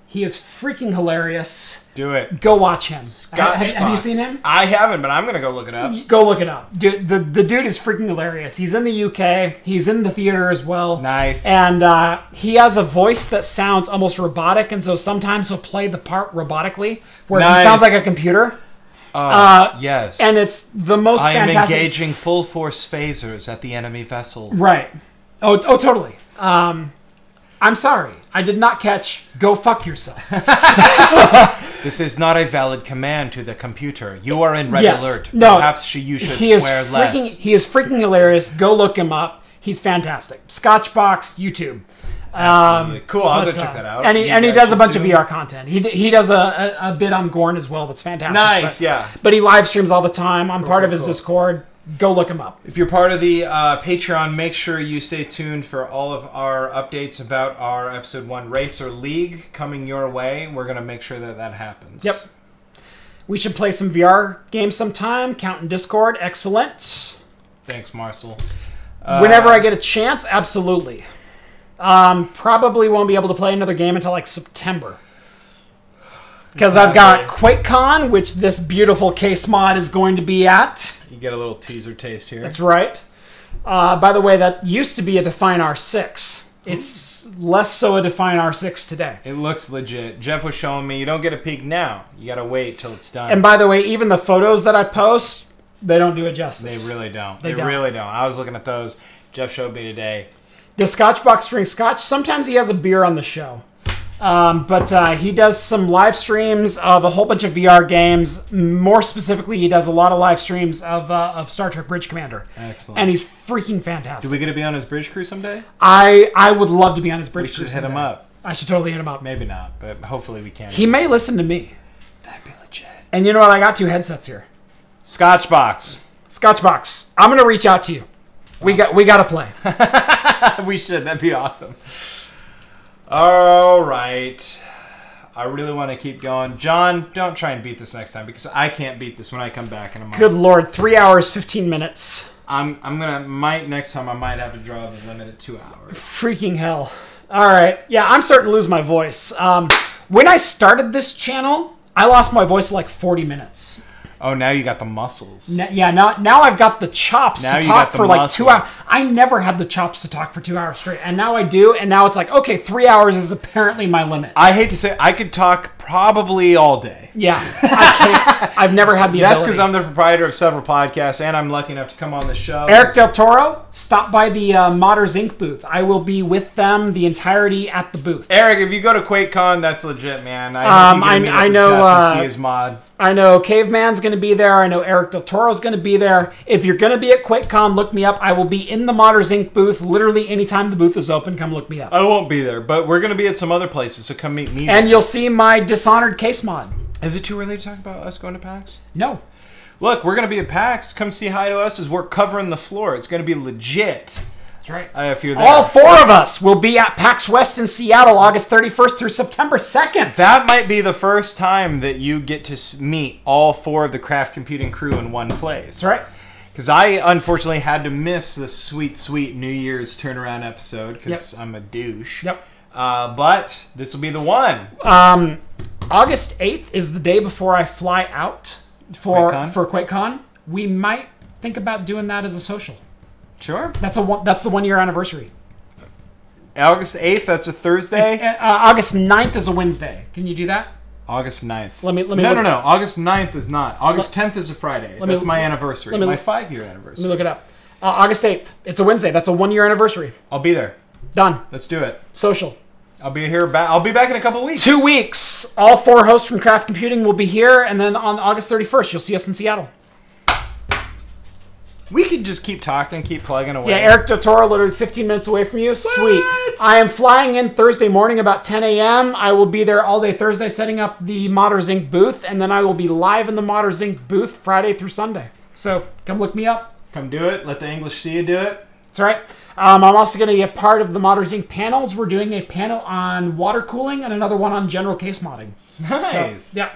He is freaking hilarious. Do it. Go watch him. Scotchbox. Have you seen him? I haven't, but I'm going to go look it up. Go look it up. Dude, the dude is freaking hilarious. He's in the UK. He's in the theater as well. Nice. And he has a voice that sounds almost robotic, and so sometimes he'll play the part robotically, where he sounds like a computer. Yes. And it's the most fantastic. I am engaging full force phasers at the enemy vessel. Right. Oh, totally. I'm sorry. I did not catch, go fuck yourself. This is not a valid command to the computer. You are in red alert. No. Perhaps you should swear less. He is freaking hilarious. Go look him up. He's fantastic. Scotchbox, YouTube. Cool, I'll go check that out. And he does a bunch of VR content. He does a bit on Gorn as well that's fantastic. Nice, But he live streams all the time. I'm part of his Discord. Go look him up. If you're part of the Patreon, make sure you stay tuned for all of our updates about our Episode 1 Racer League coming your way. We're going to make sure that happens. Yep. We should play some VR games sometime. Count in Discord. Excellent. Thanks, Marcel. Whenever I get a chance, absolutely. Probably won't be able to play another game until like September. Because I've got QuakeCon, which this beautiful case mod is going to be at. You get a little teaser taste here. That's right. By the way, that used to be a Define R6. It's less so a Define R6 today. It looks legit. Jeff was showing me, you don't get a peek now. You got to wait till it's done. And by the way, even the photos that I post, they don't do it justice. They really don't. They really don't. I was looking at those. Jeff showed me today. The Scotchbox drinks scotch. Sometimes he has a beer on the show. But he does some live streams of a whole bunch of VR games. More specifically, he does a lot of live streams of Star Trek Bridge Commander. Excellent. And he's freaking fantastic. Do we get to be on his bridge crew someday? I would love to be on his bridge crew someday. We should hit him up. I should totally hit him up. Maybe not, but hopefully we can. He may listen to me. That'd be legit. And you know what? I got 2 headsets here. Scotchbox. Scotchbox. I'm going to reach out to you. We got to play. We should. That'd be awesome. All right. I really want to keep going. John, don't try and beat this next time because I can't beat this when I come back in a month. Good Lord. 3 hours, 15 minutes. Next time I might have to draw the limit at 2 hours. Freaking hell. All right. Yeah, I'm starting to lose my voice. When I started this channel, I lost my voice for like 40 minutes. Oh, now you got the muscles. Now I've got the chops to talk for like 2 hours. muscles. I never had the chops to talk for 2 hours straight, and now I do, and now it's like, okay, 3 hours is apparently my limit. I hate to say, I could talk probably all day. Yeah, I can't. I've never had the ability. That's because I'm the proprietor of several podcasts, and I'm lucky enough to come on the show. Eric Del Toro, stop by the Modders Inc. booth. I will be with them the entirety at the booth. Eric, if you go to QuakeCon, that's legit, man. I know. See his mod. I know Caveman's going to be there. I know Eric Del Toro's going to be there. If you're going to be at QuakeCon, look me up. I will be in the Modders Inc. booth literally anytime the booth is open. Come look me up. I won't be there, but we're going to be at some other places, so come meet me. And you'll see my Dishonored case mod. Is it too early to talk about us going to PAX? No. Look, we're going to be at PAX. Come see hi to us as we're covering the floor. It's going to be legit. That's right. If you're there. All 4 of us will be at PAX West in Seattle August 31st through September 2nd. That might be the first time that you get to meet all 4 of the craft computing crew in one place. That's right. Because I unfortunately had to miss the sweet, sweet New Year's turnaround episode because I'm a douche. Yep. But this will be the one. August 8th is the day before I fly out for QuakeCon. We might think about doing that as a social. Sure. That's the 1 year anniversary. August 8th, that's a Thursday? August 9th is a Wednesday. Can you do that? August 9th. Let me No. August 9th is not. August 10th is a Friday. That's my anniversary. My 5-year anniversary. Let me look it up. August 8th. It's a Wednesday. That's a 1 year anniversary. I'll be there. Done. Let's do it. Social. I'll be here. I'll be back in a couple weeks. 2 weeks. All 4 hosts from Craft Computing will be here, and then on August 31st, you'll see us in Seattle. We could just keep talking, keep plugging away. Yeah, Eric Dottoro, literally 15 minutes away from you. What? Sweet. I am flying in Thursday morning about 10 a.m. I will be there all day Thursday setting up the Modders Inc. booth, and then I will be live in the Modders Inc. booth Friday through Sunday. So come look me up. Come do it. Let the English see you do it. That's right. I'm also going to be a part of the Modders Inc. panels. We're doing a panel on water cooling and another one on general case modding. Nice. So, yeah.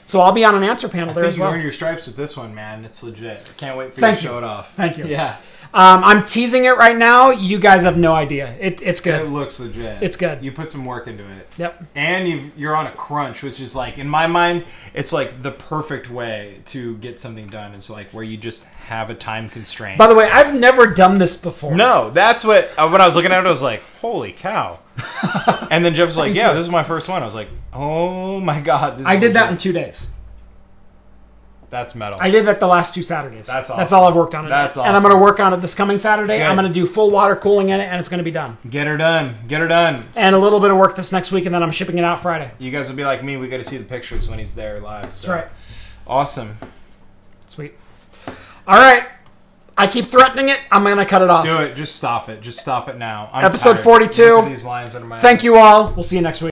So I'll be on an answer panel there as well. You earned your stripes with this one, man. It's legit. I can't wait for you to show it off. Thank you. Yeah. I'm teasing it right now. You guys have no idea. It's good. It looks legit. It's good. You put some work into it. Yep. And you're on a crunch, which is like, in my mind, it's like the perfect way to get something done. Is like where you just have a time constraint. By the way, I've never done this before. No, that's what, when I was looking at it, I was like, holy cow. And then Jeff was like, yeah, this is my first one. I was like, oh my God. I did that in 2 days. That's metal. I did that the last 2 Saturdays. That's awesome. That's all I've worked on. That's awesome. And I'm going to work on it this coming Saturday. Good. I'm going to do full water cooling in it, and it's going to be done. Get her done. Get her done. And a little bit of work this next week, and then I'm shipping it out Friday. You guys will be like me. We got to see the pictures when he's there live. So. That's right. Awesome. Sweet. All right. I keep threatening it. I'm going to cut it off. Do it. Just stop it. Just stop it now. I'm Episode tired. 42. Look at these lines under my Thank eyes. you all. We'll see you next week.